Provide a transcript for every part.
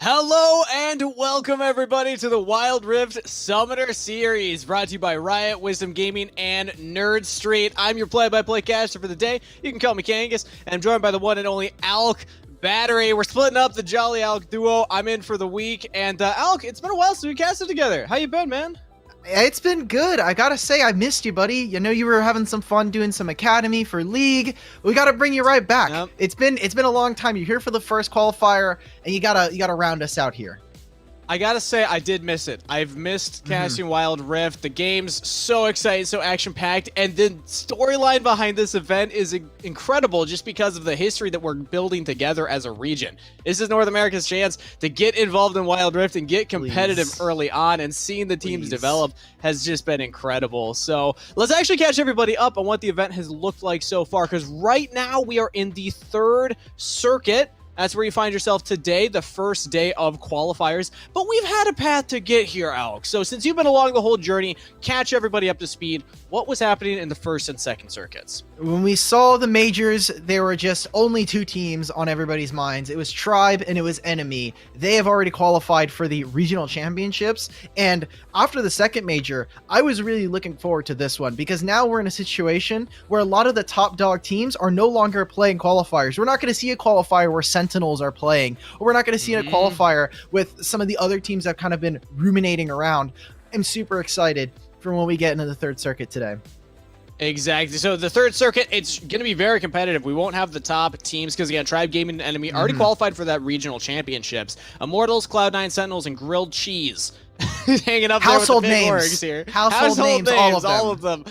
Hello and welcome everybody to the Wild Rift Summoner Series, brought to you by Riot, Wisdom Gaming, and Nerd Street. I'm your play-by-play caster for the day. You can call me Kangas, and I'm joined by the one and only Alkbattery. We're splitting up the Jolly Alk duo. I'm in for the week, and Alk, it's been a while since we casted together. How you been, man? It's been good. I gotta say, I missed you, buddy. You know, you were having some fun doing some academy for League. We gotta bring you right back. Yep. It's been a long time. You're here for the first qualifier, and you gotta round us out here. I gotta say, I did miss it. I've missed casting Wild Rift. The game's so exciting, so action-packed, and the storyline behind this event is incredible just because of the history that we're building together as a region. This is North America's chance to get involved in Wild Rift and get competitive early on, and seeing the teams develop has just been incredible. So let's actually catch everybody up on what the event has looked like so far, because right now we are in the third circuit. That's where you find yourself today, the first day of qualifiers. But we've had a path to get here, Alex. So since you've been along the whole journey, catch everybody up to speed. What was happening in the first and second circuits? When we saw the majors, there were just only two teams on everybody's minds. It was Tribe and it was Enemy. They have already qualified for the regional championships. And after the second major, I was really looking forward to this one, because now we're in a situation where a lot of the top dog teams are no longer playing qualifiers. We're not going to see a qualifier where Sentinels are playing, or we're not going to see a qualifier with some of the other teams that have kind of been ruminating around. I'm super excited for when we get into the third circuit today. Exactly. So the third circuit, it's going to be very competitive. We won't have the top teams because, again, Tribe Gaming and Enemy already qualified for that regional championships. Immortals, Cloud9 Sentinels, and Grilled Cheese. Hanging up Household there with the big names orgs here. Household names, all of them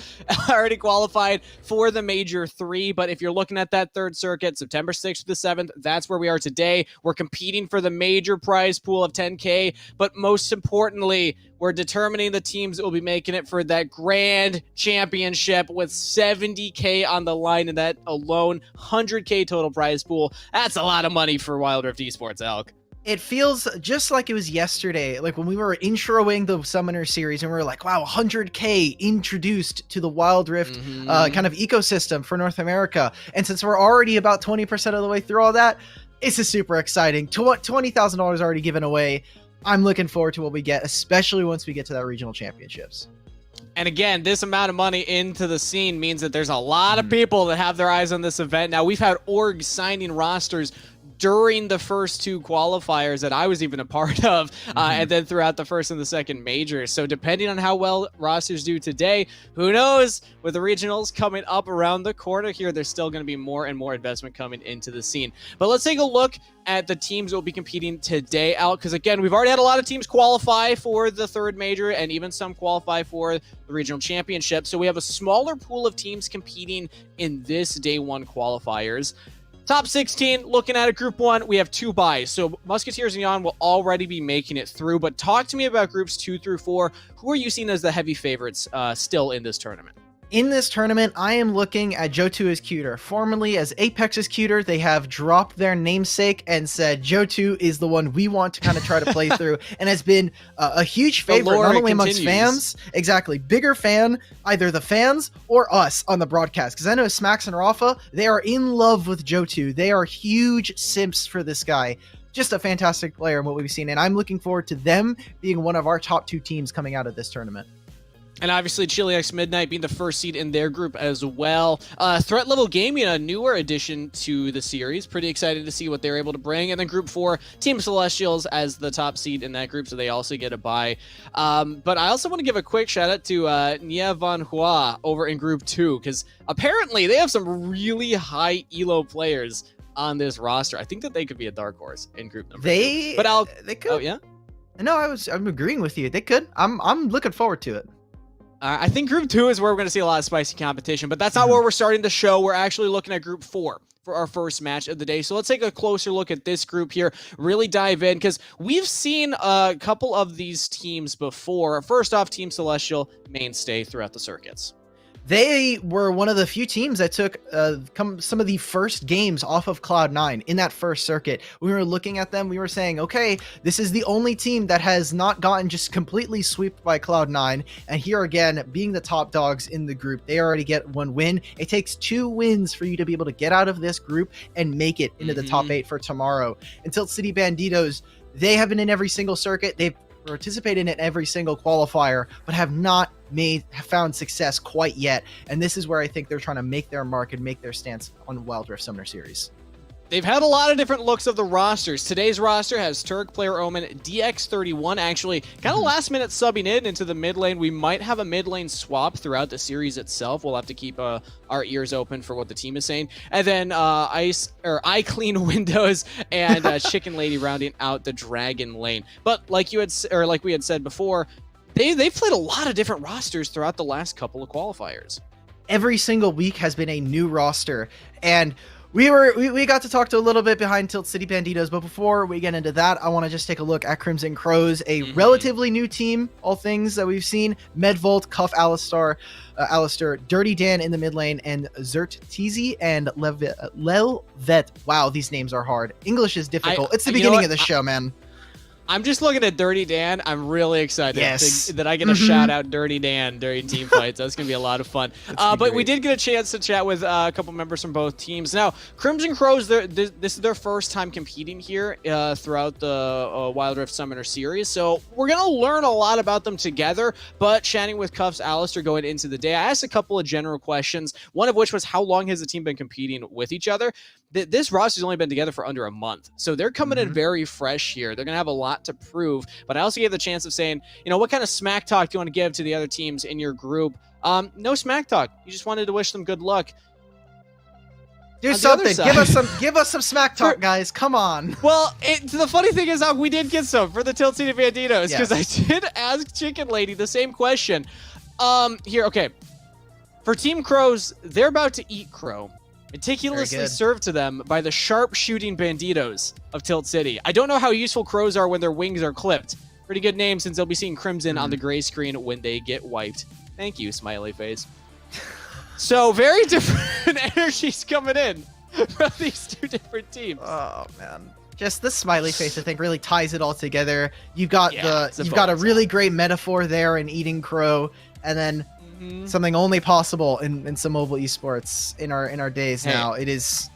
already qualified for the Major 3. But if you're looking at that third circuit, September 6th to the 7th, that's where we are today. We're competing for the major prize pool of 10K. But most importantly, we're determining the teams that will be making it for that grand championship with 70K on the line, and that alone 100K total prize pool. That's a lot of money for Wild Rift Esports, Alk. It feels just like it was yesterday, like when we were introing the Summoner series and we were like, wow, 100K introduced to the Wild Rift kind of ecosystem for North America. And since we're already about 20% of the way through all that, it's just super exciting. $20,000 already given away. I'm looking forward to what we get, especially once we get to that regional championships. And again, this amount of money into the scene means that there's a lot of people that have their eyes on this event. Now, we've had orgs signing rosters during the first two qualifiers that I was even a part of, and then throughout the first and the second majors. So depending on how well rosters do today, who knows, with the regionals coming up around the corner here, there's still going to be more and more investment coming into the scene. But let's take a look at the teams that will be competing today out, because again, we've already had a lot of teams qualify for the third major and even some qualify for the regional championship. So we have a smaller pool of teams competing in this day one qualifiers. Top 16, looking at a Group 1, we have 2 buys. So Musketeers and Yon will already be making it through. But talk to me about Groups 2 through 4. Who are you seeing as the heavy favorites still in this tournament? In this tournament, I am looking at Johto is Cuter. Formerly as Apex is Cuter, they have dropped their namesake and said Johto is the one we want to kind of try to play through, and has been a huge favorite, not only amongst fans, bigger fan, either the fans or us on the broadcast, because I know Smax and Rafa, they are in love with Johto. They are huge simps for this guy. Just a fantastic player in what we've seen, and I'm looking forward to them being one of our top 2 teams coming out of this tournament. And obviously, Chili X Midnight being the first seed in their group as well. Threat Level Gaming, a newer addition to the series. Pretty excited to see what they're able to bring. And then Group 4, Team Celestials as the top seed in that group, so they also get a bye. But I also want to give a quick shout out to Nia Van Hua over in Group 2, because apparently they have some really high elo players on this roster. I think that they could be a dark horse in Group number 2. But they could. Oh, yeah? No, I'm agreeing with you. They could. I'm looking forward to it. I think Group 2 is where we're going to see a lot of spicy competition, but that's not where we're starting the show. We're actually looking at Group 4 for our first match of the day. So let's take a closer look at this group here, really dive in, because we've seen a couple of these teams before. First off, Team Celestial, mainstay throughout the circuits. They were one of the few teams that took some of the first games off of Cloud9 in that first circuit. We were looking at them, we were saying, okay, this is the only team that has not gotten just completely swept by Cloud9. And here again, being the top dogs in the group, they already get 1 win. It takes 2 wins for you to be able to get out of this group and make it into the top 8 for tomorrow. Until City Banditos They have been in every single circuit. They've participated in every single qualifier, but have not found success quite yet. And this is where I think they're trying to make their mark and make their stance on Wild Rift Summoner Series. They've had a lot of different looks of the rosters. Today's roster has Turk, Player Omen, DX31 actually kind of last minute subbing in into the mid lane. We might have a mid lane swap throughout the series itself. We'll have to keep our ears open for what the team is saying. And then I Clean Windows and Chicken Lady rounding out the Dragon lane. But like we had said before, they've played a lot of different rosters throughout the last couple of qualifiers. Every single week has been a new roster, and we got to talk to a little bit behind Tilt City Banditos, but before we get into that, I want to just take a look at Crimson Crows, a relatively new team, all things that we've seen. Medvolt, Cuff Alistair, Dirty Dan in the mid lane, and Zert Teasy and Lelvet. Wow, these names are hard. English is difficult. It's the beginning of the show, man. I'm just looking at Dirty Dan. I'm really excited that I get to shout out Dirty Dan during team fights. That's going to be a lot of fun. But we did get a chance to chat with a couple members from both teams. Now, Crimson Crows, this is their first time competing here throughout the Wild Rift Summoner Series. So we're going to learn a lot about them together. But chatting with Cuffs Alistair going into the day, I asked a couple of general questions, one of which was how long has the team been competing with each other? This roster's only been together for under a month. So they're coming in very fresh here. They're going to have a lot to prove. But I also gave the chance of saying, what kind of smack talk do you want to give to the other teams in your group? No smack talk. You just wanted to wish them good luck. Do something. Give us some smack talk, guys. Come on. Well, the funny thing is, we did get some for the Tilt City Banditos, because I did ask Chicken Lady the same question. Okay. For Team Crows, they're about to eat crow, meticulously served to them by the sharp-shooting Banditos of Tilt City. I don't know how useful crows are when their wings are clipped. Pretty good name, since they'll be seeing Crimson on the gray screen when they get wiped. Thank you, smiley face. So, very different energies coming in from these two different teams. Oh, man. Just this smiley face, I think, really ties it all together. You've got a really great metaphor there in eating crow, and then something only possible in some mobile esports in our days now. It is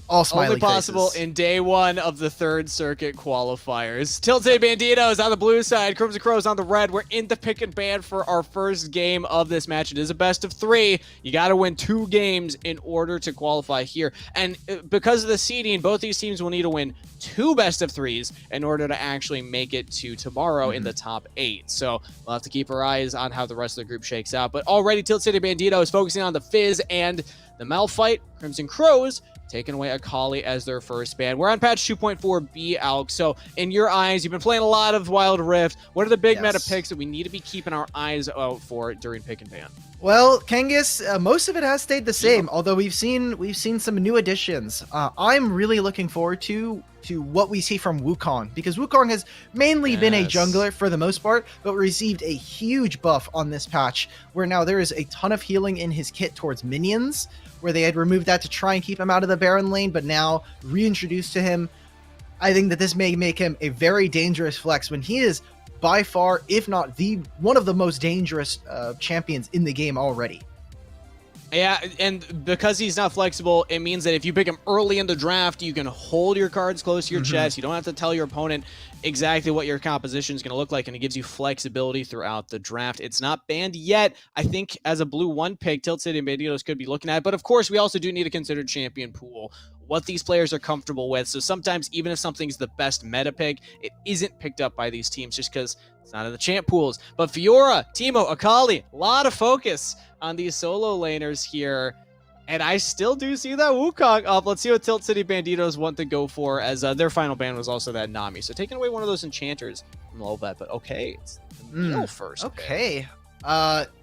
all smiley only possible faces. In day one of the third circuit qualifiers. Tilt City Banditos on the blue side, Crimson Crows on the red. We're in the pick and ban for our first game of this match. It is a best of 3. You got to win 2 games in order to qualify here. And because of the seeding, both these teams will need to win 2 best of 3s in order to actually make it to tomorrow in the top 8. So we'll have to keep our eyes on how the rest of the group shakes out. But already Tilt City Bandito is focusing on the Fizz and the Malphite. Crimson Crows taking away Akali as their first ban. We're on patch 2.4b, Alk. So in your eyes, you've been playing a lot of Wild Rift. What are the big meta picks that we need to be keeping our eyes out for during pick and ban? Well, Kangas, most of it has stayed the same, although we've seen some new additions. I'm really looking forward to what we see from Wukong, because Wukong has mainly been a jungler for the most part, but received a huge buff on this patch, where now there is a ton of healing in his kit towards minions, where they had removed that to try and keep him out of the Baron lane, but now reintroduced to him. I think that this may make him a very dangerous flex when he is by far, if not one of the most dangerous champions in the game already. Yeah, and because he's not flexible, it means that if you pick him early in the draft, you can hold your cards close to your chest. You don't have to tell your opponent exactly what your composition is going to look like, and it gives you flexibility throughout the draft. It's not banned yet. I think as a blue 1 pick, Tilt City and Banditos could be looking at it. But of course, we also do need to consider champion pool, what these players are comfortable with. So sometimes, even if something's the best meta pick, it isn't picked up by these teams just because it's not in the champ pools. But Fiora, Teemo, Akali, a lot of focus on these solo laners here. And I still do see that Wukong up. Let's see what Tilt City Banditos want to go for, as their final ban was also that Nami. So taking away one of those enchanters from Lolvet. But okay, it's the Neil first. Okay.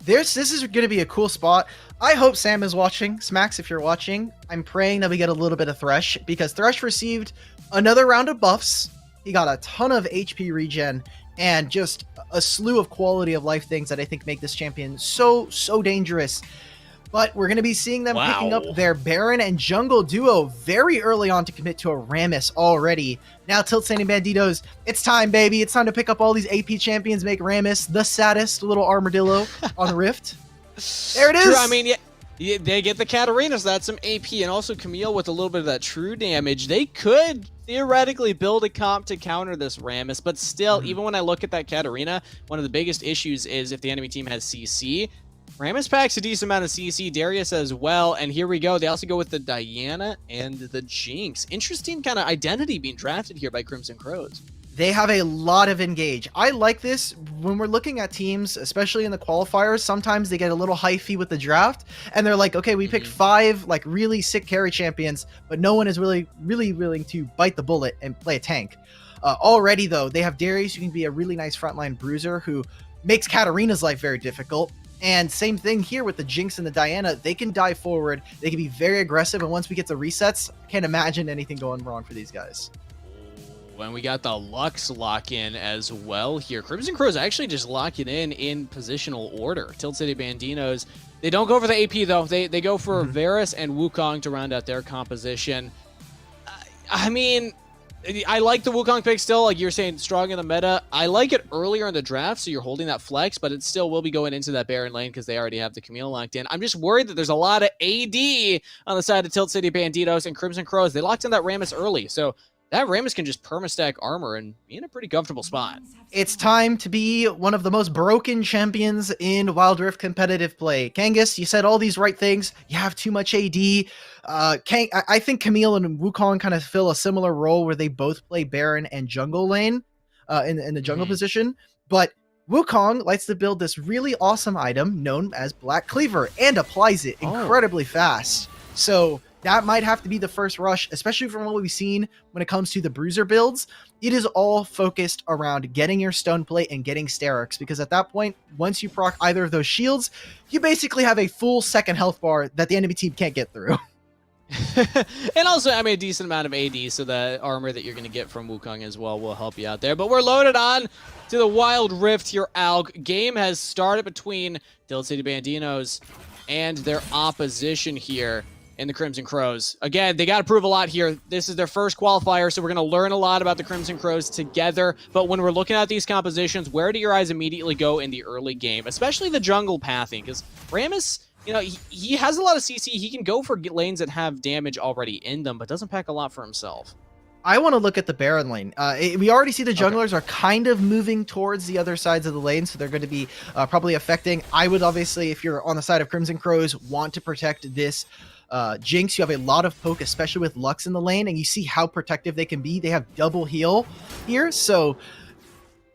This is going to be a cool spot. I hope Sam is watching. Smacks, if you're watching, I'm praying that we get a little bit of Thresh, because Thresh received another round of buffs. He got a ton of HP regen and just a slew of quality of life things that I think make this champion so dangerous. But we're going to be seeing them picking up their Baron and Jungle duo very early on to commit to a Rammus already. Now, Tilt City Banditos, it's time, baby. It's time to pick up all these AP champions, make Rammus the saddest little armadillo on Rift. There it is. True, I mean, Yeah, they get the Katarina, so that's some AP, and also Camille with a little bit of that true damage. They could theoretically build a comp to counter this Rammus, but still, even when I look at that Katarina, one of the biggest issues is if the enemy team has CC. Rammus packs a decent amount of CC, Darius as well, and here we go. They also go with the Diana and the Jinx. Interesting kind of identity being drafted here by Crimson Crows. They have a lot of engage. I like this when we're looking at teams, especially in the qualifiers. Sometimes they get a little hyphy with the draft, and they're like, okay, we picked 5 like really sick carry champions, but no one is really willing to bite the bullet and play a tank. Already though, they have Darius, who can be a really nice frontline bruiser who makes Katarina's life very difficult. And same thing here with the Jinx and the Diana. They can dive forward, they can be very aggressive, and once we get to resets, I can't imagine anything going wrong for these guys. And we got the Lux lock-in as well here. Crimson Crows actually just lock it in positional order. Tilt City Bandinos, they don't go for the AP though. They go for Varus and Wukong to round out their composition. I mean, I like the Wukong pick still, like you're saying, strong in the meta. I like it earlier in the draft, so you're holding that flex, but it still will be going into that Baron lane because they already have the Camille locked in. I'm just worried that there's a lot of AD on the side of Tilt City Banditos and Crimson Crows. They locked in that Rammus early, so that Rammus can just perma-stack armor and be in a pretty comfortable spot. It's time to be one of the most broken champions in Wild Rift competitive play. Kangas, you said all these right things. You have too much AD. I think Camille and Wukong kind of fill a similar role where they both play Baron and jungle lane in the jungle position. But Wukong likes to build this really awesome item known as Black Cleaver and applies it incredibly fast. So that might have to be the first rush, especially from what we've seen when it comes to the bruiser builds. It is all focused around getting your stone plate and getting Sterix, because at that point, once you proc either of those shields, you basically have a full second health bar that the enemy team can't get through. And also, I mean, a decent amount of AD, so the armor that you're going to get from Wukong as well will help you out there. But we're loaded on to the Wild Rift here, Alk. Game has started between Tilt City Bandinos and their opposition here in the Crimson Crows. Again, they got to prove a lot here. This is their first qualifier, so we're going to learn a lot about the Crimson Crows together. But when we're looking at these compositions, where do your eyes immediately go in the early game? Especially the jungle pathing, because Rammus, you know, he has a lot of CC. He can go for lanes that have damage already in them, but doesn't pack a lot for himself. I want to look at the Baron lane. We already see the junglers are kind of moving towards the other sides of the lane, so they're going to be probably affecting. I would obviously, if you're on the side of Crimson Crows, want to protect this Jinx. You have a lot of poke, especially with Lux in the lane, and you see how protective they can be. They have double heal here, so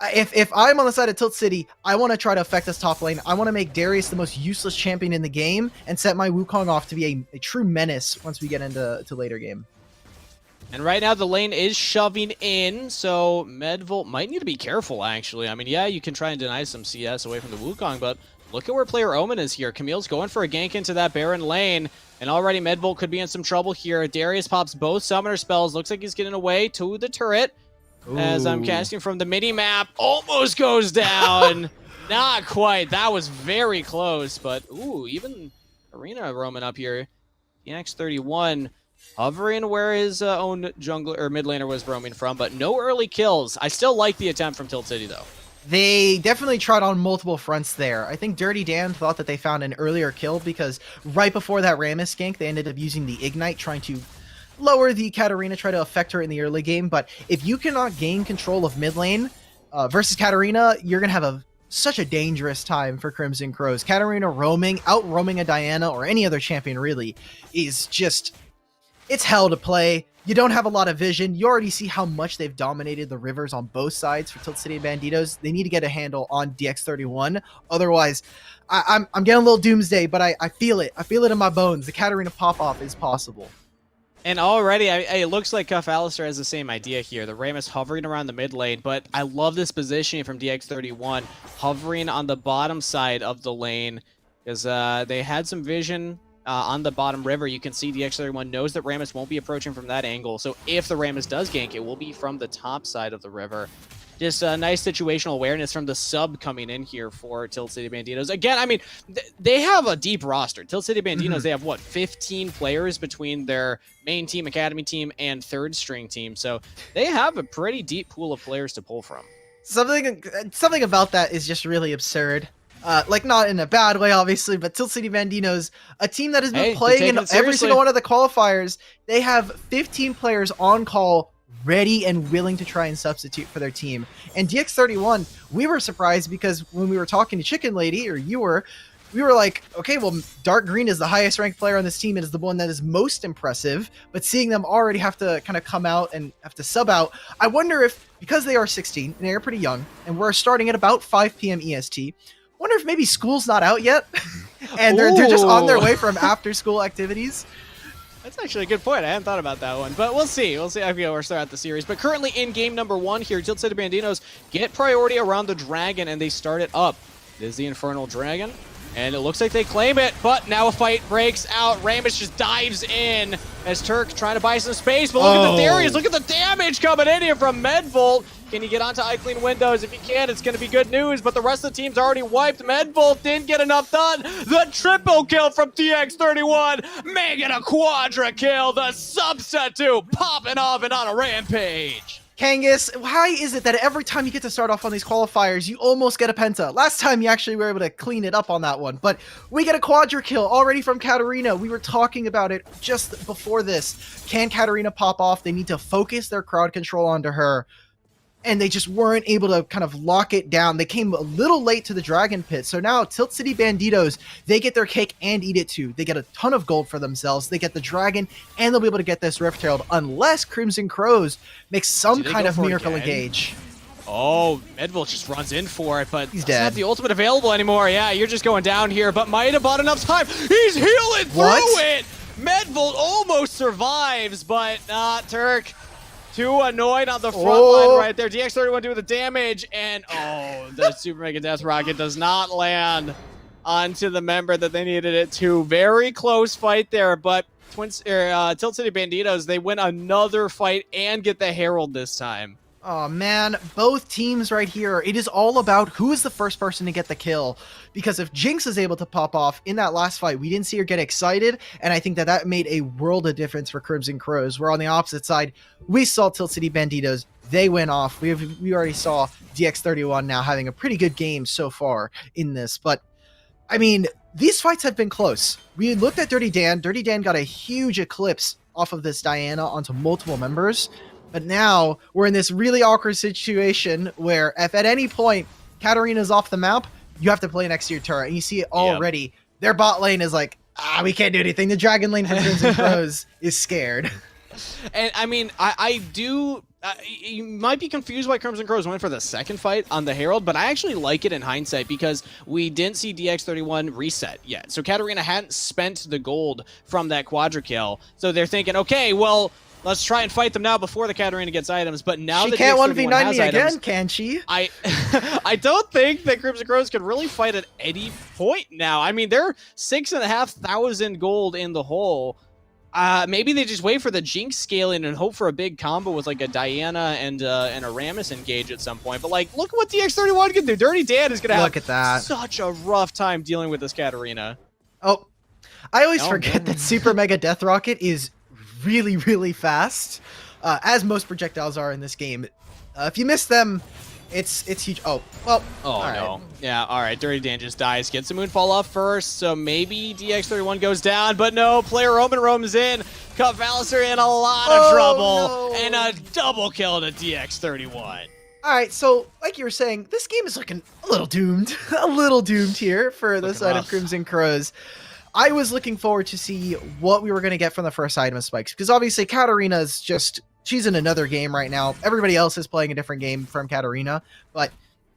if I'm on the side of Tilt City, I want to try to affect this top lane. I want to make Darius the most useless champion in the game and set my Wukong off to be a true menace once we get into later game. And right now the lane is shoving in, so Medvolt might need to be careful, actually. I mean, yeah, you can try and deny some CS away from the Wukong, but look at where player Omen is here. Camille's going for a gank into that Baron lane, and already Medvolt could be in some trouble here. Darius pops both summoner spells. Looks like he's getting away to the turret. Ooh. As I'm casting from the mini-map. Almost goes down. Not quite. That was very close, but ooh, even Arena roaming up here. EX31 hovering where his own jungler or mid laner was roaming from, but no early kills. I still like the attempt from Tilt City, though. They definitely tried on multiple fronts there. I think Dirty Dan thought that they found an earlier kill because right before that Rammus gank, they ended up using the Ignite, trying to lower the Katarina, try to affect her in the early game. But if you cannot gain control of mid lane versus Katarina, you're going to have such a dangerous time for Crimson Crows. Katarina out roaming a Diana or any other champion really is just, it's hell to play. You don't have a lot of vision. You already see how much they've dominated the rivers on both sides for Tilt City Banditos. They need to get a handle on DX31. Otherwise, I'm getting a little doomsday, but I feel it. I feel it in my bones. The Katarina pop-off is possible. And already, it looks like Cuff Alistair has the same idea here. The Rammus hovering around the mid lane, but I love this positioning from DX31, hovering on the bottom side of the lane, because they had some vision on the bottom river. You can see DX31 knows that Rammus won't be approaching from that angle, so if the Rammus does gank, it will be from the top side of the river. Just a nice situational awareness from the sub coming in here for Tilt City Banditos. Again, I mean, they have a deep roster. Tilt City Banditos, they have, what, 15 players between their main team, academy team, and third string team. So they have a pretty deep pool of players to pull from. Something about that is just really absurd. Like, not in a bad way, obviously, but Tilt City Banditos, a team that has been Hey, playing they're in taking it every seriously. single one of the qualifiers. They have 15 players on call, ready and willing to try and substitute for their team. And DX31, we were surprised because when we were talking to Chicken Lady, or you were, we were like, okay, well, Dark Green is the highest ranked player on this team and is the one that is most impressive, but seeing them already have to kind of come out and have to sub out, I wonder if, because they are 16 and they're pretty young, and we're starting at about 5 p.m. EST, wonder if maybe school's not out yet, and they're just on their way from after-school activities. That's actually a good point. I hadn't thought about that one, but we'll see. We'll see how we're starting out the series. But currently in game number 1 here, Tilt City Banditos get priority around the dragon, and they start it up. It is the Infernal Dragon, and it looks like they claim it, but now a fight breaks out. Ramus just dives in as Turk trying to buy some space, but look at the Darius. Look at the damage coming in here from Medvolt. Can he get onto iClean Windows? If he can, it's going to be good news, but the rest of the team's already wiped. Medvolt didn't get enough done. The triple kill from TX31, making a quadra kill. The substitute popping off and on a rampage. Kangas, why is it that every time you get to start off on these qualifiers, you almost get a penta? Last time you actually were able to clean it up on that one, but we get a quadra kill already from Katarina. We were talking about it just before this. Can Katarina pop off? They need to focus their crowd control onto her, and they just weren't able to kind of lock it down. They came a little late to the Dragon Pit, so now Tilt City Banditos, they get their cake and eat it too. They get a ton of gold for themselves. They get the Dragon, and they'll be able to get this Rift Herald, unless Crimson Crows makes some kind of miracle engage. Oh, Medvolt just runs in for it, but he's that's dead. not the ultimate available anymore. Yeah, you're just going down here, but might have bought enough time. He's healing through it! Medvolt almost survives, but Turk too annoyed on the front line right there. DX31 doing the damage, and the Super Mega Death Rocket does not land onto the member that they needed it to. Very close fight there, but Tilt City Banditos, they win another fight and get the Herald this time. Oh man, both teams right here, it is all about who is the first person to get the kill. Because if Jinx is able to pop off in that last fight, we didn't see her get excited, and I think that made a world of difference for Crimson Crows. Where on the opposite side, we saw Tilt City Banditos, they went off. We already saw DX31 now having a pretty good game so far in this, but I mean, these fights have been close. We looked at Dirty Dan. Dirty Dan got a huge eclipse off of this Diana onto multiple members. But now we're in this really awkward situation where if at any point Katarina's off the map, you have to play next to your turret. And you see it already. Yep. Their bot lane is like, we can't do anything. The Dragon lane from Crimson Crows is scared. And I mean, I do... you might be confused why Crimson Crows went for the second fight on the Herald, but I actually like it in hindsight because we didn't see DX31 reset yet. So Katarina hadn't spent the gold from that quadra kill. So they're thinking, okay, well, let's try and fight them now before the Katarina gets items. But now she that can't DX31 1v9 has me items, again, can she? I don't think that Crimson Crows can really fight at any point now. I mean, they're 6,500 gold in the hole. Maybe they just wait for the Jinx scaling and hope for a big combo with like a Diana and a Ramus engage at some point. But like, look what DX31 can do. Dirty Dan is gonna have such a rough time dealing with this Katarina. Oh, I always forget that Super Mega Death Rocket is really, really fast, as most projectiles are in this game. If you miss them, it's huge. Oh, well. Oh, no. Yeah, all right. Dirty Dan just dies. Gets the Moonfall off first, so maybe DX31 goes down, but no. Player Roman roams in. Cut Valister in a lot of trouble, and a double kill to DX31. All right, so like you were saying, this game is looking a little doomed. A little doomed here for the side of Crimson Crows. I was looking forward to see what we were going to get from the first item of spikes, because obviously Katarina's just, she's in another game right now. Everybody else is playing a different game from Katarina, but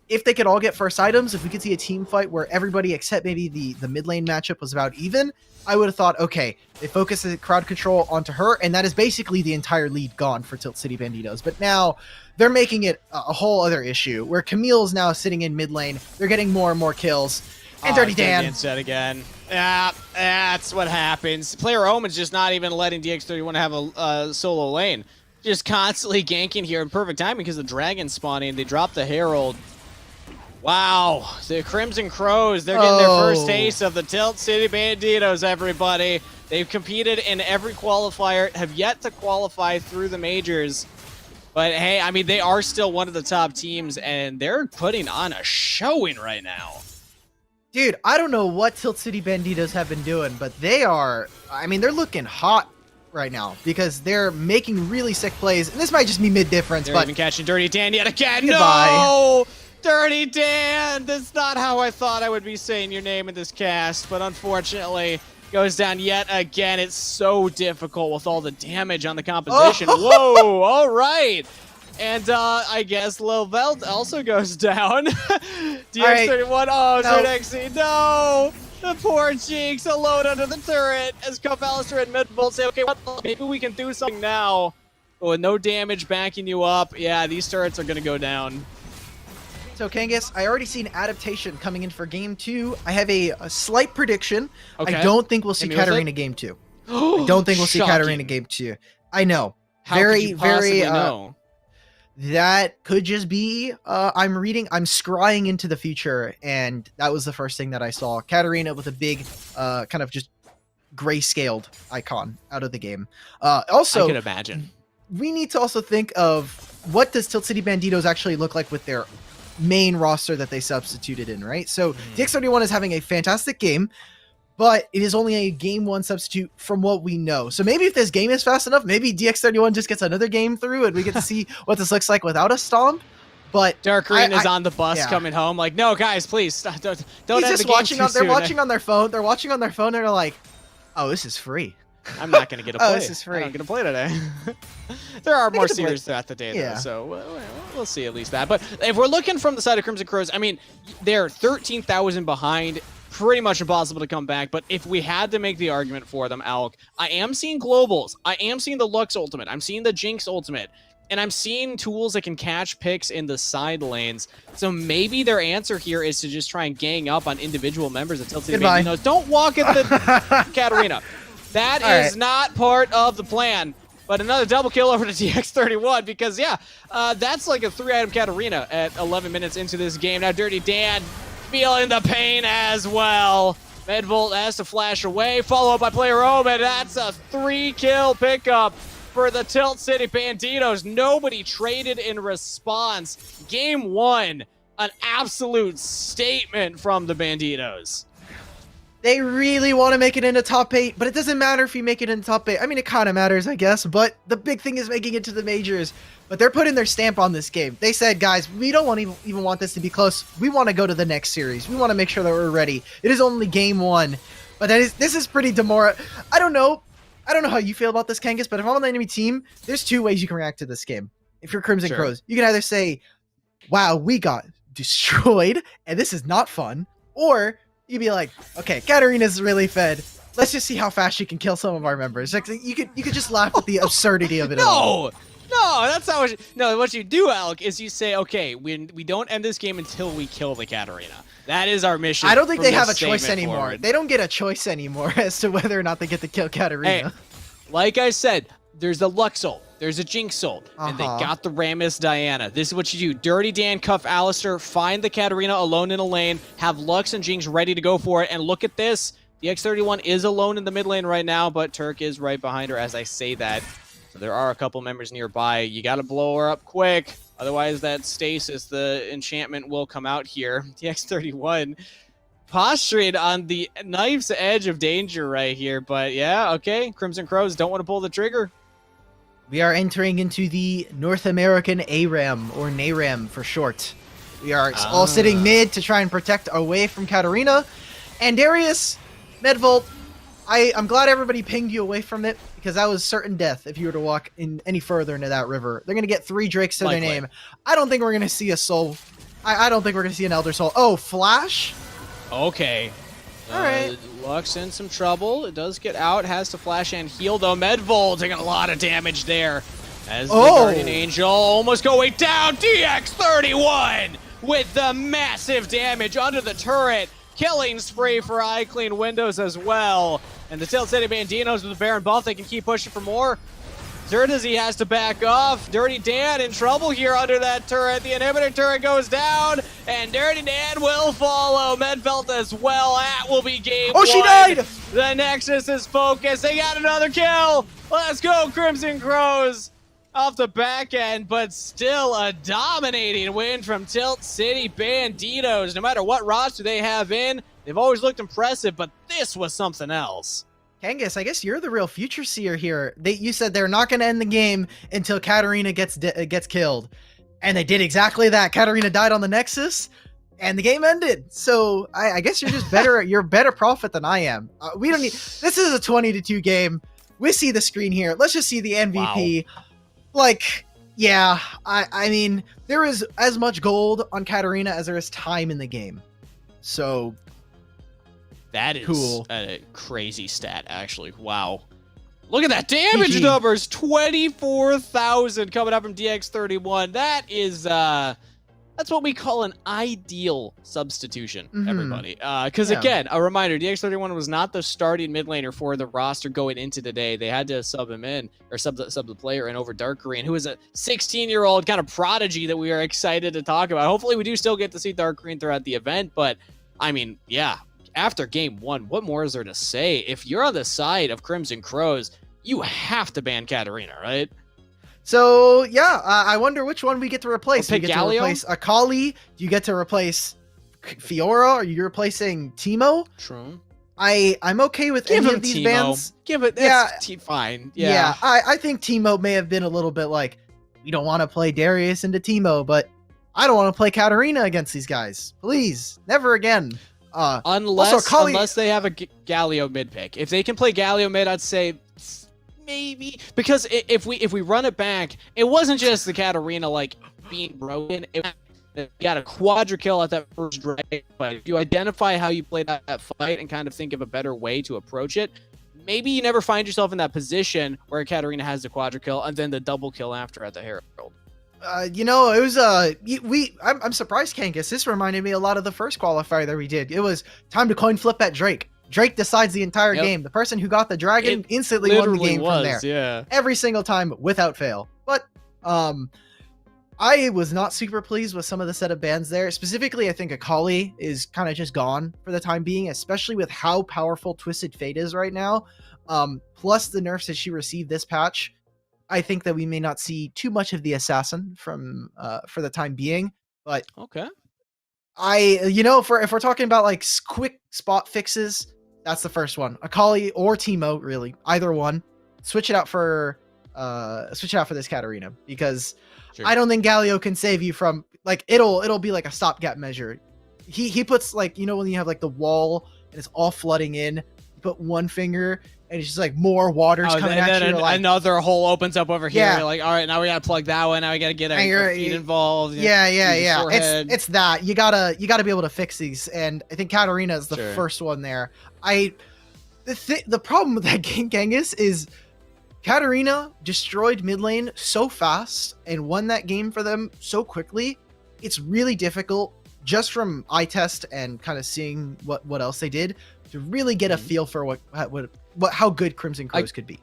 if they could all get first items, if we could see a team fight where everybody except maybe the mid lane matchup was about even, I would have thought, okay, they focus the crowd control onto her, and that is basically the entire lead gone for Tilt City Banditos. But now they're making it a whole other issue, where Camille's now sitting in mid lane. They're getting more and more kills. And Dirty Dan. Said again. Yeah, that's what happens. Player Omen's just not even letting DX31 have a solo lane. Just constantly ganking here in perfect timing because the Dragon's spawning. They drop the Herald. Wow. The Crimson Crows, they're getting their first taste of the Tilt City Banditos, everybody. They've competed in every qualifier, have yet to qualify through the majors. But hey, I mean, they are still one of the top teams, and they're putting on a showing right now. Dude, I don't know what Tilt City Banditos have been doing, but they are, I mean, they're looking hot right now because they're making really sick plays. And this might just be mid-difference, They're but... even catching Dirty Dan yet again. Goodbye. No! Dirty Dan! That's not how I thought I would be saying your name in this cast, but unfortunately, goes down yet again. It's so difficult with all the damage on the composition. Oh. Whoa! All right. And I guess Lil Velt also goes down. DX31. Right. Oh, No. Zerdexy. No! The poor cheeks alone under the turret as Cuff and Midvolt say, okay, maybe we can do something now. But with no damage backing you up, yeah, these turrets are going to go down. So, Kangas, I already see an adaptation coming in for Game 2. I have a slight prediction. Okay. I don't think we'll see Hit me with Katarina it. Game 2. I don't think we'll see Shocking. Katarina Game 2. I know. How very, could you possibly very, know? That could just be, I'm scrying into the future, and that was the first thing that I saw. Katarina with a big, kind of just grayscaled icon out of the game. Also, I could imagine. we need to also think of what does Tilt City Banditos actually look like with their main roster that they substituted in, right? So DX31 is having a fantastic game, but it is only a game 1 substitute from what we know. So maybe if this game is fast enough, maybe DX31 just gets another game through and we get to see what this looks like without a stomp. But Dark Green is on the bus yeah. coming home like, no, guys, please, stop, don't he's end just the game watching too on, they're soon. watching on their phone. They're watching on their phone and they're like, oh, this is free. I'm not going to get a play. Oh, this is free. I'm not going to play today. There are more get to play. series throughout the day, Yeah. though, so we'll see at least that. But if we're looking from the side of Crimson Crows, I mean, they're 13,000 behind. Pretty much impossible to come back, but if we had to make the argument for them, Alk, I am seeing globals. I am seeing the Lux ultimate. I'm seeing the Jinx ultimate. And I'm seeing tools that can catch picks in the side lanes. So maybe their answer here is to just try and gang up on individual members of Tilt City Banditos. Don't walk at the Katarina. That is not part of the plan. But another double kill over to DX31 because, yeah, that's like a 3-item Katarina at 11 minutes into this game. Now Dirty Dan feeling the pain as well. Medvolt has to flash away, followed by Player Omen. That's a 3-kill pickup for the Tilt City Banditos. Nobody traded in response. Game 1, an absolute statement from the Banditos. They really want to make it into top 8, but it doesn't matter if you make it into top 8. I mean, it kind of matters, I guess, but the big thing is making it to the majors. But they're putting their stamp on this game. They said, guys, we don't even want this to be close. We want to go to the next series. We want to make sure that we're ready. It is only game 1, but this is pretty demoralizing. I don't know how you feel about this, Kangas, but if I'm on the enemy team, there's 2 ways you can react to this game. If you're Crimson Crows, you can either say, wow, we got destroyed, and this is not fun, or you'd be like, okay, Katarina's really fed. Let's just see how fast she can kill some of our members. Like, you could just laugh at the absurdity of it all. No, that's not what you... No, what you do, Alk, is you say, okay, we don't end this game until we kill the Katarina. That is our mission. I don't think they have a this choice statement anymore. forward. They don't get a choice anymore as to whether or not they get to kill Katarina. Hey, like I said, there's the Lux ult, there's a Jinx ult, and they got the Rammus Diana. This is what you do. Dirty Dan, cuff Alistair, find the Katarina alone in a lane, have Lux and Jinx ready to go for it, and look at this. The X31 is alone in the mid lane right now, but Turk is right behind her as I say that. So there are a couple members nearby. You got to blow her up quick. Otherwise, that stasis, the enchantment will come out here. The X31 posturing on the knife's edge of danger right here. But yeah, okay. Crimson Crows don't want to pull the trigger. We are entering into the North American ARAM, or NARAM for short. We are all sitting mid to try and protect away from Katarina. And Darius, Medvolt, I'm glad everybody pinged you away from it, because that was certain death if you were to walk in any further into that river. They're going to get 3 Drakes to their name. I don't think we're going to see a soul. I don't think we're going to see an Elder Soul. Oh, Flash? Okay. All right. Lux in some trouble. It does get out. Has to flash and heal, though. Medvolt taking a lot of damage there. As the Guardian Angel almost going down. DX31 with the massive damage under the turret. Killing spree for Eye Clean Windows as well. And the Tilt City Banditos with the Baron buff, they can keep pushing for more. Zerdazy has to back off. Dirty Dan in trouble here under that turret. The inhibitor turret goes down, and Dirty Dan will follow. Medvelt as well. That will be game 1. She died! The Nexus is focused. They got another kill. Let's go, Crimson Crows. off the back end, but still a dominating win from Tilt City Banditos. No matter what roster they have in, they've always looked impressive, but this was something else. Kangas, I guess you're the real future seer here. You said they're not going to end the game until Katarina gets killed. And they did exactly that. Katarina died on the Nexus, and the game ended. So I guess you're just better. You're a better prophet than I am. We don't need. This is a 20-2 game. We see the screen here. Let's just see the MVP. Wow. Like, yeah. I mean, there is as much gold on Katarina as there is time in the game. So that is cool. A crazy stat, actually. Wow. Look at that damage numbers. 24,000 coming up from DX31. That is, that's what we call an ideal substitution, everybody. Because again, a reminder, DX31 was not the starting mid laner for the roster going into today. They had to sub him in, or sub the player in over Dark Green, who is a 16-year-old kind of prodigy that we are excited to talk about. Hopefully we do still get to see Dark Green throughout the event, but I mean, yeah, after game one, what more is there to say? If you're on the side of Crimson Crows, you have to ban Katarina, right? So, yeah, I wonder which one we get to replace. Do you get to replace Akali? Do you get to replace Fiora? Are you replacing Teemo? True. I'm okay with any of these Teemo. bans. Give it, fine. Yeah, I think Teemo may have been a little bit like, we don't want to play Darius into Teemo, but I don't want to play Katarina against these guys. Please, never again. Unless they have a Galio mid pick. If they can play Galio mid, I'd say maybe, because if we run it back, it wasn't just the Katarina like being broken. You got a quadra kill at that first drag, but if you identify how you played that fight and kind of think of a better way to approach it, maybe you never find yourself in that position where Katarina has the quadra kill and then the double kill after at the Herald. You know, it was I'm surprised, Kangas. This reminded me a lot of the first qualifier that we did. It was time to coin flip at Drake. Drake decides the entire game. The person who got the dragon instantly won the game from there. Yeah. Every single time without fail. But I was not super pleased with some of the set of bans there. Specifically, I think Akali is kind of just gone for the time being, especially with how powerful Twisted Fate is right now. Plus the nerfs that she received this patch. I think that we may not see too much of the assassin from for the time being. But okay. if we're talking about like quick spot fixes, that's the first one. Akali or Teemo, really, either one. Switch it out for this Katarina, because I don't think Galio can save you from, like, it'll be like a stopgap measure. He puts, like, you know, when you have like the wall and it's all flooding in, you put one finger and it's just like more water's coming at you. Like, another hole opens up over here. You're like, all right, now we gotta plug that one. Now we gotta get our feet involved. Yeah. It's that you gotta be able to fix these, and I think Katarina is the first one there. The problem with that game, Kangas, is Katarina destroyed mid lane so fast and won that game for them so quickly. It's really difficult, just from eye test and kind of seeing what else they did, to really get a feel for how good Crimson Crows could be.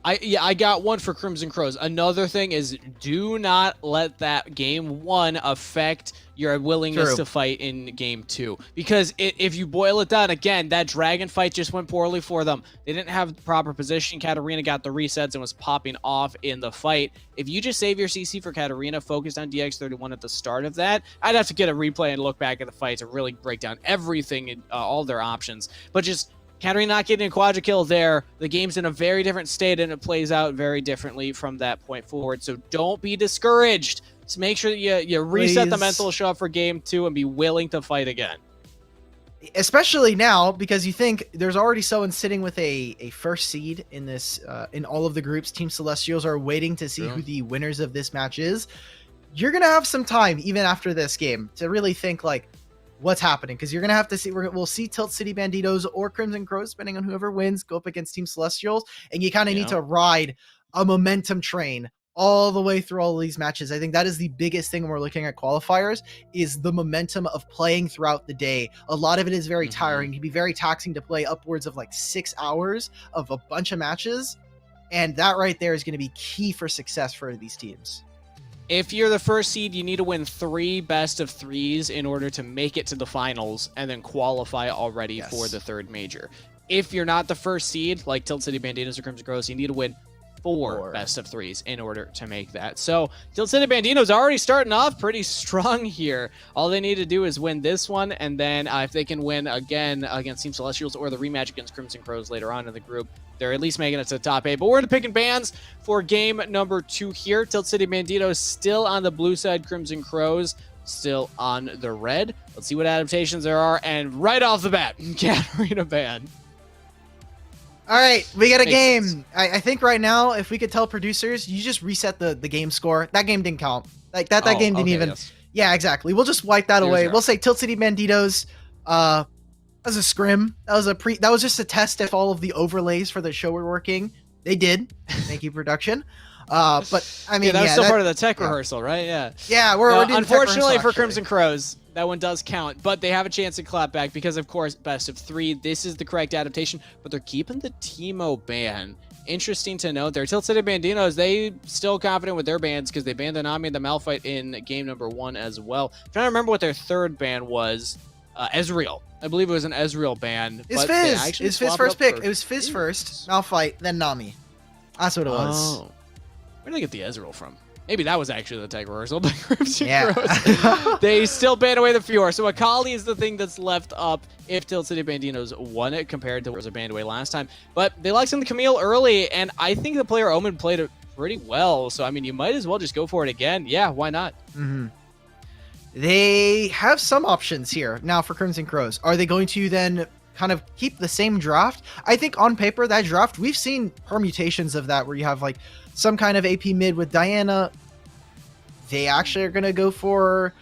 I got one for Crimson Crows. Another thing is, do not let that game one affect your willingness to fight in game two. Because if you boil it down, again, that dragon fight just went poorly for them. They didn't have proper position. Katarina got the resets and was popping off in the fight. If you just save your CC for Katarina, focused on DX31 at the start of that, I'd have to get a replay and look back at the fight to really break down everything and all their options. But just Katarina not getting a quadra kill there, the game's in a very different state and it plays out very differently from that point forward. So don't be discouraged. Just make sure that you reset the mental, show up for game two, and be willing to fight again. Especially now, because you think there's already someone sitting with a first seed in this, in all of the groups. Team Celestials are waiting to see who the winners of this match is. You're going to have some time, even after this game, to really think, like, what's happening, because you're gonna have to see, we'll see Tilt City Banditos or Crimson Crows, depending on whoever wins, go up against Team Celestials, and you kind of need to ride a momentum train all the way through all of these matches. I think that is the biggest thing when we're looking at qualifiers, is the momentum of playing throughout the day. A lot of it is very tiring. It can be very taxing to play upwards of like 6 hours of a bunch of matches, and that right there is going to be key for success for these teams. If you're the first seed, you need to win 3 best of 3s in order to make it to the finals and then qualify already for the third major. If you're not the first seed, like Tilt City Banditos or Crimson Crows, you need to win 4 best of 3s in order to make that. So Tilt City Bandito's already starting off pretty strong here. All they need to do is win this one, and then if they can win again against Team Celestials or the rematch against Crimson Crows later on in the group, they're at least making it to the top 8. But we're in the pick and bans for game number 2 here. Tilt City Bandito still on the blue side, Crimson Crows still on the red. Let's see what adaptations there are, and right off the bat, Katarina ban. All right, we got a Makes game. sense. I think right now, if we could tell producers, you just reset the game score. That game didn't count. Like that game didn't even. Yes. Yeah, exactly. We'll just wipe that away. 0-0. We'll say Tilt City Banditos. That was a scrim. That was just a test if all of the overlays for the show were working. They did. Thank you, production. But I mean, that was still part of the tech rehearsal, right? Yeah. Yeah, we're doing tech unfortunately rehearsal, for actually. Crimson Crows, that one does count, but they have a chance to clap back because, of course, best of 3. This is the correct adaptation, but they're keeping the Teemo ban. Interesting to note there. Tilt City Banditos, they still confident with their bans because they banned the Nami and the Malphite in game number 1 as well. I'm trying to remember what their third ban was. Ezreal. I believe it was an Ezreal ban. It's Fizz. It's Fizz first pick. It was Fizz first, Malphite, then Nami. That's what it was. Oh. Where did they get the Ezreal from? Maybe that was actually the tech rehearsal by Crimson Yeah. Crows. They still ban away the Fiora. So Akali is the thing that's left up if Tilt City Banditos won it compared to what was banned away last time. But they liked some Camille early, and I think the player Omen played it pretty well. So, I mean, you might as well just go for it again. Yeah, why not? Mm-hmm. They have some options here now for Crimson Crows. Are they going to then kind of keep the same draft? I think on paper, that draft, we've seen permutations of that where you have like some kind of AP mid with Diana. They actually are going to go for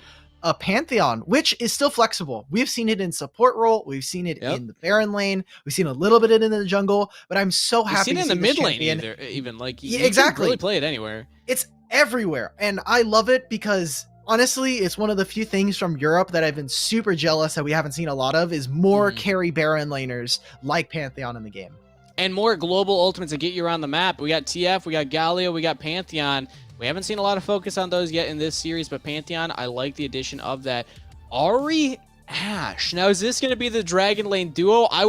a Pantheon, which is still flexible. We've seen it in support role. We've seen it in the Baron lane. We've seen a little bit in the jungle, but I'm so happy We've seen it in the mid lane champion. even. Like, Yeah, you exactly. can really play it anywhere. It's everywhere, and I love it because honestly, it's one of the few things from Europe that I've been super jealous that we haven't seen a lot of is more carry Baron laners like Pantheon in the game. And more global ultimates to get you around the map. We got TF, we got Galio, we got Pantheon. We haven't seen a lot of focus on those yet in this series, but Pantheon, I like the addition of that. Ari Ashe. Now, is this going to be the Dragon Lane duo? I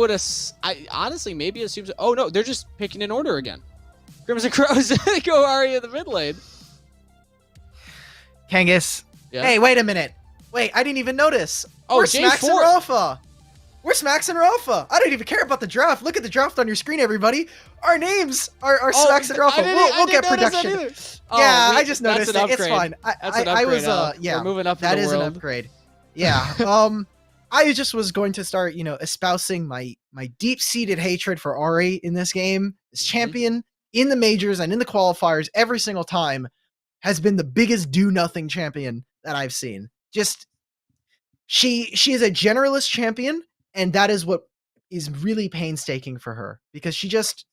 honestly maybe assume so. Oh, no, they're just picking in order again. Crimson Crows go Ari in the mid lane. Kangas. Yeah. Hey, wait a minute. Wait, I didn't even notice. Oh, Where's Max and J4. Rafa? Where's Max and Rafa? I don't even care about the draft. Look at the draft on your screen, everybody. Our names are Max and Rafa. We'll get production. Yeah, I just noticed it. It's fine. I was yeah. We're moving up that in the is world. an upgrade. Yeah. I just was going to start, espousing my deep-seated hatred for Ari in this game. This champion in the majors and in the qualifiers every single time has been the biggest do-nothing champion that I've seen. Just she is a generalist champion, and that is what is really painstaking for her because she just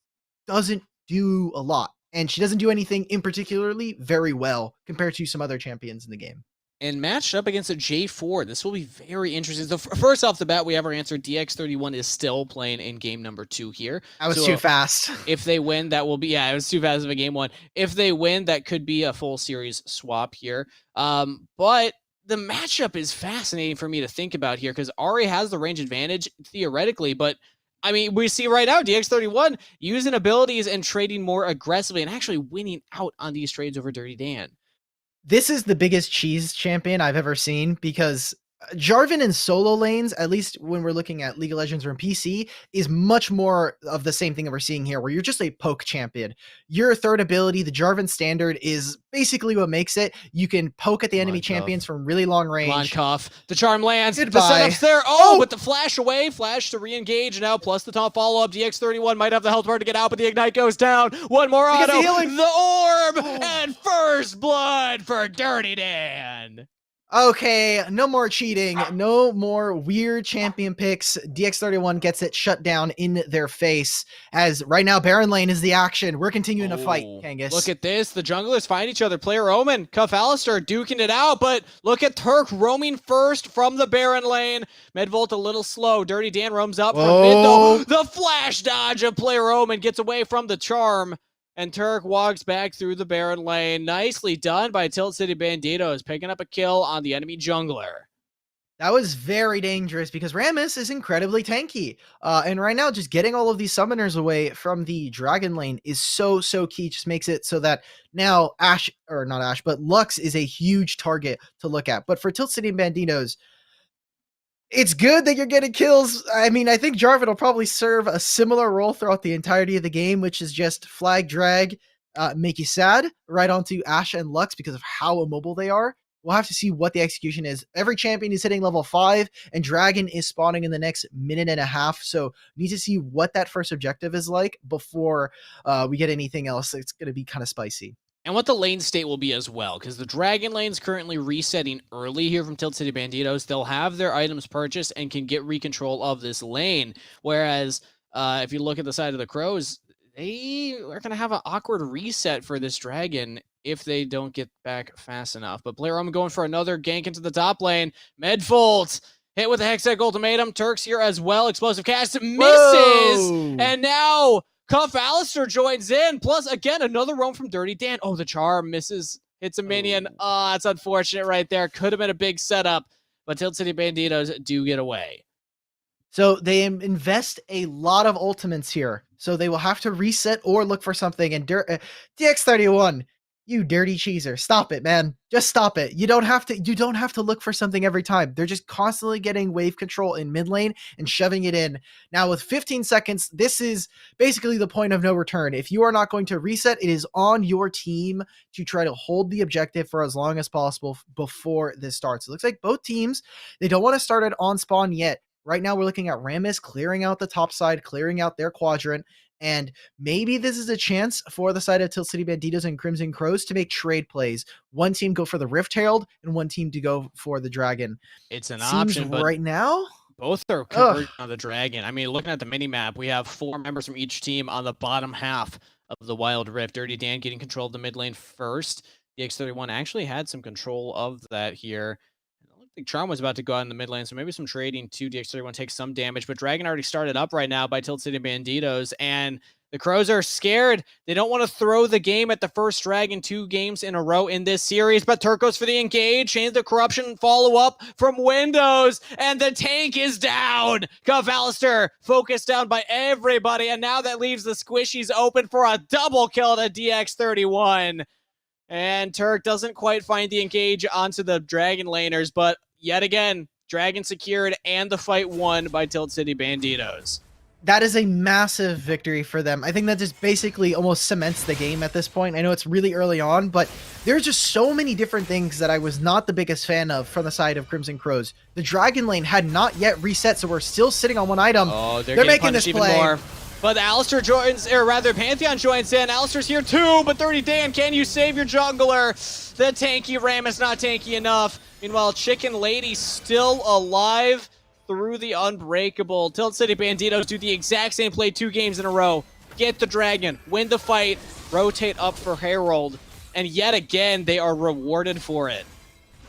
doesn't do a lot, and she doesn't do anything in particularly very well compared to some other champions in the game. And matched up against a J4, this will be very interesting. So first off the bat, we have our answer. DX31 is still playing in game number 2 here. I was too fast. If they win, that will be, it was too fast of a game 1. If they win, that could be a full series swap here. But the matchup is fascinating for me to think about here because Ari has the range advantage theoretically, but I mean, we see right now DX31 using abilities and trading more aggressively and actually winning out on these trades over Dirty Dan. This is the biggest cheese champion I've ever seen because Jarvan in solo lanes, at least when we're looking at League of Legends or in PC, is much more of the same thing that we're seeing here, where you're just a poke champion. Your third ability, the Jarvan standard, is basically what makes it. You can poke at the enemy champions from really long range. Cuff. The charm lands. Goodbye. The setup's there. Oh, but the flash away. Flash to re-engage now, plus the top follow-up. DX31 might have the health bar to get out, but the ignite goes down. One more auto. The orb. And first blood for Dirty Dan. Okay, no more cheating, no more weird champion picks. DX31 gets it shut down in their face, as right now Baron Lane is the action. We're continuing to fight, Kangas. Look at this. The junglers find each other. Player Omen, Cuff Alistair duking it out, but look at Turk roaming first from the Baron Lane. Medvolt a little slow. Dirty Dan roams up from mid though. The flash dodge of Player Omen gets away from the charm. And Turk walks back through the Baron Lane. Nicely done by Tilt City Banditos, picking up a kill on the enemy jungler. That was very dangerous because Rammus is incredibly tanky. And right now, just getting all of these summoners away from the dragon lane is so, so key. Just makes it so that now Ashe, or not Ashe, but Lux is a huge target to look at. But for Tilt City and Banditos, it's good that you're getting kills. I mean, I think Jarvan will probably serve a similar role throughout the entirety of the game, which is just flag drag, make you sad right onto Ashe and Lux because of how immobile they are. We'll have to see what the execution is. Every champion is hitting level 5, and Dragon is spawning in the next minute and a half. So need to see what that first objective is like before we get anything else. It's going to be kind of spicy. And what the lane state will be as well, because the Dragon lane's currently resetting early here from Tilt City Banditos. They'll have their items purchased and can get recontrol of this lane. Whereas if you look at the side of the Crows, they are going to have an awkward reset for this Dragon if they don't get back fast enough. But Blair, I'm going for another gank into the top lane. Medfold hit with a Hextech Ultimatum. Turks here as well. Explosive cast misses. Whoa. And now Cuff Alistair joins in. Plus, again, another roam from Dirty Dan. Oh, the charm misses. Hits a minion. Ah, it's unfortunate right there. Could have been a big setup. But Tilt City Banditos do get away. So they invest a lot of ultimates here. So they will have to reset or look for something. And DX31, you dirty cheeser, stop it, man. Just stop it. You don't have to look for something every time. They're just constantly getting wave control in mid lane and shoving it in. Now with 15 seconds, this is basically the point of no return. If you are not going to reset, it is on your team to try to hold the objective for as long as possible before this starts. It looks like both teams, they don't want to start it on spawn yet. Right now, we're looking at Rammus clearing out the top side, clearing out their quadrant, and maybe this is a chance for the side of Tilt City Banditos and Crimson Crows to make trade plays. One team go for the Rift Herald, and one team to go for the Dragon. It's an Seems option, but right now, both are converging on the Dragon. I mean, looking at the mini-map, we have 4 members from each team on the bottom half of the Wild Rift. Dirty Dan getting control of the mid lane first. The X31 actually had some control of that here. I think Charm was about to go out in the mid lane, so maybe some trading to DX31 takes some damage, but Dragon already started up right now by Tilt City Banditos, and the Crows are scared. They don't want to throw the game at the first Dragon 2 games in a row in this series, but Turcos for the engage, Chains of Corruption follow-up from Windows, and the tank is down! Cuff Alistair focused down by everybody, and now that leaves the squishies open for a double kill to DX31. And Turk doesn't quite find the engage onto the Dragon laners, but yet again, Dragon secured and the fight won by Tilt City Banditos. that is a massive victory for them. I think that just basically almost cements the game at this point. I know it's really early on, but there's just so many different things that I was not the biggest fan of from the side of Crimson Crows. The Dragon lane had not yet reset, so we're still sitting on one item. Oh, they're making this play. Even more. But Alistair joins, or rather Pantheon joins in. Alistair's here too, but 30 Dan, can you save your jungler? The tanky Ram is not tanky enough. Meanwhile, Chicken Lady still alive through the Unbreakable. Tilt City Banditos do the exact same play 2 games in a row. Get the Dragon, win the fight, rotate up for Herald, and yet again, they are rewarded for it.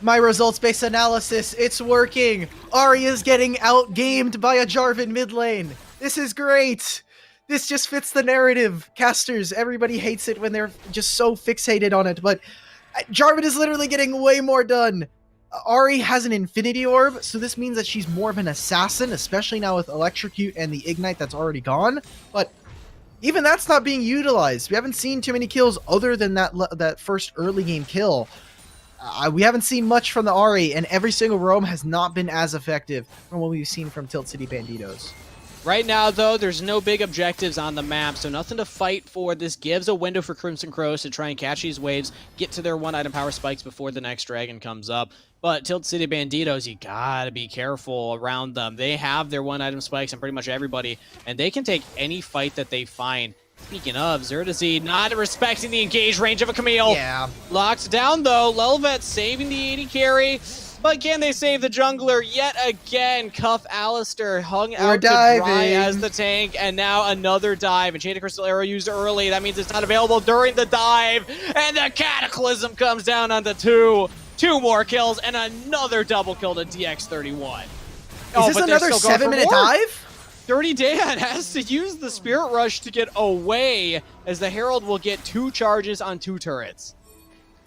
My results-based analysis, it's working. Ahri is getting outgamed by a Jarvan mid lane. This is great. This just fits the narrative. Casters, everybody hates it when they're just so fixated on it, but Jarvan is literally getting way more done. Ahri has an Infinity Orb, so this means that she's more of an assassin, especially now with Electrocute and the Ignite that's already gone, but even that's not being utilized. We haven't seen too many kills other than that first early game kill. We haven't seen much from the Ahri, and every single roam has not been as effective from what we've seen from Tilt City Banditos. Right now, though, there's no big objectives on the map, so nothing to fight for. This gives a window for Crimson Crows to try and catch these waves, get to their 1-item power spikes before the next Dragon comes up. But Tilt City Banditos, you gotta be careful around them. They have their 1-item spikes on pretty much everybody, and they can take any fight that they find. Speaking of, Zertazi not respecting the engage range of a Camille. Yeah. Locked down, though. Lelvet saving the 80 carry. But can they save the jungler yet again? Cuff Alistair hung out to dry as the tank, and now another dive. And Chain of Crystal Arrow used early. That means it's not available during the dive. And the Cataclysm comes down onto 2. 2 more kills, and another double kill to DX31. Is this another 7-minute dive? Dirty Dan has to use the Spirit Rush to get away, as the Herald will get 2 charges on 2 turrets.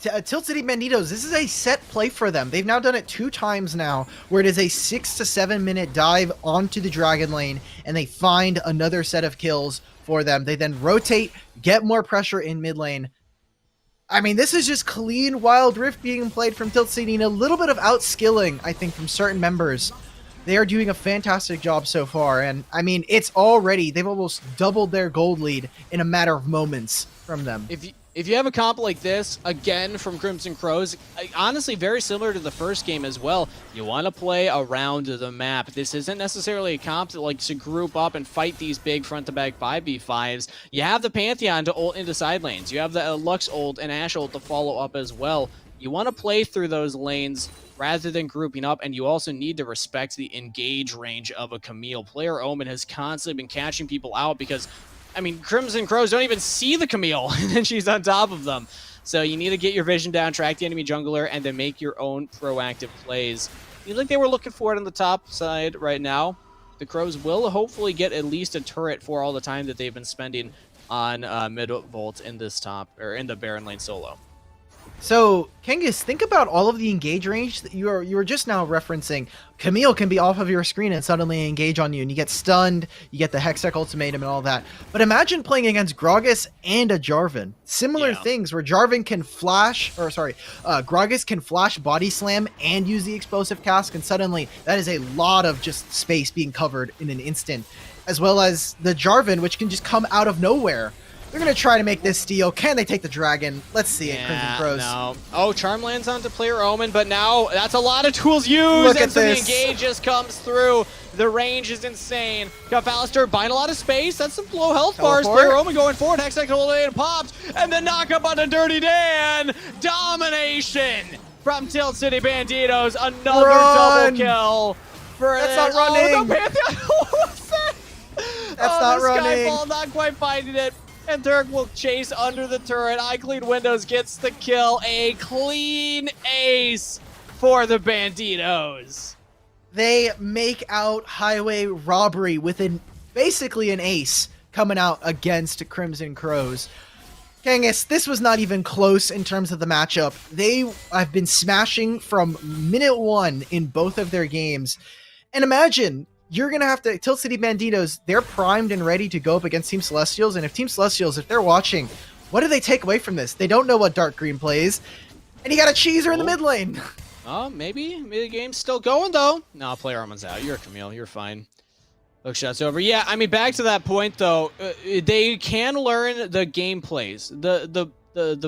Tilt City Banditos, this is a set play for them. They've now done it 2 times now, where it is a 6 to 7 minute dive onto the Dragon Lane, and they find another set of kills for them. They then rotate, get more pressure in mid lane. I mean, this is just clean Wild Rift being played from Tilt City, and a little bit of outskilling, I think, from certain members. They are doing a fantastic job so far, and I mean, it's already, they've almost doubled their gold lead in a matter of moments from them. If you have a comp like this, again, from Crimson Crows, honestly, very similar to the first game as well, you want to play around the map. This isn't necessarily a comp that likes to group up and fight these big front-to-back 5v5s. You have the Pantheon to ult into side lanes. You have the Lux ult and Ashe ult to follow up as well. You want to play through those lanes rather than grouping up, and you also need to respect the engage range of a Camille. Player Omen has constantly been catching people out because, I mean, Crimson Crows don't even see the Camille, and then she's on top of them. So you need to get your vision down, track the enemy jungler, and then make your own proactive plays. You think they were looking for it on the top side right now? The Crows will hopefully get at least a turret for all the time that they've been spending on mid-volt in this top, or in the Baron lane solo. So, Kangas, think about all of the engage range that you were just now referencing. Camille can be off of your screen and suddenly engage on you, and you get stunned, you get the Hextech ultimatum and all that. But imagine playing against Gragas and a Jarvan. Similar things where Jarvan can flash, or sorry, Gragas can flash body slam and use the explosive cask, and suddenly that is a lot of just space being covered in an instant. As well as the Jarvan, which can just come out of nowhere. They're going to try to make this steal. Can they take the dragon? Let's see it, Crimson Crows. No. Oh, Charm lands onto player Omen, but now that's a lot of tools used. Look and at so this. The engage just comes through. The range is insane. Got Ballister buying a lot of space. That's some low health bars. Player Omen going forward. Hextech ultimatum pops. And the knockup onto Dirty Dan. Domination from Tilt City Banditos. Another double kill. That's not running. Oh, the Pantheon. What was that? That's not running. Skyball not quite finding it. And Dirk will chase under the turret. iClean Windows gets the kill. A clean ace for the Banditos. They make out highway robbery with basically an ace coming out against Crimson Crows. Kangas, this was not even close in terms of the matchup. They have been smashing from minute 1 in both of their games. And imagine, you're going to have to, Tilt City Banditos, they're primed and ready to go up against Team Celestials, and if Team Celestials, if they're watching, what do they take away from this? They don't know what Dark Green plays, and you got a cheeser in the mid lane. Oh, maybe the game's still going, though. No, player Arman's out. You're Camille. You're fine. Hook shot's over. Yeah, I mean, back to that point, though, they can learn the game plays, the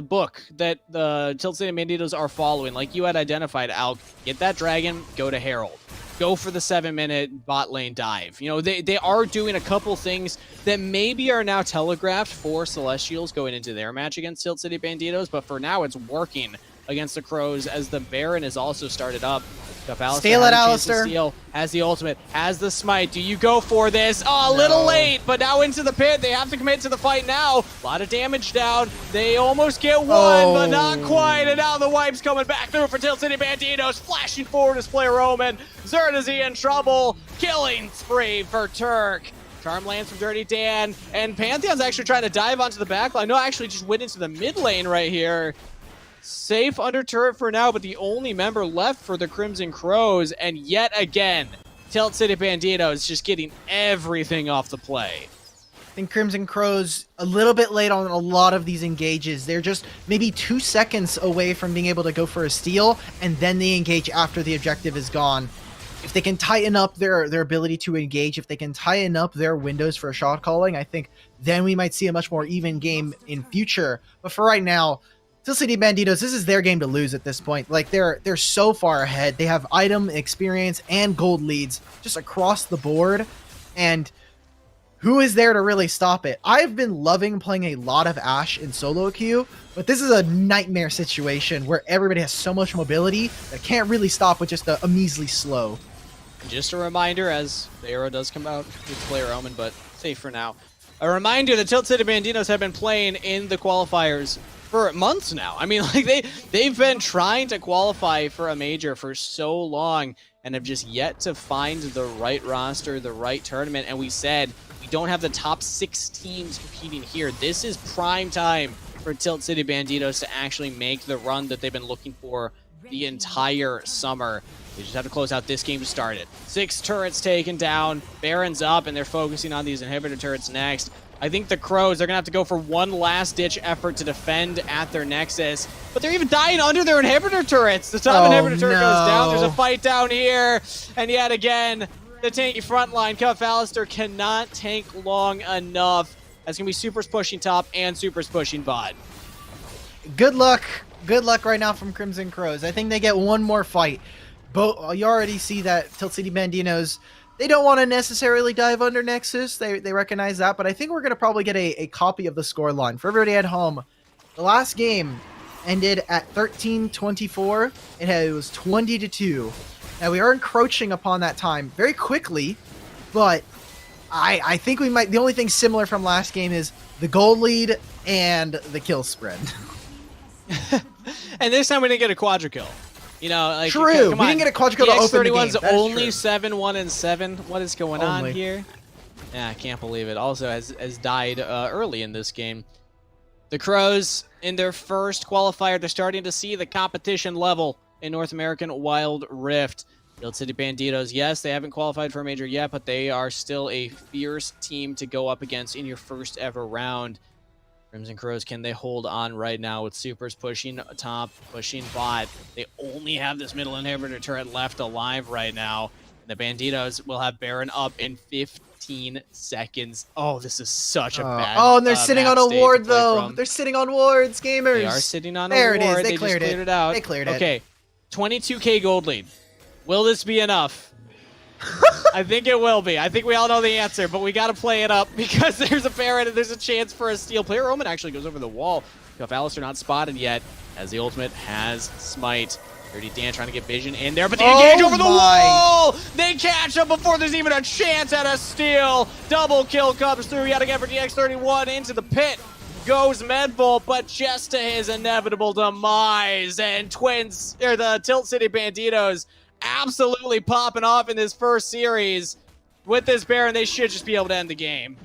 book that the Tilt City Banditos are following. Like you had identified, Alk, get that dragon, go to Herald. Go for the 7-minute bot lane dive. You know, they are doing a couple things that maybe are now telegraphed for Celestials going into their match against Tilt City Banditos, but for now it's working against the Crows as the Baron is also started up. Steal it, Alistair. Steal, has the ultimate, has the smite. Do you go for this? Oh, a little late, but now into the pit. They have to commit to the fight now. A lot of damage down. They almost get one, but not quite. And now the wipe's coming back through for Tilt City Banditos. Flashing forward as player Omen. Zerdazy in trouble. Killing spree for Turk. Charm lands from Dirty Dan. And Pantheon's actually trying to dive onto the back line. No, actually just went into the mid lane right here. Safe under turret for now, but the only member left for the Crimson Crows, and yet again, Tilt City Bandito is just getting everything off the play. I think Crimson Crows a little bit late on a lot of these engages. They're just maybe 2 seconds away from being able to go for a steal, and then they engage after the objective is gone. If they can tighten up their ability to engage, if they can tighten up their windows for shot calling, I think then we might see a much more even game in future. But for right now, Tilt City Banditos, this is their game to lose at this point. Like, they're so far ahead. They have item, experience, and gold leads just across the board. And who is there to really stop it? I've been loving playing a lot of Ashe in solo queue, but this is a nightmare situation where everybody has so much mobility that can't really stop with just a measly slow. Just a reminder, as the arrow does come out with player Omen, but safe for now. A reminder that Tilt City Banditos have been playing in the qualifiers for months now. I mean, like they've been trying to qualify for a major for so long and have just yet to find the right roster, the right tournament. And we said we don't have the top 6 teams competing here. This is prime time for Tilt City Banditos to actually make the run that they've been looking for the entire summer. They just have to close out this game to start it. 6 turrets taken down, Baron's up, and they're focusing on these inhibitor turrets next. I think the Crows are going to have to go for one last-ditch effort to defend at their Nexus, but they're even dying under their inhibitor turrets. The top inhibitor turret goes down. There's a fight down here, and yet again, the tanky front line, Cuff Alistair, cannot tank long enough. That's going to be Supers pushing top and Supers pushing bot. Good luck. Good luck right now from Crimson Crows. I think they get one more fight. But you already see that Tilt City Banditos, they don't want to necessarily dive under Nexus. They recognize that, but I think we're going to probably get a copy of the scoreline. For everybody at home, the last game ended at 13-24. It was 20-2. Now, we are encroaching upon that time very quickly, but I think we might... The only thing similar from last game is the goal lead and the kill spread. And this time we didn't get a quadra kill. You know, like, true. Come we on. didn't get a quadra kill to open the game. X31's only 7-1-7. What is going on here? Yeah, I can't believe it. Also has died early in this game. The Crows, in their first qualifier, they're starting to see the competition level in North American Wild Rift. Tilt City Banditos, yes, they haven't qualified for a major yet, but they are still a fierce team to go up against in your first ever round. Crimson Crows, can they hold on right now with Supers pushing top, pushing bot? They only have this middle inhibitor turret left alive right now. The Banditos will have Baron up in 15 seconds. Oh, this is such a bad Oh, and they're sitting on a ward, though. From. They're sitting on wards, gamers. They are sitting on there a ward. It is. They just cleared it out. They cleared it. Okay, 22k gold lead. Will this be enough? I think it will be. I think we all know the answer, but we got to play it up because there's a Baron and there's a chance for a steal. Player Omen actually goes over the wall. Cuff Alistair not spotted yet as the ultimate has Smite. Dirty Dan trying to get vision in there, but they engage over the wall! They catch him before there's even a chance at a steal. Double kill comes through yet again for GX31 into the pit. Goes Medbolt, but just to his inevitable demise. And the Tilt City Banditos absolutely popping off in this first series. With this Baron, they should just be able to end the game.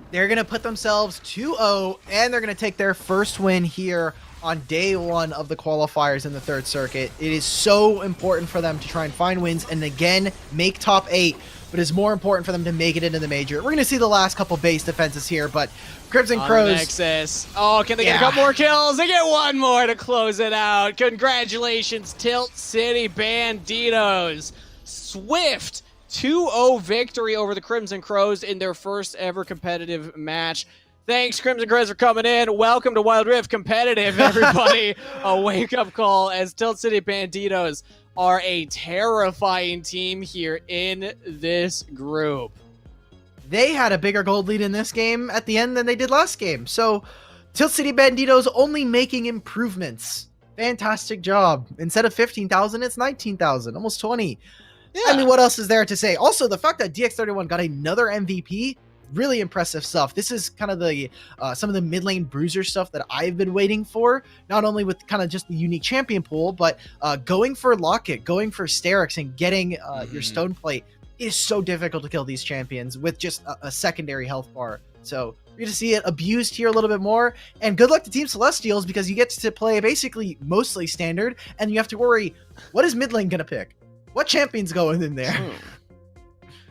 They're going to put themselves 2-0, and they're going to take their first win here on day one of the qualifiers in the third circuit. It is so important for them to try and find wins and again make top 8, but it's more important for them to make it into the major. We're going to see the last couple base defenses here, but Crimson Crows... Nexus. Oh, can they get a couple more kills? They get one more to close it out. Congratulations, Tilt City Banditos. Swift 2-0 victory over the Crimson Crows in their first ever competitive match. Thanks, Crimson Crows, for coming in. Welcome to Wild Rift Competitive, everybody. A wake-up call as Tilt City Banditos are a terrifying team here in this group. They had a bigger gold lead in this game at the end than they did last game. So, Tilt City Banditos only making improvements. Fantastic job. Instead of 15,000, it's 19,000, almost 20. Yeah. I mean, what else is there to say? Also, the fact that DX31 got another MVP, really impressive stuff. This is kind of the some of the mid lane bruiser stuff that I've been waiting for, not only with kind of just the unique champion pool, but going for Locket, going for Sterix, and getting your stone plate is so difficult to kill these champions with just a secondary health bar. So you're going to see it abused here a little bit more, and good luck to Team Celestials because you get to play basically mostly standard, and you have to worry, what is mid lane going to pick? What champion's going in there?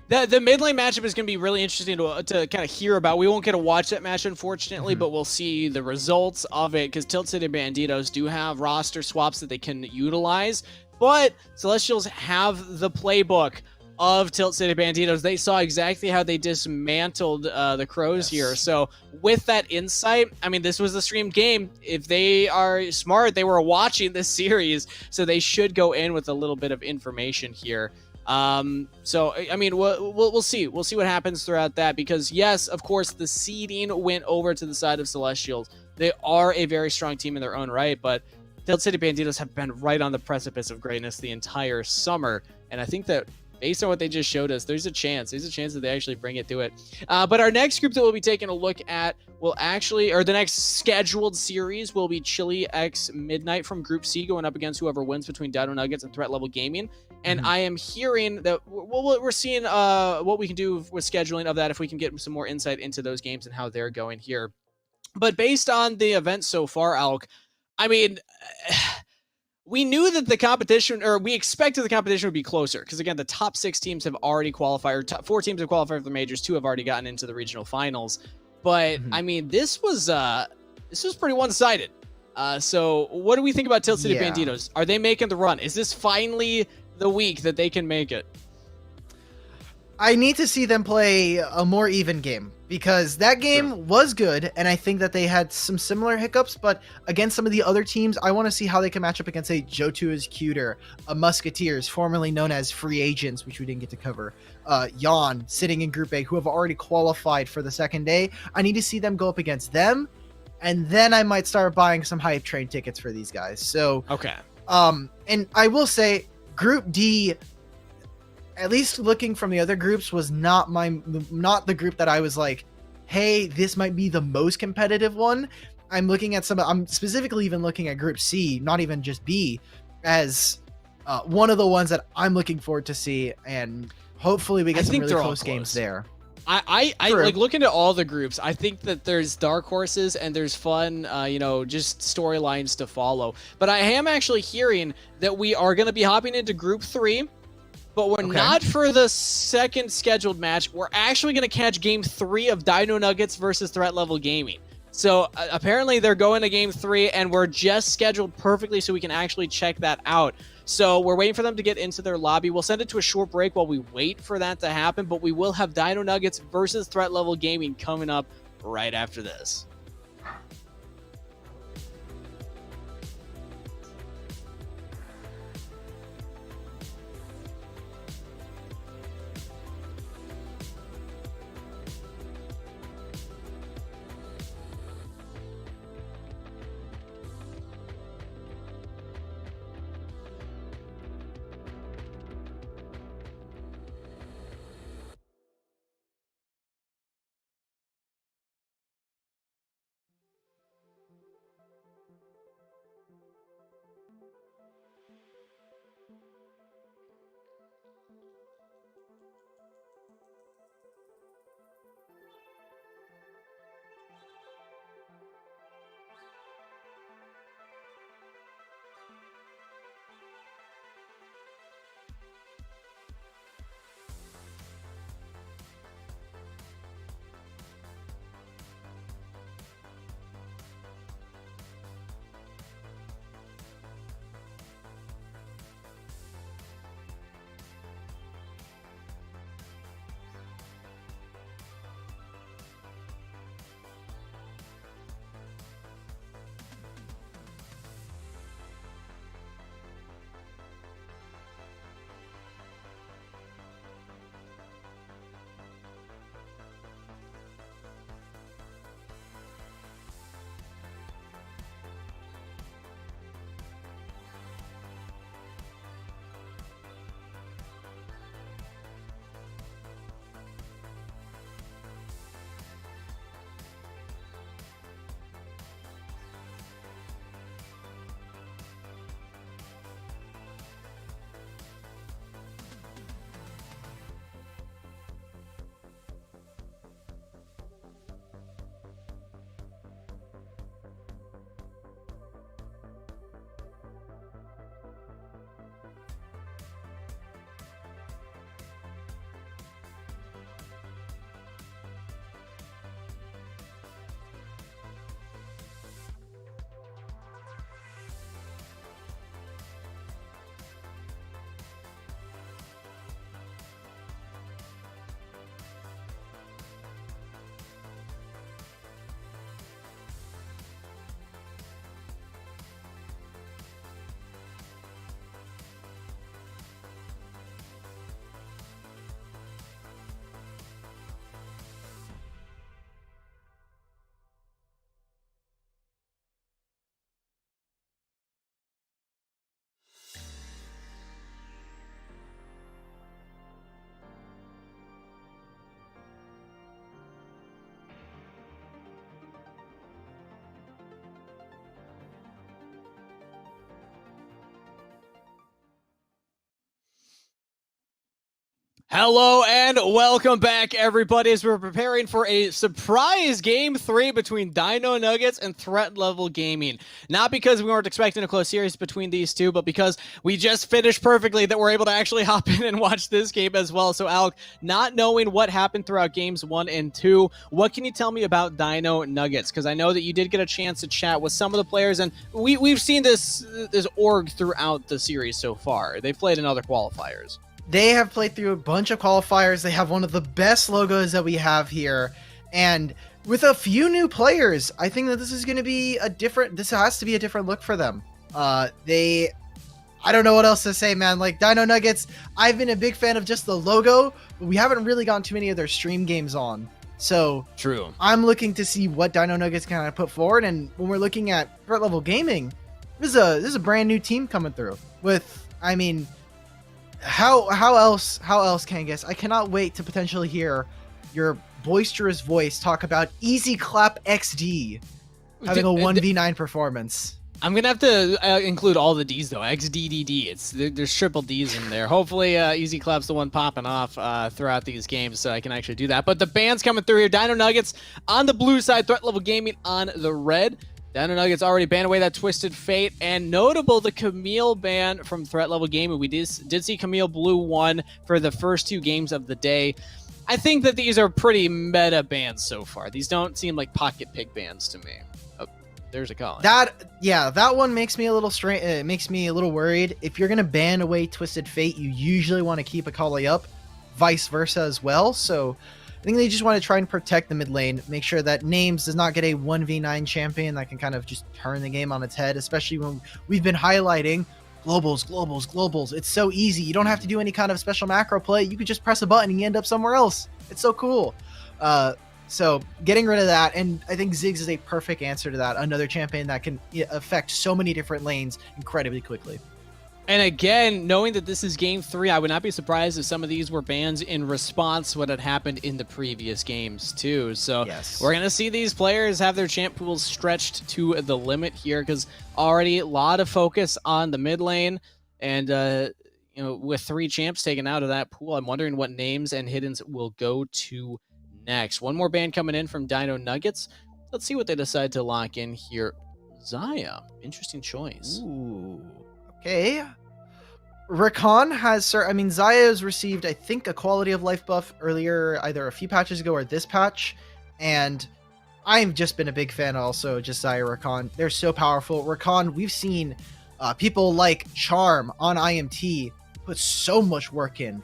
The mid lane matchup is going to be really interesting to kind of hear about. We won't get to watch that match, unfortunately, but we'll see the results of it because Tilt City Banditos do have roster swaps that they can utilize, but Celestials have the playbook of Tilt City Banditos. They saw exactly how they dismantled the Crows here. So with that insight, I mean, this was a streamed game. If they are smart, they were watching this series, so they should go in with a little bit of information here. So I mean, we'll see. We'll see what happens throughout that because yes, of course, the seeding went over to the side of Celestials. They are a very strong team in their own right, but Tilt City Banditos have been right on the precipice of greatness the entire summer, and I think that based on what they just showed us, there's a chance that they actually bring it to it. But our next group that we'll be taking a look at will actually, or the next scheduled series will be Chili X Midnight from Group C going up against whoever wins between Dino Nuggets and Threat Level Gaming. And I am hearing that we're seeing what we can do with scheduling of that if we can get some more insight into those games and how they're going here. But based on the event so far, Alk, I mean, we knew that the competition, or we expected the competition would be closer, because again, the top 6 teams have already qualified, or top 4 teams have qualified for the majors, 2 have already gotten into the regional finals. But I mean, this was pretty one-sided. So what do we think about Tilt City Banditos? Are they making the run? Is this finally the week that they can make it? I need to see them play a more even game, because that game was good, and I think that they had some similar hiccups, but against some of the other teams, I want to see how they can match up against, say, Jotu is Cuter, Musketeers, formerly known as Free Agents, which we didn't get to cover, Yon, sitting in Group A, who have already qualified for the second day. I need to see them go up against them, and then I might start buying some hype train tickets for these guys. So, okay. And I will say, Group D, at least looking from the other groups, was not the group that I was like, hey, this might be the most competitive one. I'm specifically even looking at Group C, not even just B, as one of the ones that I'm looking forward to see, and hopefully we get some really close games there. I like looking at all the groups. I think that there's dark horses and there's fun, just storylines to follow. But I am actually hearing that we are going to be hopping into Group 3. But we're not for the second scheduled match. We're actually going to catch Game 3 of Dino Nuggets versus Threat Level Gaming. So apparently they're going to Game 3, and we're just scheduled perfectly so we can actually check that out. So we're waiting for them to get into their lobby. We'll send it to a short break while we wait for that to happen. But we will have Dino Nuggets versus Threat Level Gaming coming up right after this. Hello and welcome back, everybody, as we're preparing for a surprise Game 3 between Dino Nuggets and Threat Level Gaming. Not because we weren't expecting a close series between these two, but because we just finished perfectly that we're able to actually hop in and watch this game as well. So, Alk, not knowing what happened throughout Games 1 and 2, what can you tell me about Dino Nuggets? Because I know that you did get a chance to chat with some of the players, and we've seen this org throughout the series so far. They've played in other qualifiers. They have played through a bunch of qualifiers. They have one of the best logos that we have here. And with a few new players, I think that this is going to be this has to be a different look for them. I don't know what else to say, man. Like, Dino Nuggets, I've been a big fan of just the logo, but we haven't really gotten too many of their stream games on. So true. I'm looking to see what Dino Nuggets kind of put forward. And when we're looking at Threat Level Gaming, this is a brand new team coming through with, I mean, how else Kangas? I cannot wait to potentially hear your boisterous voice talk about Easy Clap XD having a 1v9 performance. I'm gonna have to include all the D's though. XDDD. There's triple D's in there. Hopefully, Easy Clap's the one popping off throughout these games, so I can actually do that. But the bands coming through here: Dino Nuggets on the blue side, Threat Level Gaming on the red. Dino Nuggets already banned away that Twisted Fate, and notable the Camille ban from Threat Level Gaming. We did see Camille Blue 1 for the first two games of the day. I think that these are pretty meta bans so far. These don't seem like pocket pick bans to me. Oh, there's a call. That one makes me a little strange. It makes me a little worried. If you're gonna ban away Twisted Fate, you usually want to keep a Kali up, vice versa as well. So I think they just want to try and protect the mid lane, make sure that Names does not get a 1v9 champion that can kind of just turn the game on its head, especially when we've been highlighting globals. It's so easy. You don't have to do any kind of special macro play. You could just press a button and you end up somewhere else. It's so cool. So getting rid of that, and I think Ziggs is a perfect answer to that. Another champion that can affect so many different lanes incredibly quickly. And again, knowing that this is Game 3, I would not be surprised if some of these were bans in response to what had happened in the previous games, too. So yes, we're going to see these players have their champ pools stretched to the limit here, because already a lot of focus on the mid lane. And, you know, with 3 champs taken out of that pool, I'm wondering what names and hiddens will go to next. One more ban coming in from Dino Nuggets. Let's see what they decide to lock in here. Xayah, interesting choice. Ooh. Okay. Rakan has, Xayah has received, I think, a quality of life buff earlier, either a few patches ago or this patch, and I've just been a big fan also, just Xayah Rakan. They're so powerful. Rakan, we've seen people like Charm on IMT put so much work in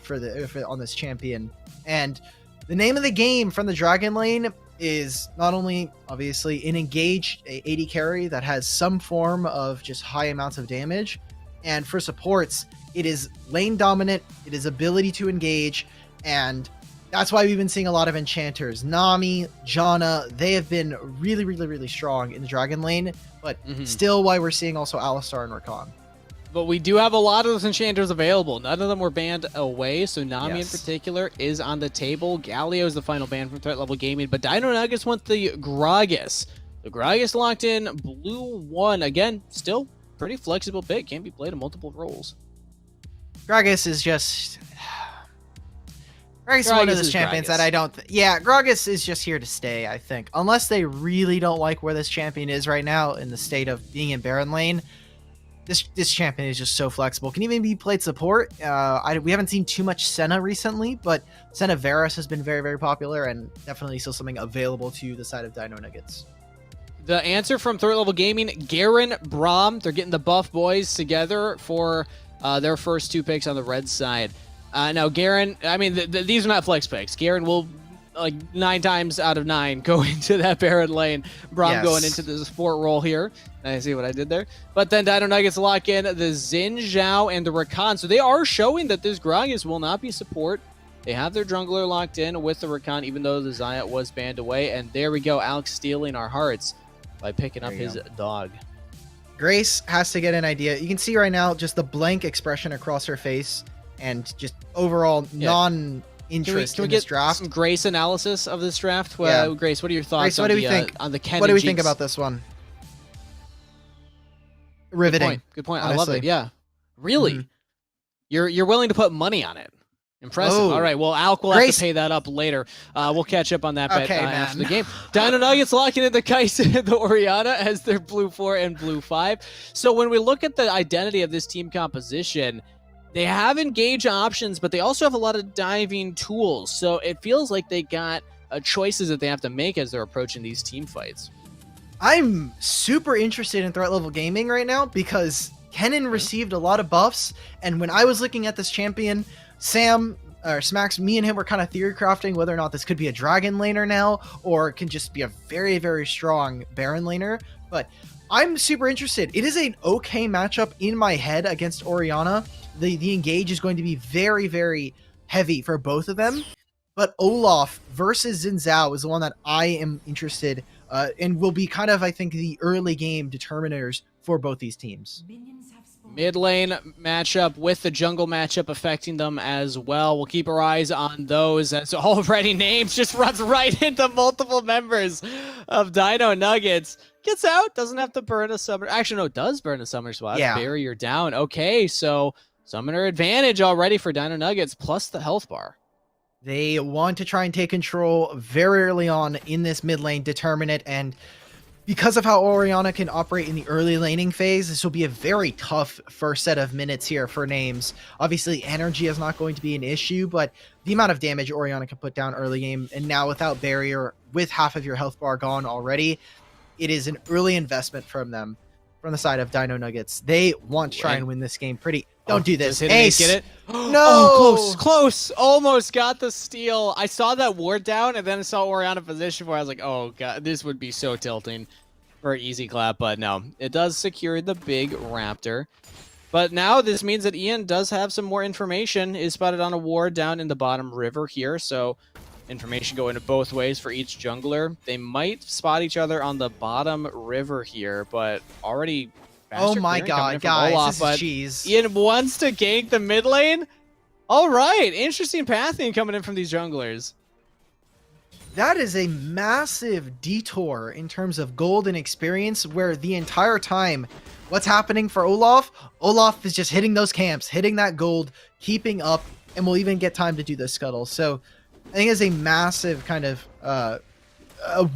on this champion, and the name of the game from the Dragon Lane is not only obviously an engaged AD carry that has some form of just high amounts of damage, and for supports, it is lane dominant, it is ability to engage, and that's why we've been seeing a lot of enchanters. Nami, Janna, they have been really strong in the Dragon Lane, but still why we're seeing also Alistar and Rakan. But we do have a lot of those enchanters available. None of them were banned away, so Nami in particular is on the table. Galio is the final ban from Threat Level Gaming, but Dino Nuggets want the Gragas. The Gragas locked in blue 1. Again, still pretty flexible pick. Can be played in multiple roles. Gragas is just... Gragas is one of those champions that I don't... Gragas is just here to stay, I think. Unless they really don't like where this champion is right now in the state of being in Baron Lane. This champion is just so flexible. Can even be played support. We haven't seen too much Senna recently, but Senna Varus has been very popular and definitely still something available to the side of Dino Nuggets. The answer from Threat Level Gaming, Garen, Braum, they're getting the buff boys together for their first 2 picks on the red side. Now, Garen, I mean, these are not flex picks. Garen will, like, 9 times out of 9 go into that Baron lane. Braum going into the support role here. I see what I did there. But then Dino Nuggets lock in the Xin Zhao and the Rakan. So they are showing that this Gragas will not be support. They have their jungler locked in with the Rakan, even though the Xayah was banned away. And there we go, Alex stealing our hearts by picking up his dog. Grace has to get an idea. You can see right now just the blank expression across her face and just overall non-interest in this draft. Some Grace analysis of this draft? Well, Grace, what are your thoughts on the Ken What do we think about this one? Riveting. Good point. I love it. Yeah. Really? You're willing to put money on it. Impressive. Oh. All right. Well, Alk will have to pay that up later. We'll catch up on that bet after the game. Dino Nuggets locking in the Kaisa and the Orianna as their blue 4 and blue 5. So when we look at the identity of this team composition, they have engage options, but they also have a lot of diving tools. So it feels like they got choices that they have to make as they're approaching these team fights. I'm super interested in threat level gaming right now because Kennen received a lot of buffs, and when I was looking at this champion, Sam, or Smacks, me and him were kind of theory crafting whether or not this could be a dragon laner now, or it can just be a very, very strong Baron laner. But I'm super interested. It is an okay matchup in my head against Orianna. The engage is going to be very, very heavy for both of them. But Olaf versus Xin Zhao is the one that I am interested and will be kind of, I think, the early game determiners for both these teams. Mid lane matchup with the jungle matchup affecting them as well. We'll keep our eyes on those as already names just runs right into multiple members of Dino Nuggets. Gets out, doesn't have to burn a summoner. Actually, no, it does burn a summoner spot. Yeah. Barrier down. Okay, so summoner advantage already for Dino Nuggets plus the health bar. They want to try and take control very early on in this mid lane, determine it, and because of how Orianna can operate in the early laning phase, this will be a very tough first set of minutes here for names. Obviously, energy is not going to be an issue, but the amount of damage Orianna can put down early game, and now without barrier, with half of your health bar gone already, it is an early investment from them, from the side of Dino Nuggets. They want to try and win this game pretty... Don't do this. Ace, get it? No! Oh, close. Almost got the steal. I saw that ward down, and then I saw Orianna position where I was like, oh, God, this would be so tilting for an easy clap. But no, it does secure the big Raptor. But now this means that Ian does have some more information. Is spotted on a ward down in the bottom river here, so information going to both ways for each jungler. They might spot each other on the bottom river here, but already... Oh my god, guys, Olaf, this is cheese. Ian wants to gank the mid lane? All right, interesting pathing coming in from these junglers. That is a massive detour in terms of gold and experience, where the entire time, what's happening for Olaf? Olaf is just hitting those camps, hitting that gold, keeping up, and will even get time to do the scuttle. So I think it's a massive kind of a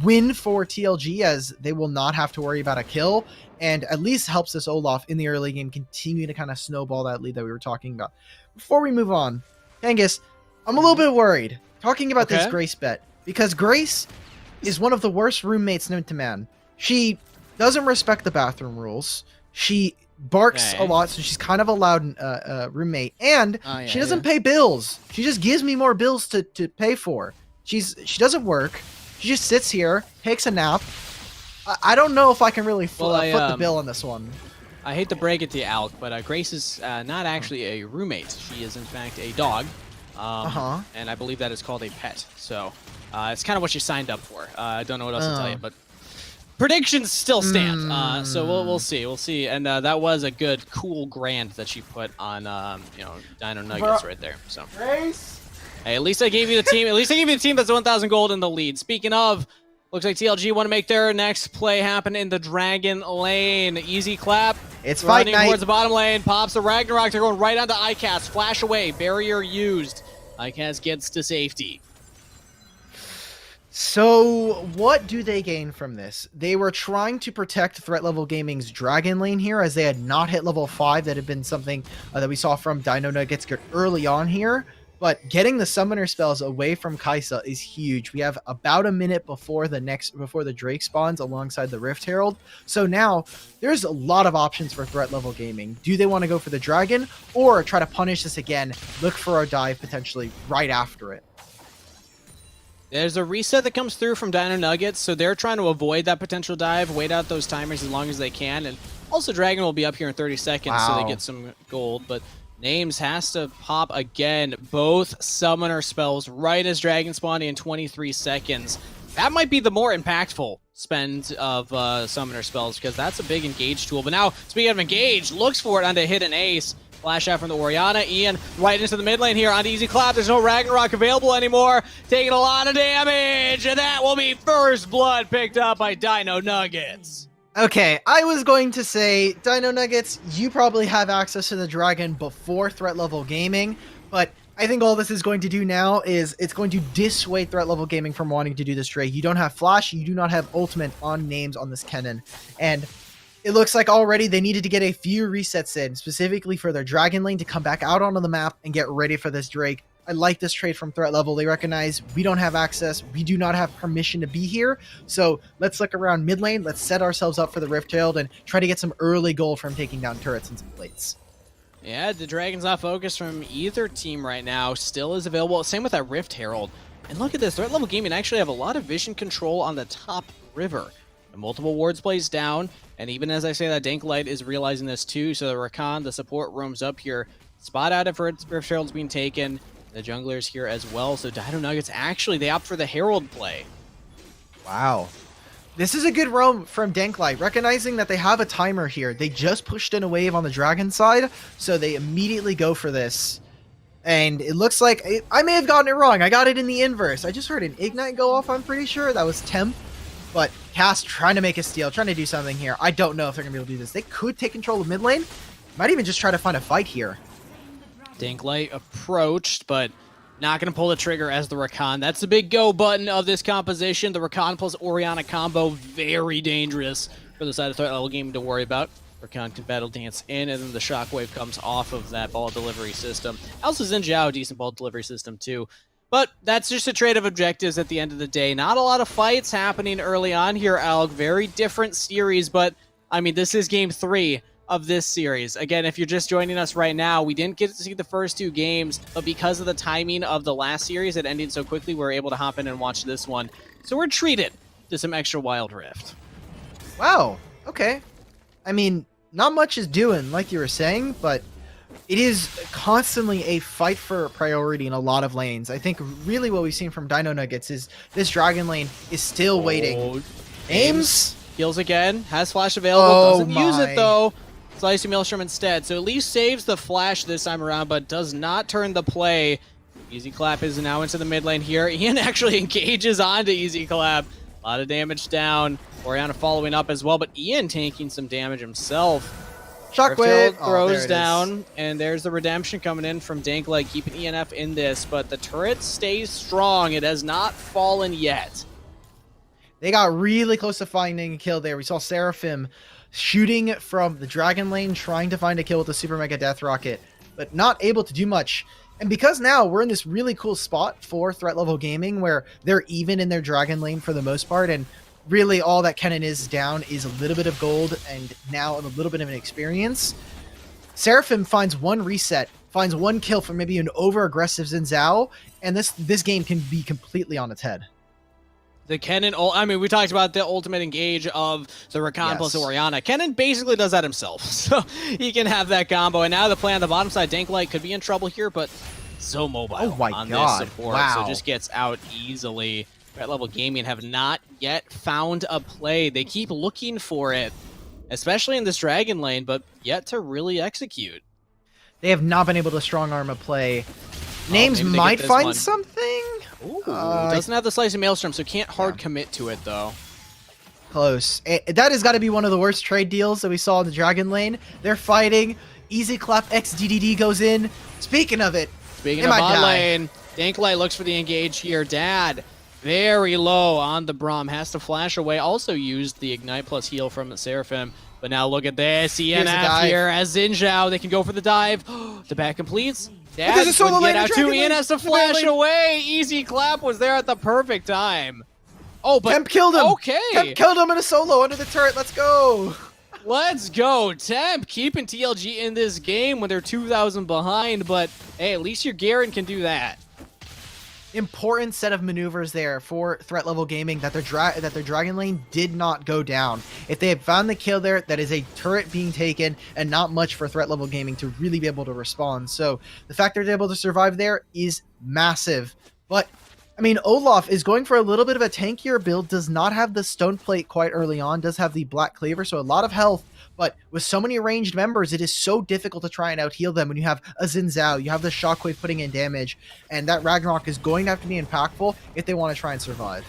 win for TLG, as they will not have to worry about a kill, and at least helps this Olaf in the early game continue to kind of snowball that lead that we were talking about. Before we move on, Kangas, I'm a little bit worried talking about this Grace bet, because Grace is one of the worst roommates known to man. She doesn't respect the bathroom rules. She barks a lot, so she's kind of a loud roommate, and she doesn't pay bills. She just gives me more bills to pay for. She doesn't work. She just sits here, takes a nap. I don't know if I can really foot the bill on this one. I hate to break it to you, Alk, but Grace is not actually a roommate. She is, in fact, a dog. And I believe that is called a pet. So it's kind of what she signed up for. I don't know what else to tell you, but predictions still stand. So we'll see. We'll see. And that was a good, cool grand that she put on, Dino Nuggets right there. So. Grace? Hey, at least I gave you the team. At least I gave you the team that's 1,000 gold in the lead. Speaking of, looks like TLG want to make their next play happen in the Dragon lane. Easy clap. It's fight night. Towards the bottom lane. Pops the Ragnarok. They're going right onto ICAS. Flash away. Barrier used. ICAS gets to safety. So what do they gain from this? They were trying to protect Threat Level Gaming's Dragon lane here, as they had not hit level 5. That had been something that we saw from Dino Nuggets early on here. But getting the summoner spells away from Kaisa is huge. We have about a minute before the Drake spawns alongside the Rift Herald. So now there's a lot of options for Threat Level Gaming. Do they want to go for the Dragon, or try to punish this again, look for a dive potentially right after it? There's a reset that comes through from Dino Nuggets, so they're trying to avoid that potential dive, wait out those timers as long as they can, and also Dragon will be up here in 30 seconds, so they get some gold, but Names has to pop again. Both summoner spells right as Dragon spawning in 23 seconds. That might be the more impactful spend of summoner spells, because that's a big engage tool. But now, speaking of engage, looks for it onto hidden ace. Flash out from the Orianna. Ian right into the mid lane here on easy clap. There's no Ragnarok available anymore. Taking a lot of damage, and that will be first blood picked up by Dino Nuggets. Okay, I was going to say, Dino Nuggets, you probably have access to the Dragon before Threat Level Gaming, but I think all this is going to do now is it's going to dissuade Threat Level Gaming from wanting to do this trade. You don't have Flash, you do not have Ultimate on names on this Kennen. And it looks like already they needed to get a few resets in, specifically for their Dragon Lane to come back out onto the map and get ready for this Drake. I like this trade from Threat Level. They recognize we don't have access, we do not have permission to be here, so let's look around mid lane, let's set ourselves up for the Rift Herald and try to get some early gold from taking down turrets and some plates. Yeah, the Dragon's not focused from either team right now. Still is available. Same with that Rift Herald. And look at this. Threat Level Gaming actually have a lot of vision control on the top river. And multiple wards placed down. And even as I say that, Danklight is realizing this too. So the Rakan, the support roams up here. Spot out if Rift Herald's being taken. The jungler's here as well. So Dino Nuggets actually, they opt for the Herald play. Wow. This is a good roam from Danklight, recognizing that they have a timer here. They just pushed in a wave on the Dragon side, so they immediately go for this. And it looks like, I may have gotten it wrong. I got it in the inverse. I just heard an Ignite go off, I'm pretty sure. That was Temp. But Cass trying to make a steal, trying to do something here. I don't know if they're going to be able to do this. They could take control of mid lane. Might even just try to find a fight here. Danklight approached, but not going to pull the trigger as the Rakan. That's the big go button of this composition. The Rakan plus Orianna combo, very dangerous for the side of Threat Level Gaming to worry about. Rakan can battle dance in, and then the shockwave comes off of that ball delivery system. Also, Xin Zhao, decent ball delivery system too. But that's just a trade of objectives at the end of the day. Not a lot of fights happening early on here, Alg. Very different series, but I mean, this is game 3 of this series. Again, if you're just joining us right now, we didn't get to see the first 2 games, but because of the timing of the last series, it ended so quickly, we were able to hop in and watch this one. So we're treated to some extra Wild Rift. Wow, okay. I mean, not much is doing, like you were saying, but it is constantly a fight for priority in a lot of lanes. I think really what we've seen from Dino Nuggets is this Dragon lane is still waiting. Aims? Heals again, has flash available, doesn't use it though. Slicing Maelstrom instead, so at least saves the flash this time around, but does not turn the play. Easy Clap is now into the mid lane here. Ian actually engages onto Easy Clap. A lot of damage down. Orianna following up as well, but Ian taking some damage himself. Shockwave throws down, and there's the redemption coming in from Danklight, keeping ENF in this, but the turret stays strong. It has not fallen yet. They got really close to finding a kill there. We saw Seraphim shooting from the Dragon lane, trying to find a kill with the Super Mega Death Rocket, but not able to do much. And because now we're in this really cool spot for Threat Level Gaming, where they're even in their Dragon lane for the most part, and really all that Kennen is down is a little bit of gold and now a little bit of an experience. Seraphim finds one reset, finds one kill from maybe an over-aggressive Xin Zhao, and this game can be completely on its head. The Kennen, I mean, we talked about the ultimate engage of the Rakan plus Orianna. Kennen basically does that himself, so he can have that combo. And now the play on the bottom side, Danklight could be in trouble here, but so mobile on this support, so just gets out easily. Threat Level Gaming have not yet found a play. They keep looking for it, especially in this Dragon lane, but yet to really execute. They have not been able to strong arm a play. Names might find something. Ooh, doesn't have the Slicing Maelstrom, so can't hard commit to it, though. Close. That has got to be one of the worst trade deals that we saw in the Dragon lane. They're fighting. Easy Clap X DDD goes in. Speaking of it, speaking of bot lane, Danklight looks for the engage here. Dad, very low on the Braum. Has to flash away. Also used the Ignite plus heal from the Seraphim. But now look at this. ENF here as Xin Zhao. They can go for the dive. The back completes. Dad wouldn't get out too. Ian has to flash away. Easy Clap was there at the perfect time. Oh, but Temp killed him. Okay. Temp killed him in a solo under the turret. Let's go. Let's go. Temp keeping TLG in this game when they're 2,000 behind. But hey, at least your Garen can do that. Important set of maneuvers there for Threat Level Gaming that their Dragon lane did not go down. If they had found the kill there, that is a turret being taken and not much for Threat Level Gaming to really be able to respond. So the fact they're able to survive there is massive. But I mean, Olaf is going for a little bit of a tankier build, does not have the Stone Plate quite early on, does have the Black Cleaver, so a lot of health. But with so many ranged members, it is so difficult to try and out-heal them when you have a Xin Zhao, you have the Shockwave putting in damage, and that Ragnarok is going to have to be impactful if they want to try and survive.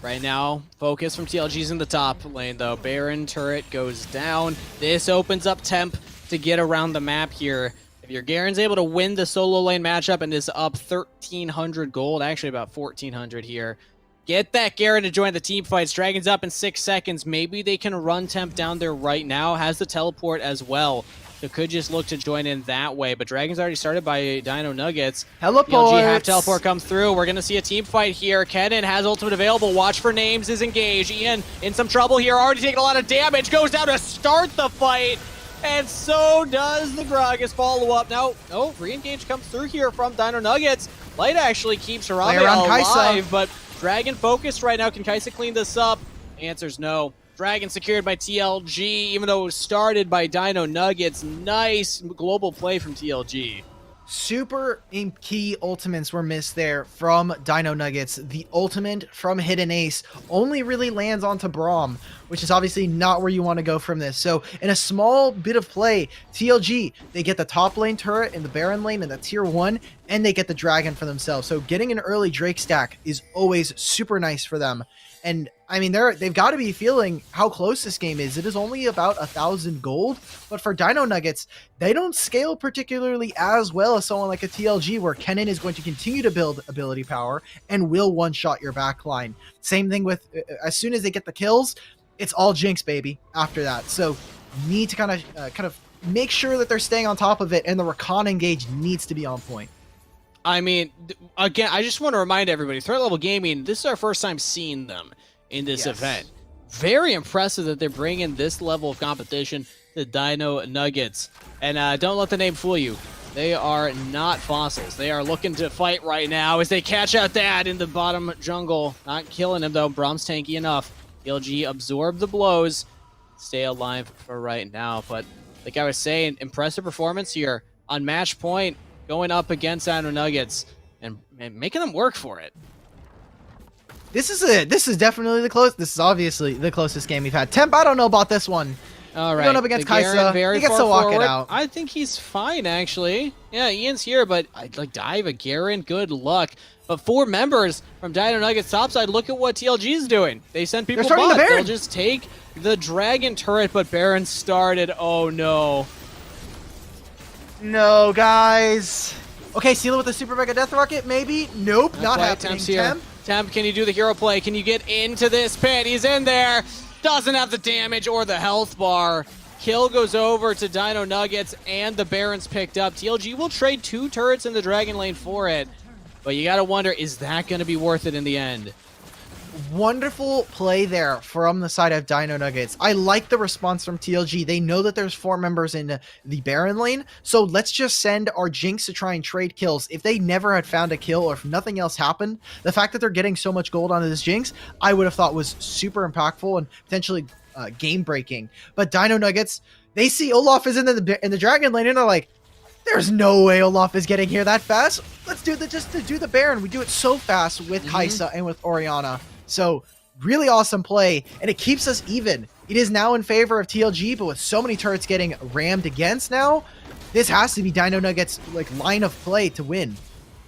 Right now, focus from TLG's in the top lane, though. Baron turret goes down. This opens up Temp to get around the map here. If your Garen's able to win the solo lane matchup and is up 1,300 gold, actually about 1,400 here, get that Garen to join the team fights. Dragon's up in 6 seconds. Maybe they can run Temp down there right now. Has the teleport as well. So could just look to join in that way. But Dragon's already started by Dino Nuggets. Teleport. PLG half teleport comes through. We're going to see a team fight here. Kennen has ultimate available. Watch for names is engaged. Ian in some trouble here. Already taking a lot of damage. Goes down to start the fight. And so does the Gragas follow-up. Now, re-engage comes through here from Dino Nuggets. Light actually keeps Harambe alive, but Dragon focused right now. Can Kaisa clean this up? Answer's no. Dragon secured by TLG, even though it was started by Dino Nuggets. Nice global play from TLG. Super key ultimates were missed there from Dino Nuggets. The ultimate from Hidden Ace only really lands onto Braum, which is obviously not where you want to go from this. So in a small bit of play, TLG, they get the top lane turret in the Baron lane and the tier 1, and they get the Dragon for themselves. So getting an early Drake stack is always super nice for them. And I mean, they've got to be feeling how close this game is. It is only about 1,000 gold, but for Dino Nuggets, they don't scale particularly as well as someone like a TLG, where Kennen is going to continue to build ability power and will one-shot your backline. Same thing with, as soon as they get the kills, it's all Jinx, baby, after that. So need to kind of make sure that they're staying on top of it, and the Rakan engage needs to be on point. I mean, again, I just want to remind everybody, Threat Level Gaming, this is our first time seeing them in this event. Very impressive that they're bringing this level of competition to Dino Nuggets. And don't let the name fool you. They are not fossils. They are looking to fight right now as they catch out that in the bottom jungle. Not killing him, though. Braum's tanky enough. LG absorb the blows. Stay alive for right now. But like I was saying, impressive performance here on match point, going up against Dino Nuggets and making them work for it. This is definitely the close. This is obviously the closest game we've had. Temp, I don't know about this one. All right, going up against Kaisa. He gets to walk it out. I think he's fine, actually. Yeah, Ian's here, but I'd like dive a Garen. Good luck. But 4 members from Dino Nuggets topside. Look at what TLG is doing. They send people bot. They'll just take the Dragon turret, but Baron started. Oh no. No, guys. Okay, seal it with a Super Mega Death Rocket, maybe? Nope, not happening. Temp, can you do the hero play? Can you get into this pit? He's in there. Doesn't have the damage or the health bar. Kill goes over to Dino Nuggets, and the Baron's picked up. TLG will trade 2 turrets in the Dragon lane for it. But you gotta wonder, is that gonna be worth it in the end? Wonderful play there from the side of Dino Nuggets. I like the response from TLG. They know that there's 4 members in the Baron lane, so let's just send our Jinx to try and trade kills. If they never had found a kill, or if nothing else happened, the fact that they're getting so much gold onto this Jinx, I would have thought was super impactful and potentially game-breaking. But Dino Nuggets, they see Olaf is in the Dragon lane, and they're like, there's no way Olaf is getting here that fast. Let's do just to do the Baron. We do it so fast with Kaisa and with Orianna. So really awesome play, and it keeps us even. It is now in favor of TLG, but with so many turrets getting rammed against now, this has to be Dino Nuggets' line of play to win.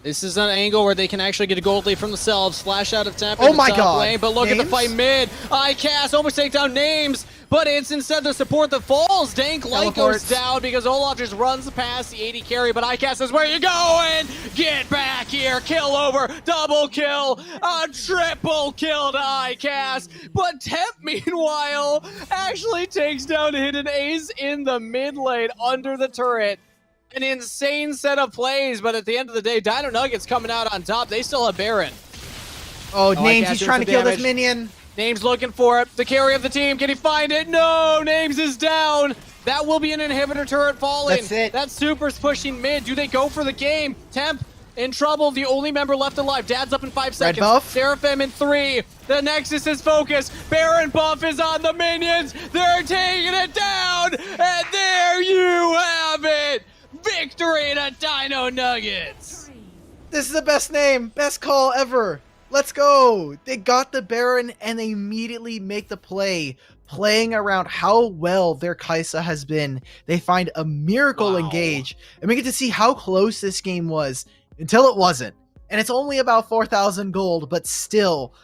This is an angle where they can actually get a gold lead from themselves. Flash out of Temp. Oh my god. Lane, but look at the fight mid. ICAST almost take down Names, but it's instead the support that falls. Dank Light goes down because Olaf just runs past the 80 carry, but ICAST says, where you going? Get back here. Kill over. Double kill. A triple kill to ICAST. But Temp, meanwhile, actually takes down Hidden Ace in the mid lane under the turret. An insane set of plays, but at the end of the day, Dino Nuggets coming out on top. They still have Baron. Oh, Names, he's trying to kill this minion. Names looking for it. The carry of the team. Can he find it? No, Names is down. That will be an inhibitor turret falling. That's it. That Super's pushing mid. Do they go for the game? Temp in trouble. The only member left alive. Dad's up in 5 seconds. Red buff. Seraphim in 3. The Nexus is focused. Baron buff is on the minions. They're taking it down. And there you have it. Victory to Dino Nuggets! This is the best name, best call ever. Let's go. They got the Baron and they immediately make the play, playing around how well their Kaisa has been. They find a miracle engage, and we get to see how close this game was until it wasn't. And it's only about 4,000 gold, but still,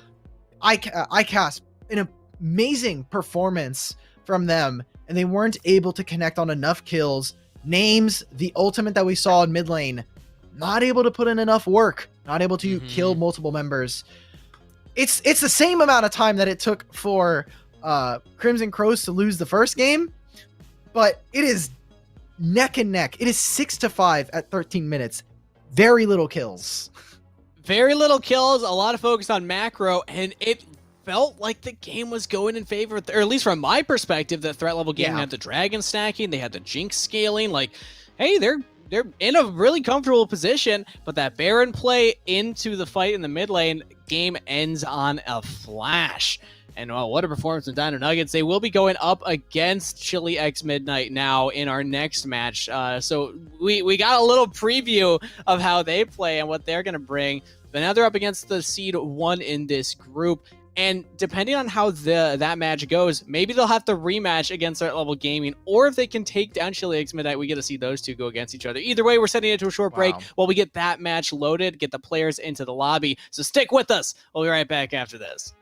ICAST, an amazing performance from them, and they weren't able to connect on enough kills. names, the ultimate that we saw in mid lane, not able to put in enough work, not able to kill multiple members. It's the same amount of time that it took for Crimson Crows to lose the first game, but it is neck and neck. It is 6-5 at 13 minutes. Very little kills. Very little kills, a lot of focus on macro, and it felt like the game was going in favor, or at least from my perspective, that threat level game had the dragon stacking, they had the jinx scaling, like, hey, they're in a really comfortable position, but that Baron play into the fight in the mid lane, game ends on a flash. And well, what a performance from Dino Nuggets. They will be going up against Chili X Midnight now in our next match. So we got a little preview of how they play and what they're going to bring. But now they're up against the seed 1 in this group. And depending on how that match goes, maybe they'll have to rematch against Threat Level Gaming, or if they can take down Chili X Midnight, we get to see those two go against each other. Either way, we're setting it to a short break while we get that match loaded, get the players into the lobby. So stick with us. We'll be right back after this.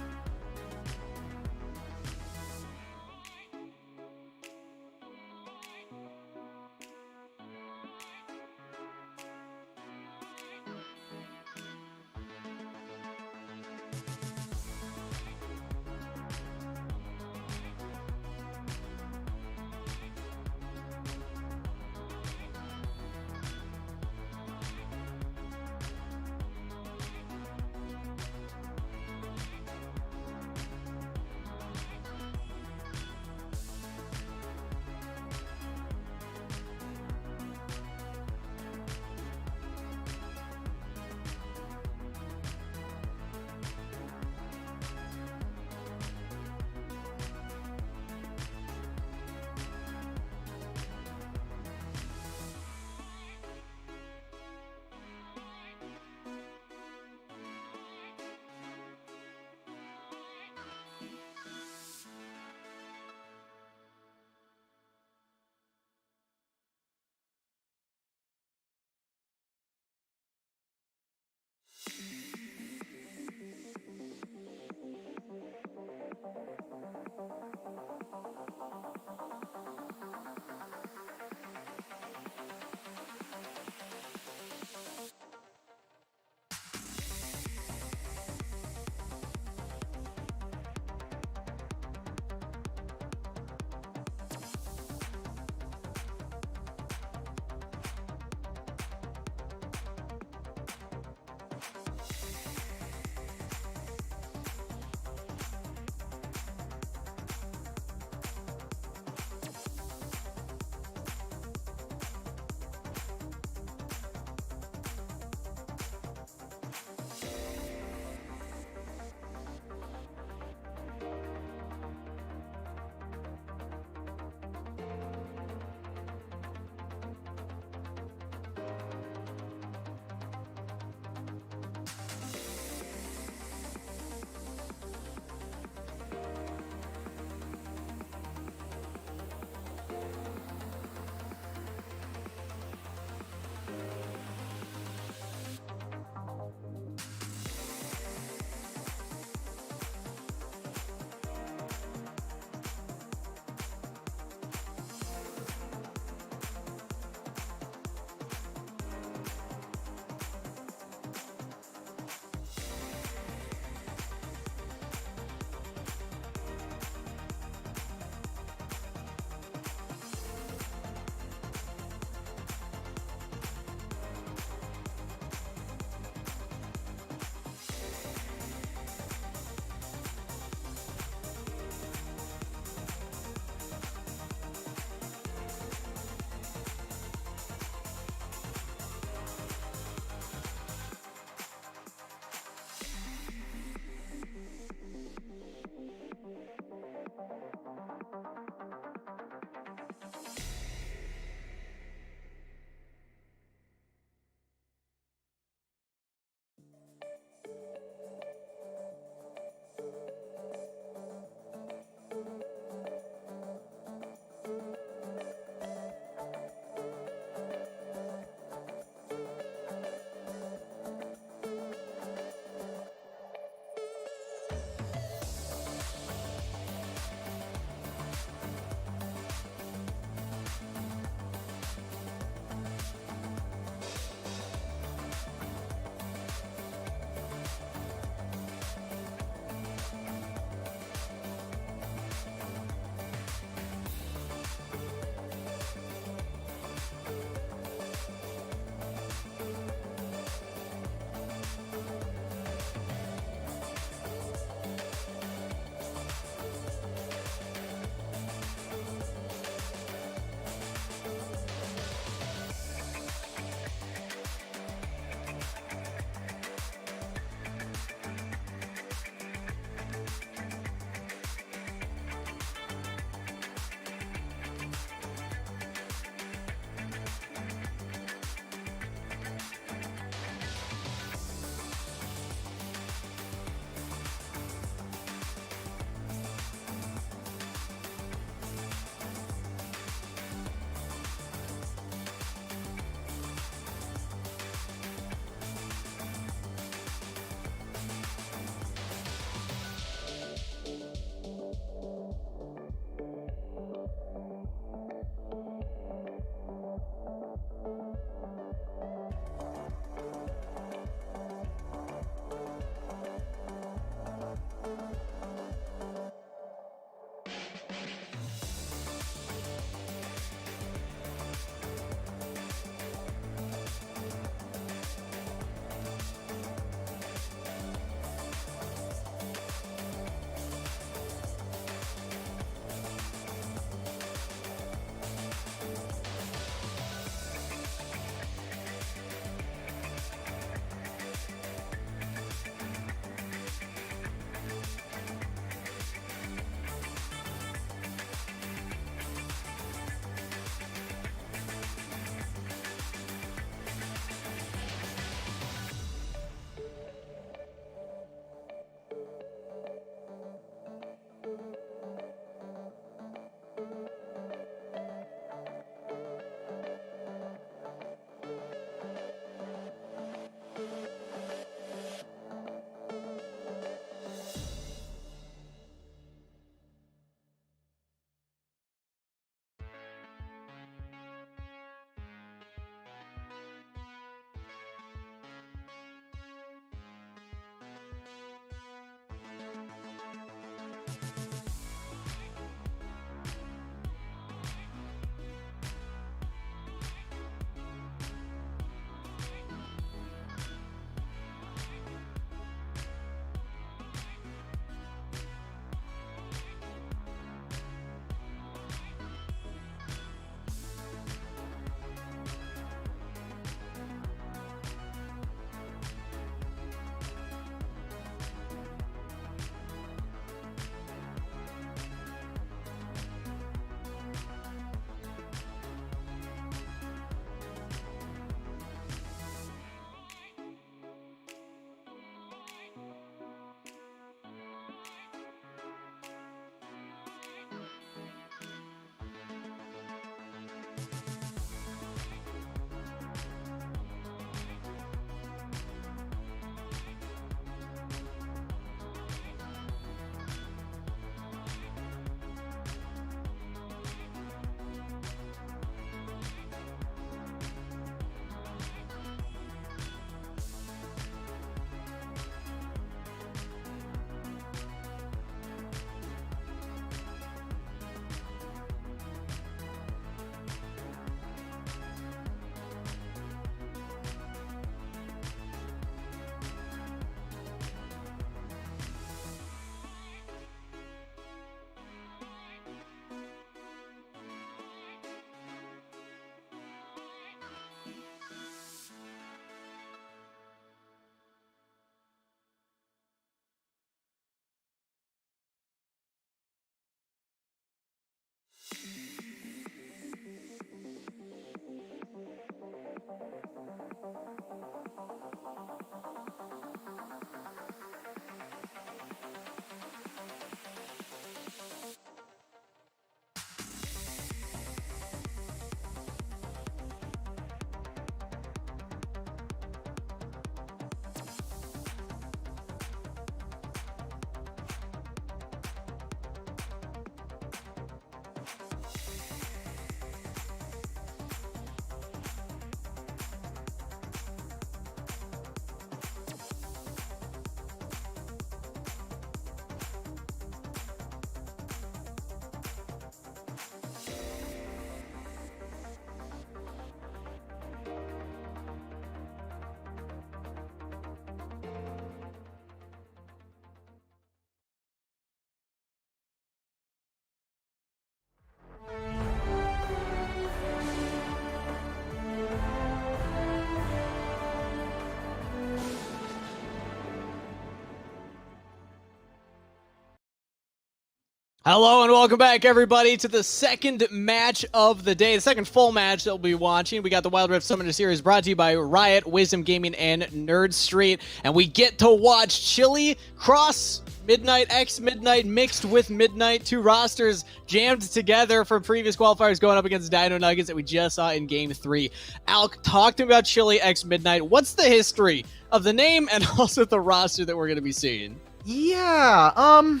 Hello and welcome back, everybody, to the second match of the day, the second full match that we'll be watching. We got the Wild Rift Summoner Series brought to you by Riot, Wisdom Gaming, and Nerd Street, and we get to watch Chili cross Midnight X Midnight mixed with Midnight, two rosters jammed together from previous qualifiers going up against Dino Nuggets that we just saw in Game 3. Alk, talk to me about Chili X Midnight. What's the history of the name and also the roster that we're going to be seeing? Yeah,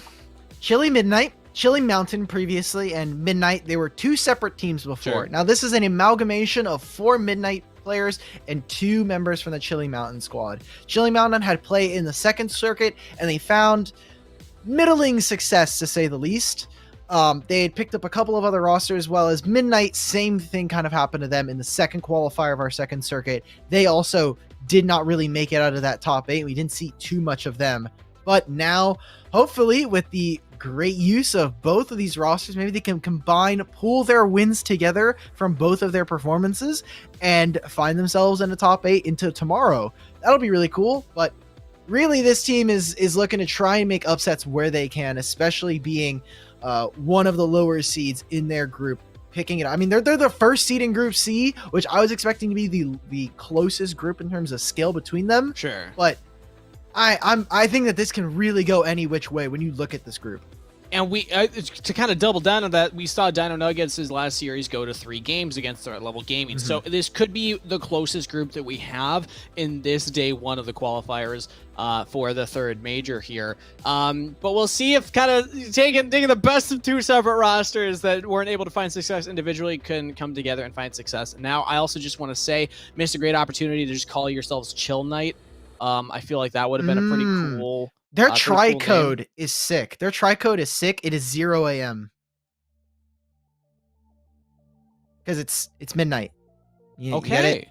Chili Midnight, Chili Mountain previously, and Midnight, they were two separate teams before. Sure. Now, this is an amalgamation of 4 Midnight players and 2 members from the Chili Mountain squad. Chili Mountain had play in the second circuit, and they found middling success, to say the least. They had picked up a couple of other rosters, as well as Midnight. Same thing kind of happened to them in the second qualifier of our second circuit. They also did not really make it out of that top 8. We didn't see too much of them. But now, hopefully, with the great use of both of these rosters, maybe they can pool their wins together from both of their performances and find themselves in the top 8 into tomorrow. That'll be really cool. But really, this team is looking to try and make upsets where they can, especially being one of the lower seeds in their group. Picking it up. I mean, they're the first seed in Group C, which I was expecting to be the closest group in terms of skill between them. Sure. But I think that this can really go any which way when you look at this group. And we to kind of double down on that, we saw Dino Nuggets' last series go to 3 games against Threat Level Gaming. So this could be the closest group that we have in this day 1 of the qualifiers for the third major here. But we'll see if kind of taking the best of 2 separate rosters that weren't able to find success individually can come together and find success. Now, I also just want to say, missed a great opportunity to just call yourselves Chill Night. I feel like that would have been a pretty cool. Their tri-code is sick. Their tri-code is sick. It is 0 a.m. because it's midnight. You get it?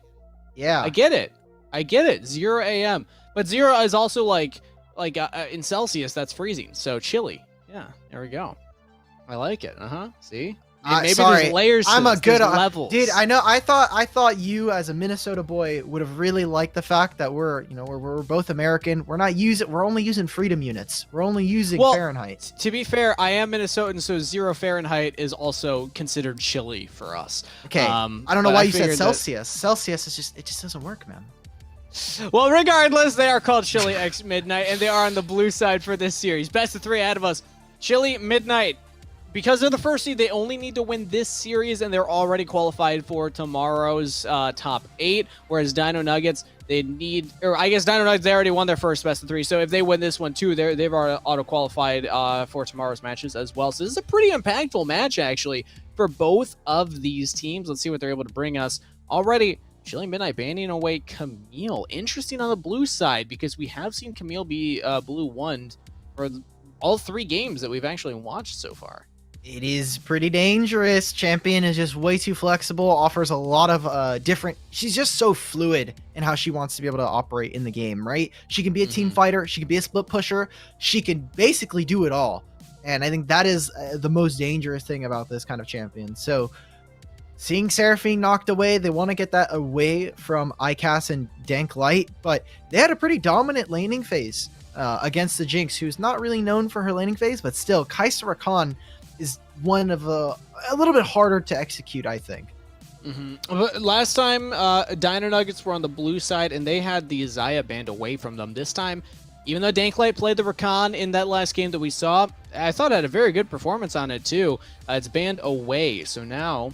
Yeah, I get it. 0 a.m. But 0 is also like in Celsius, that's freezing. So chilly. Yeah, there we go. I like it. See. Maybe there's layers. I'm a good levels. Dude, I know. I thought you, as a Minnesota boy, would have really liked the fact that we're both American. We're only using freedom units. We're only using Fahrenheit. To be fair, I am Minnesotan, so 0 Fahrenheit is also considered chilly for us. Okay. I don't know why you said Celsius. Celsius is it just doesn't work, man. Well, regardless, they are called Chili X Midnight, and they are on the blue side for this series. Best of 3 ahead of us. Chili Midnight. Because they're the first seed, they only need to win this series, and they're already qualified for tomorrow's top 8. Whereas Dino Nuggets, they need, or I guess Dino Nuggets, they already won their first best of 3. So if they win this one too, they've already auto-qualified for tomorrow's matches as well. So this is a pretty impactful match, actually, for both of these teams. Let's see what they're able to bring us. Already, Chili Midnight banning away Camille. Interesting on the blue side, because we have seen Camille be blue won for all 3 games that we've actually watched so far. It is pretty dangerous. Champion is just way too flexible, offers a lot of different... She's just so fluid in how she wants to be able to operate in the game, right? She can be a team fighter. She can be a split pusher. She can basically do it all. And I think that is the most dangerous thing about this kind of champion. So seeing Seraphine knocked away, they want to get that away from ICAS and Dank Light, but they had a pretty dominant laning phase against the Jinx, who's not really known for her laning phase, but still, Kai'Sa Rakan is one of a little bit harder to execute, I think. Last time, Dino Nuggets were on the blue side, and they had the Xayah banned away from them. This time, even though Danklight played the Rakan in that last game that we saw, I thought it had a very good performance on it too. It's banned away, so now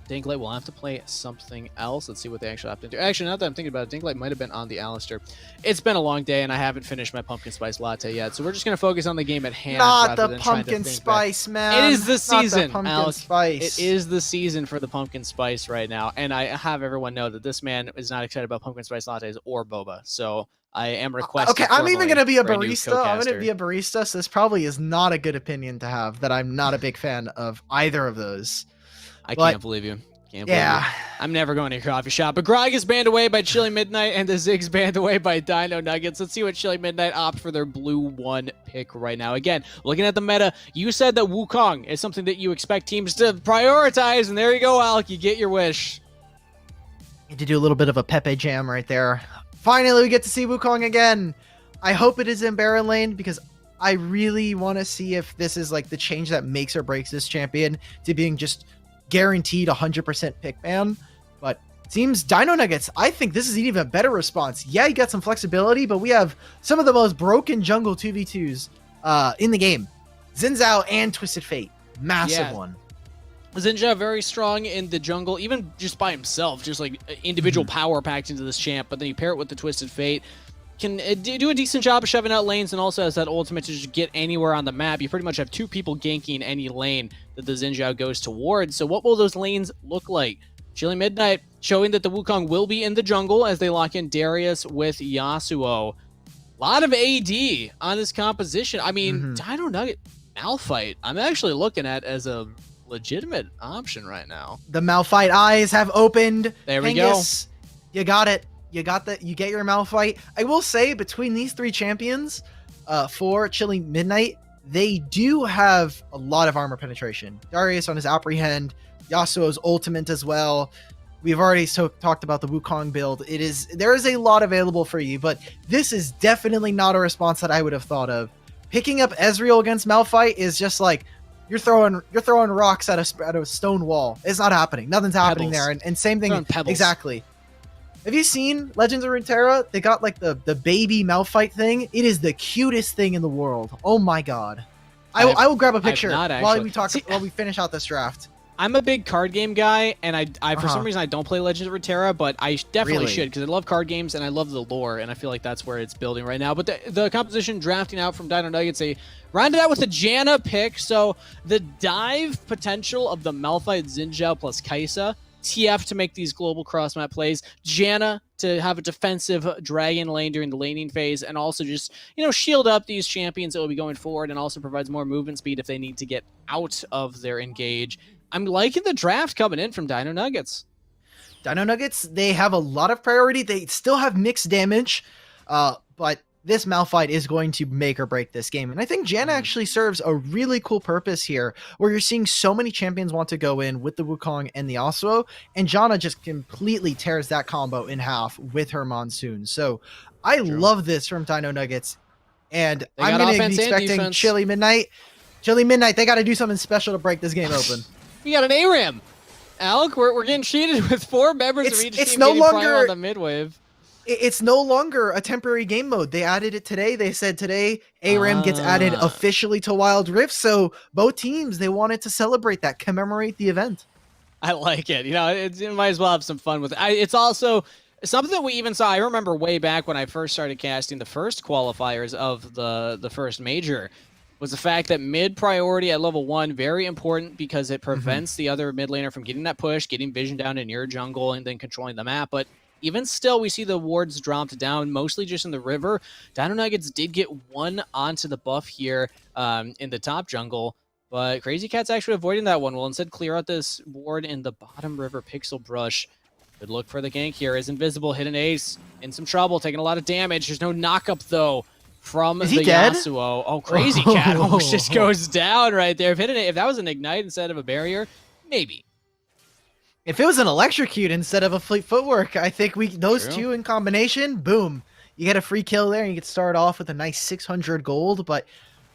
Danklight will have to play something else. Let's see what they actually have to do. Actually, now that I'm thinking about it, Danklight might have been on the Alistair. It's been a long day, and I haven't finished my pumpkin spice latte yet, so we're just going to focus on the game at hand. Not the pumpkin spice, man. It is the season, pumpkin Alec. spice. It is the season for the pumpkin spice right now, and I have everyone know that this man is not excited about pumpkin spice lattes or boba, so I am requesting. Okay, I'm even going to be a for barista. I'm going to be a barista, so this probably is not a good opinion to have, that I'm not a big fan of either of those. I can't believe you. I'm never going to your coffee shop. But Grog is banned away by Chili Midnight, and the Zig's banned away by Dino Nuggets. Let's see what Chili Midnight opt for their blue 1 pick right now. Again, looking at the meta, you said that Wukong is something that you expect teams to prioritize, and there you go, Alec. You get your wish. Need to do a little bit of a Pepe jam right there. Finally, we get to see Wukong again. I hope it is in Baron Lane, because I really want to see if this is like the change that makes or breaks this champion to being just guaranteed 100% pick ban. But seems Dino Nuggets, I think this is an even better response. Yeah, you got some flexibility, but we have some of the most broken jungle 2v2s in the game. Xin Zhao and Twisted Fate. Massive one. Xin Zhao very strong in the jungle, even just by himself, just like individual power packed into this champ, but then you pair it with the Twisted Fate. Can do a decent job of shoving out lanes, and also has that ultimate to just get anywhere on the map. You pretty much have two people ganking any lane that the Xin Zhao goes towards. So what will those lanes look like? Chilly Midnight showing that the Wukong will be in the jungle as they lock in Darius with Yasuo. A lot of AD on this composition. I mean, Dino Nugget Malphite, I'm actually looking at as a legitimate option right now. The Malphite eyes have opened. There we go. You got it. You got that. You get your Malphite. I will say, between these three champions for Chilly Midnight, they do have a lot of armor penetration. Darius on his Apprehend, Yasuo's ultimate as well. We've already talked about the Wukong build. There is a lot available for you, but this is definitely not a response that I would have thought of. Picking up Ezreal against Malphite is just like you're throwing rocks at a stone wall. It's not happening. Nothing's happening there. And same thing. Exactly. Have you seen Legends of Runeterra? They got like the baby Malphite thing. It is the cutest thing in the world. Oh my god. I will grab a picture while we finish out this draft. I'm a big card game guy, and I for some reason I don't play Legends of Runeterra, but I definitely should, because I love card games and I love the lore, and I feel like that's where it's building right now. But the composition drafting out from Dino Nuggets, they rounded out with a Janna pick, so the dive potential of the Malphite Xin Zhao plus Kai'Sa, TF to make these global cross-map plays, Janna to have a defensive dragon lane during the laning phase, and also just, shield up these champions that will be going forward, and also provides more movement speed if they need to get out of their engage. I'm liking the draft coming in from Dino Nuggets. Dino Nuggets, they have a lot of priority. They still have mixed damage, but this Malphite is going to make or break this game. And I think Janna actually serves a really cool purpose here, where you're seeing so many champions want to go in with the Wukong and the Yasuo, and Janna just completely tears that combo in half with her Monsoon. So I love this from Dino Nuggets, and I'm going to be expecting Chilly Midnight. Chilly Midnight, they got to do something special to break this game open. We got an ARAM. Alk, we're getting cheated with 4 members of each team getting prior on the mid-wave. It's no longer a temporary game mode. They added it today. They said today ARAM gets added officially to Wild Rift. So both teams, they wanted to celebrate that, commemorate the event. I like it. It might as well have some fun with it. It's also something that we even saw. I remember way back when I first started casting the first qualifiers of the first major, was the fact that mid priority at level 1, very important, because it prevents the other mid laner from getting that push, getting vision down in your jungle, and then controlling the map. But even still, we see the wards dropped down, mostly just in the river. Dino Nuggets did get one onto the buff here in the top jungle, but Crazy Cat's actually avoiding that one. Will instead clear out this ward in the bottom river Pixel Brush. Good look for the gank here. Is invisible, hit an ace, in some trouble, taking a lot of damage. There's no knockup, though, from the Yasuo. Oh, Crazy Cat almost just goes down right there. If that was an ignite instead of a barrier, maybe. If it was an electrocute instead of a fleet footwork, I think those two in combination, boom. You get a free kill there, and you get started off with a nice 600 gold. But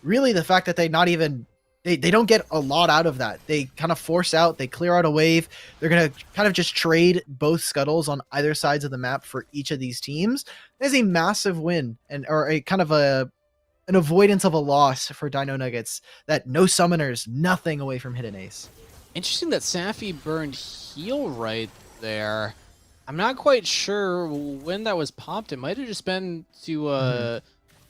really, the fact that they don't get a lot out of that. They kind of force out, they clear out a wave. They're going to kind of just trade both scuttles on either sides of the map for each of these teams. There's a massive win, or a kind of an avoidance of a loss for Dino Nuggets. That no summoners, nothing away from Hidden Ace. Interesting that Safi burned heal right there. I'm not quite sure when that was popped. It might have just been to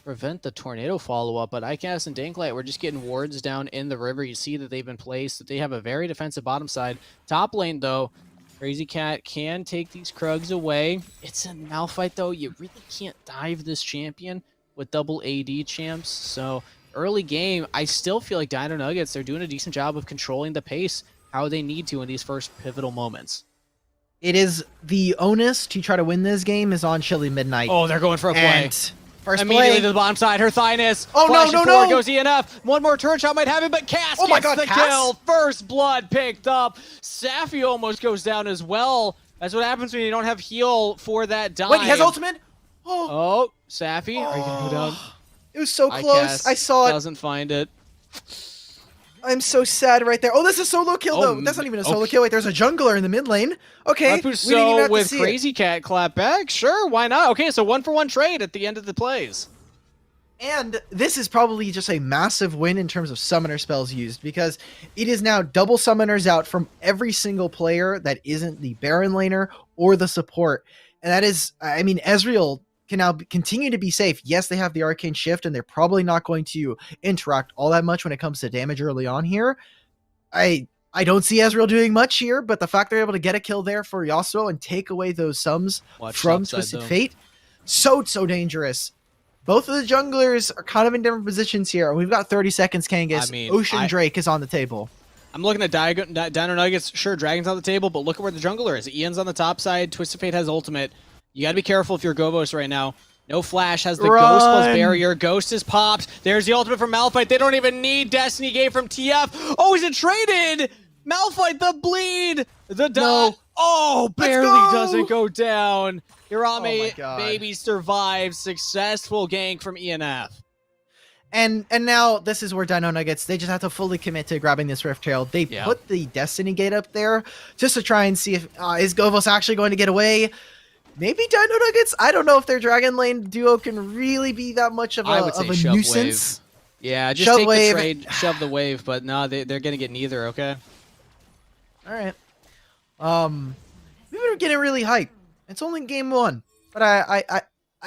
prevent the tornado follow-up, but ICAS and Danklight were just getting wards down in the river. You see that they've been placed, that they have a very defensive bottom side. Top lane, though, Crazy Cat can take these Krugs away. It's a Malphite, though. You really can't dive this champion with double AD champs, so early game, I still feel like Dino Nuggets, they're doing a decent job of controlling the pace how they need to in these first pivotal moments. It is the onus to try to win this game is on Chilly Midnight. Oh, they're going for a play. First immediately play to the bottom side, her Thyness. Oh, no. Goes ENF. One more turn shot might have it, but Cass gets the kill. First blood picked up. Safi almost goes down as well. That's what happens when you don't have heal for that dive. Wait, he has ultimate? Oh, Safi, are you going to go down? It was so close. I saw it. Doesn't find it. I'm so sad right there. Oh, that's a solo kill, though. That's not even a solo kill. Wait, there's a jungler in the mid lane. Okay. So with Crazy Cat clap back. Sure, why not? Okay, so 1-for-1 trade at the end of the plays. And this is probably just a massive win in terms of summoner spells used, because it is now double summoners out from every single player that isn't the Baron laner or the support. And that is, I mean, Ezreal can now continue to be safe. Yes, they have the Arcane Shift, and they're probably not going to interact all that much when it comes to damage early on here. I don't see Ezreal doing much here, but the fact they're able to get a kill there for Yasuo and take away those sums from Twisted Fate, so dangerous. Both of the junglers are kind of in different positions here. We've got 30 seconds, Kangas. Ocean Drake is on the table. I'm looking at Dino Nuggets. Sure, Dragon's on the table, but look at where the jungler is. Ian's on the top side. Twisted Fate has ultimate. You gotta be careful if you're Govos right now. No Flash has the Ghost plus barrier. Ghost is popped. There's the ultimate from Malphite. They don't even need Destiny Gate from TF. Oh, is it traded? Malphite, the bleed. The dot. Oh, barely doesn't go down. Hirame baby survives. Successful gank from ENF. And now this is where Dino Nuggets, they just have to fully commit to grabbing this Rift Trail. They put the Destiny Gate up there just to try and see if is Govos actually going to get away. Maybe Dino Nuggets? I don't know if their Dragon Lane duo can really be that much of a nuisance. Wave. Yeah, just take the trade, shove the wave, but no, they're going to get neither, okay? All right. We've been getting really hyped. It's only game one, but I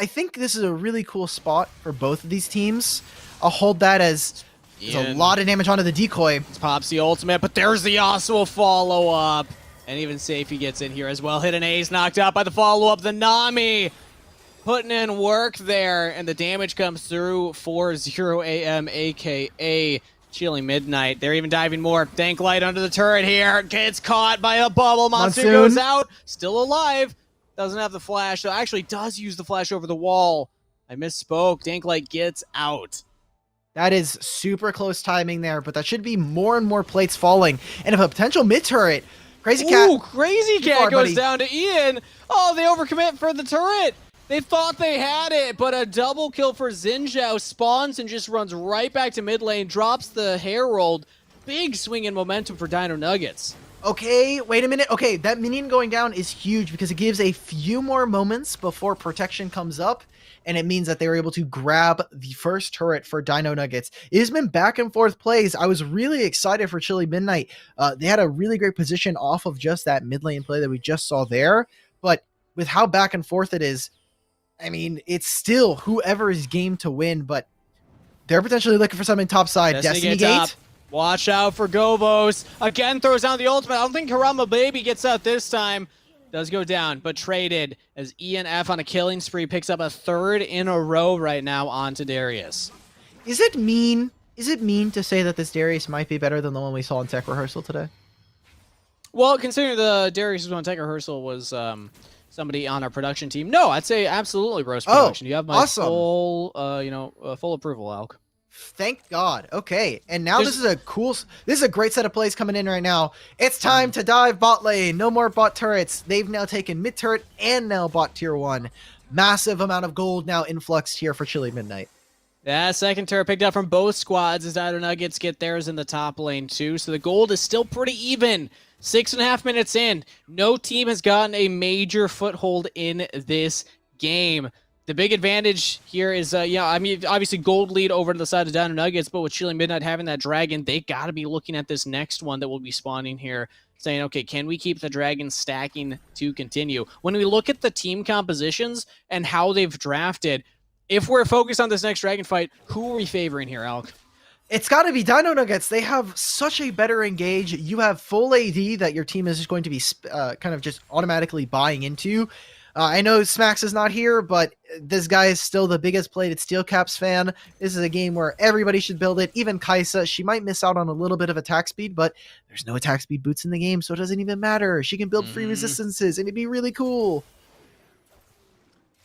think this is a really cool spot for both of these teams. I'll hold that as there's a lot of damage onto the decoy. It's pops the ultimate, but there's the Yasuo follow-up. And even Safety gets in here as well. Hit an ace, knocked out by the follow-up. The Nami putting in work there, and the damage comes through for 0 AM, a.k.a. Chilly Midnight. They're even diving more. Dank Light under the turret here. Gets caught by a bubble. Monsoon goes out. Still alive. Doesn't have the flash. So actually does use the flash over the wall. I misspoke. Dank Light gets out. That is super close timing there, but that should be more and more plates falling. And if a potential mid-turret, Crazy Cat. Ooh, Crazy Cat goes down to Ian. Oh, they overcommit for the turret. They thought they had it, but a double kill for Xin Zhao spawns and just runs right back to mid lane, drops the Herald. Big swing in momentum for Dino Nuggets. Okay, wait a minute. Okay, that minion going down is huge because it gives a few more moments before protection comes up, and it means that they were able to grab the first turret for Dino Nuggets. It has been back and forth plays. I was really excited for Chilly Midnight. They had a really great position off of just that mid lane play that we just saw there, but with how back and forth it is, I mean, it's still whoever is game to win, but they're potentially looking for something topside. Destiny Gate. Watch out for Govos. Again, throws down the ultimate. I don't think Karama Baby gets out this time. Does go down, but traded as ENF on a killing spree picks up a third in a row right now onto Darius. Is it mean? Is it mean to say that this Darius might be better than the one we saw in Tech Rehearsal today? Well, considering the Darius who was on Tech Rehearsal was somebody on our production team, no, I'd say absolutely Bros production. You have my full, full approval, Alk. Thank God. Okay, and now this is a great set of plays coming in right now. It's time to dive bot lane. No more bot turrets. They've now taken mid turret and now bot tier 1. Massive amount of gold now influxed here for Chilly Midnight. Yeah, second turret picked up from both squads as Dino Nuggets get theirs in the top lane too. So the gold is still pretty even. 6.5 minutes in. No team has gotten a major foothold in this game. The big advantage here is, obviously gold lead over to the side of Dino Nuggets, but with Chilly Midnight having that dragon, they got to be looking at this next one that will be spawning here, saying, okay, can we keep the dragon stacking to continue? When we look at the team compositions and how they've drafted, if we're focused on this next dragon fight, who are we favoring here, Alk? It's got to be Dino Nuggets. They have such a better engage. You have full AD that your team is just going to be kind of just automatically buying into. I know Smax is not here, but this guy is still the biggest plated Steel Caps fan. This is a game where everybody should build it. Even Kaisa, she might miss out on a little bit of attack speed, but there's no attack speed boots in the game, so it doesn't even matter. She can build free resistances, and it'd be really cool.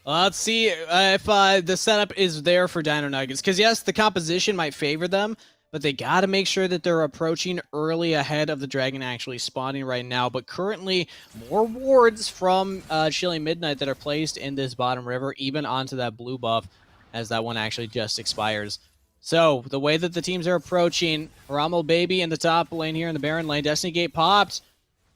Let's see if the setup is there for Dino Nuggets. Because, yes, the composition might favor them, but they got to make sure that they're approaching early ahead of the dragon actually spawning right now. But currently, more wards from Chilly Midnight that are placed in this bottom river, even onto that blue buff. as that one actually just expires. So, the way that the teams are approaching, Rommel Baby in the top lane here in the Baron lane, Destiny Gate popped.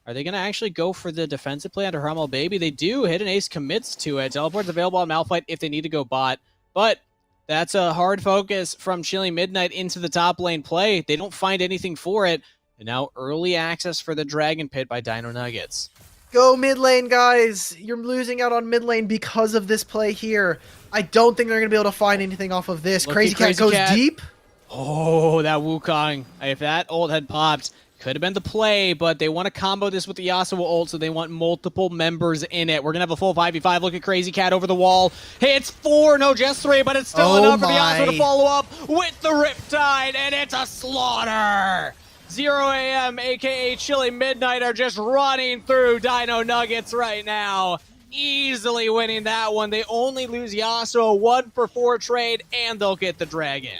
Are they going to actually go for the defensive play under Rommel Baby? They do. Hidden Ace commits to it. Teleport's available on Malphite if they need to go bot. But that's a hard focus from Chili Midnight into the top lane play. They don't find anything for it. And now early access for the Dragon Pit by Dino Nuggets. Go mid lane, guys. You're losing out on mid lane because of this play here. I don't think they're going to be able to find anything off of this. Crazy Cat goes deep. Oh, that Wukong. If that ult had popped, could have been the play, but they want to combo this with the Yasuo ult, so they want multiple members in it. We're going to have a full 5v5. Look at Crazy Cat over the wall. Hits 4, no, just 3, but it's still enough for the Yasuo to follow up with the Riptide, and it's a slaughter. 0 AM, aka Chili Midnight, are just running through Dino Nuggets right now. Easily winning that one. They only lose Yasuo 1-for-4 trade, and they'll get the dragon.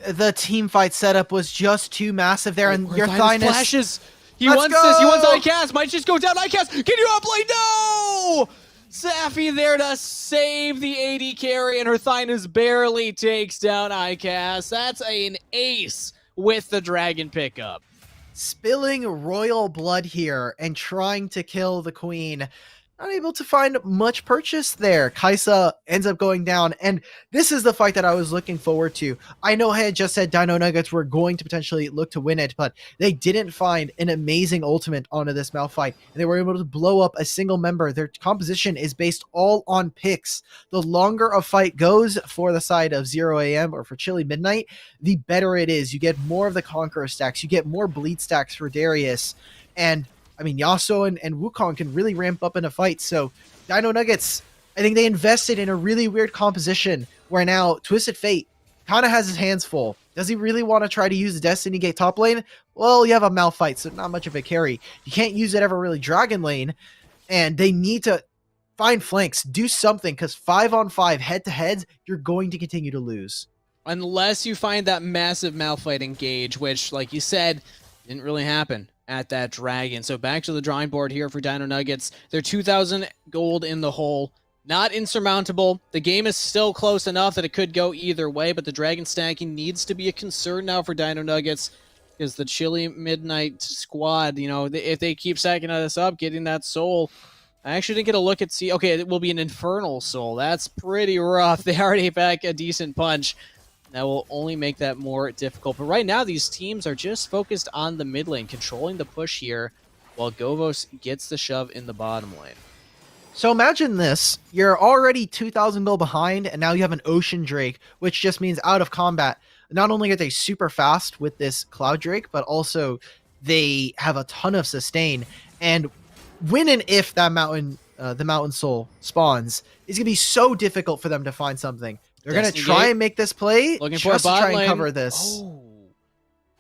The team fight setup was just too massive there, and your Thynus flashes. He wants this. He wants ICAST. Might just go down. ICAST, can you outplay? No! Safi there to save the AD carry, and her Thynus barely takes down ICAST. That's an ace with the dragon pickup. Spilling royal blood here and trying to kill the queen. Not able to find much purchase there. Kaisa ends up going down, and this is the fight that I was looking forward to. I know I had just said Dino Nuggets were going to potentially look to win it, but they didn't find an amazing ultimate onto this Malphite, and they were able to blow up a single member. Their composition is based all on picks. The longer a fight goes for the side of 0 AM or for Chili Midnight, the better it is. You get more of the Conqueror stacks, you get more bleed stacks for Darius, and I mean, Yasuo and Wukong can really ramp up in a fight. So Dino Nuggets, I think they invested in a really weird composition where now Twisted Fate kind of has his hands full. Does he really want to try to use the Destiny Gate top lane? Well, you have a Malphite, so not much of a carry. You can't use it ever really Dragon lane, and they need to find flanks, do something, because 5-on-5 head-to-heads, you're going to continue to lose. Unless you find that massive Malphite engage, which, like you said, didn't really happen at that dragon. So back to the drawing board here for Dino Nuggets. They're 2,000 gold in the hole. Not insurmountable. The game is still close enough that it could go either way, but the dragon stacking needs to be a concern now for Dino Nuggets, because the Chili Midnight squad, you know, if they keep stacking this up, getting that soul. I actually didn't get a look at okay, it will be an Infernal Soul. That's pretty rough. They already back a decent punch. That will only make that more difficult. But right now, these teams are just focused on the mid lane, controlling the push here, while Govos gets the shove in the bottom lane. So imagine this. You're already 2,000 gold behind, and now you have an Ocean Drake, which just means out of combat. Not only are they super fast with this Cloud Drake, but also they have a ton of sustain. And when and if that the Mountain Soul spawns, it's going to be so difficult for them to find something. They're going to try and make this play, looking just for a to try bot and lane. cover this. Oh.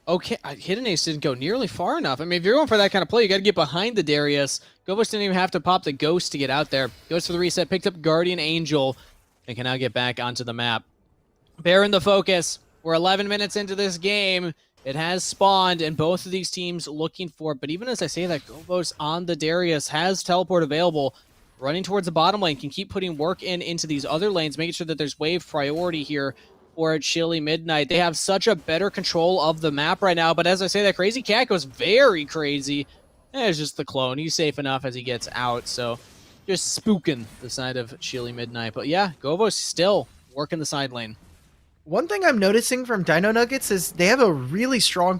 Okay, Hidden Ace didn't go nearly far enough. I mean, if you're going for that kind of play, you got to get behind the Darius. Govos didn't even have to pop the Ghost to get out there. Goes for the reset, picked up Guardian Angel, and can now get back onto the map. Baron the focus. We're 11 minutes into this game. It has spawned, and both of these teams looking for it. But even as I say that, Govos on the Darius has teleport available. Running towards the bottom lane, can keep putting work into these other lanes, making sure that there's wave priority here for Chili Midnight. They have such a better control of the map right now, but as I say, that Crazy Cat goes very crazy. It's just the clone. He's safe enough as he gets out, so just spooking the side of Chili Midnight. But yeah, Govos still working the side lane. One thing I'm noticing from Dino Nuggets is they have a really strong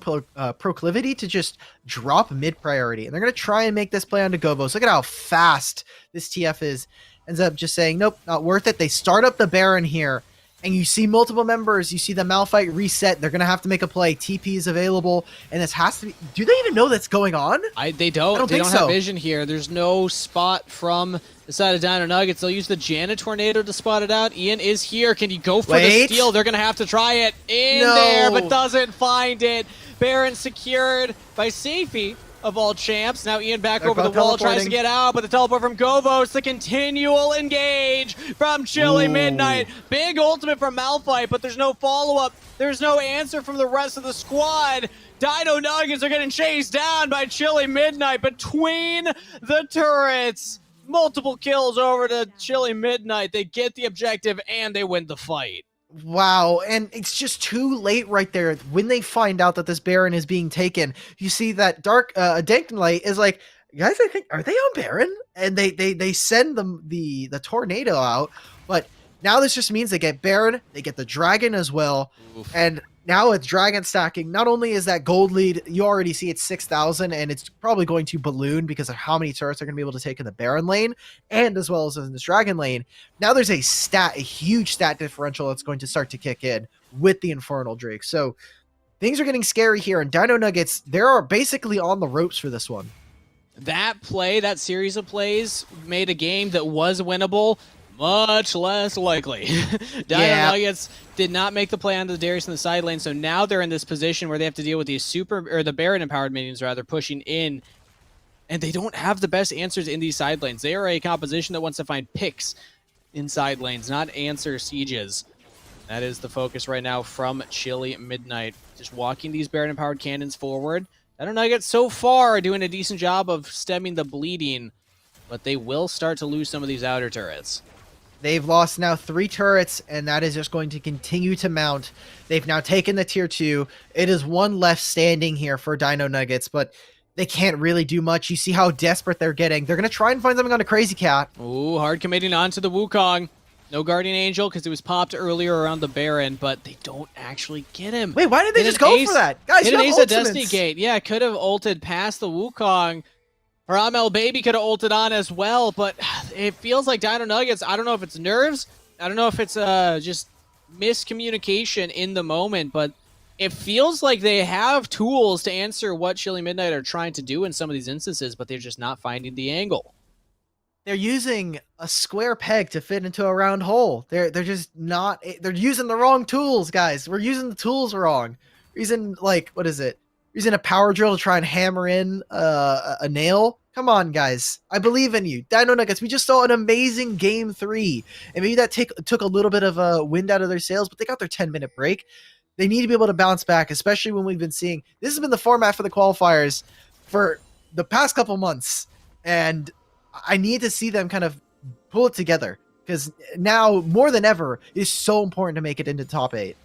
proclivity to just drop mid priority. And they're going to try and make this play onto Govos. Look at how fast this TF is. Ends up just saying, nope, not worth it. They start up the Baron here. And you see multiple members. You see the Malphite reset. They're going to have to make a play. TP is available. And this has to be... Do they even know that's going on? They don't have vision here. There's no spot from the side of Dino Nuggets. They'll use the Janet Tornado to spot it out. Ian is here. Can he go for the steal? They're going to have to try it there, but doesn't find it. Baron secured by Safi, of all champs. Now Ian back over the wall, tries to get out, but the teleport from Govos, the continual engage from Chili Midnight. Big ultimate from Malphite, but there's no follow-up. There's no answer from the rest of the squad. Dino Nuggets are getting chased down by Chili Midnight between the turrets. Multiple kills over to Chili Midnight. They get the objective, and they win the fight. Wow, and it's just too late right there. When they find out that this Baron is being taken, you see that Dankenlight is like, guys, I think, are they on Baron? And they send them the tornado out, but now this just means they get Baron, they get the Dragon as well, Oof. and now with Dragon stacking, not only is that gold lead, you already see it's 6,000, and it's probably going to balloon because of how many turrets they're going to be able to take in the Baron lane, and as well as in this Dragon lane. Now there's a huge stat differential that's going to start to kick in with the Infernal Drake. So things are getting scary here, and Dino Nuggets, they're basically on the ropes for this one. That play, that series of plays, made a game that was winnable much less likely. Dino Nuggets did not make the play onto the Darius in the side lane, so now they're in this position where they have to deal with these the Baron empowered minions rather pushing in, and they don't have the best answers in these side lanes. They are a composition that wants to find picks in side lanes, not answer sieges. That is the focus right now from Chili Midnight, just walking these Baron empowered cannons forward. Dino Nuggets so far are doing a decent job of stemming the bleeding, but they will start to lose some of these outer turrets. They've lost now 3 turrets, and that is just going to continue to mount. They've now taken the tier 2. It is one left standing here for Dino Nuggets, but they can't really do much. You see how desperate they're getting. They're going to try and find something on a Crazy Cat. Ooh, hard committing onto the Wukong. No Guardian Angel because it was popped earlier around the Baron, but they don't actually get him. Wait, why did they just go for that? Guys, hit you an have ace at ultimates. Destiny Gate. Yeah, could have ulted past the Wukong. Haramel Baby could have ulted on as well, but it feels like Dino Nuggets, I don't know if it's nerves, I don't know if it's just miscommunication in the moment, but it feels like they have tools to answer what Chili Midnight are trying to do in some of these instances, but they're just not finding the angle. They're using a square peg to fit into a round hole. They're just not. They're using the wrong tools, guys. We're using the tools wrong. We're using, like, what is it? We're using a power drill to try and hammer in a nail. Come on, guys. I believe in you. Dino Nuggets, we just saw an amazing game 3. And maybe that took a little bit of a wind out of their sails, but they got their 10-minute break. They need to be able to bounce back, especially when we've been seeing... This has been the format for the qualifiers for the past couple months. And I need to see them kind of pull it together. Because now, more than ever, it's so important to make it into top 8.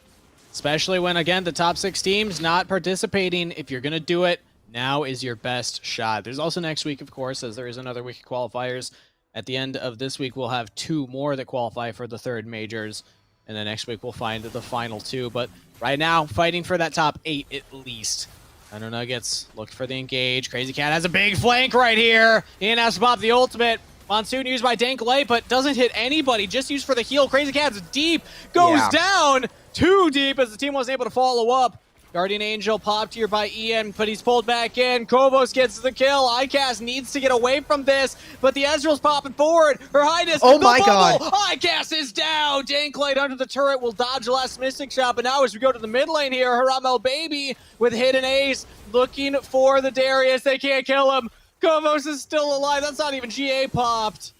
Especially when, again, the top 6 teams not participating. If you're going to do it, now is your best shot. There's also next week, of course, as there is another week of qualifiers. At the end of this week, we'll have 2 more that qualify for the 3rd majors. And then next week, we'll find the final 2. But right now, fighting for that top 8 at least. Dino Nuggets looked for the engage. Crazy Cat has a big flank right here. Ian has to pop the ultimate. Monsoon used by Danklay, but doesn't hit anybody. Just used for the heal. Crazy Cat's deep. Goes down. Too deep as the team wasn't able to follow up. Guardian Angel popped here by Ian, but he's pulled back in. Kovos gets the kill. ICAST needs to get away from this, but the Ezreal's popping forward. Her Highness, oh my god. ICAST is down. Danklay under the turret will dodge the last Mystic Shot, but now as we go to the mid lane here, Haramel Baby with hidden ace, looking for the Darius. They can't kill him. Kovos is still alive. That's not even GA popped.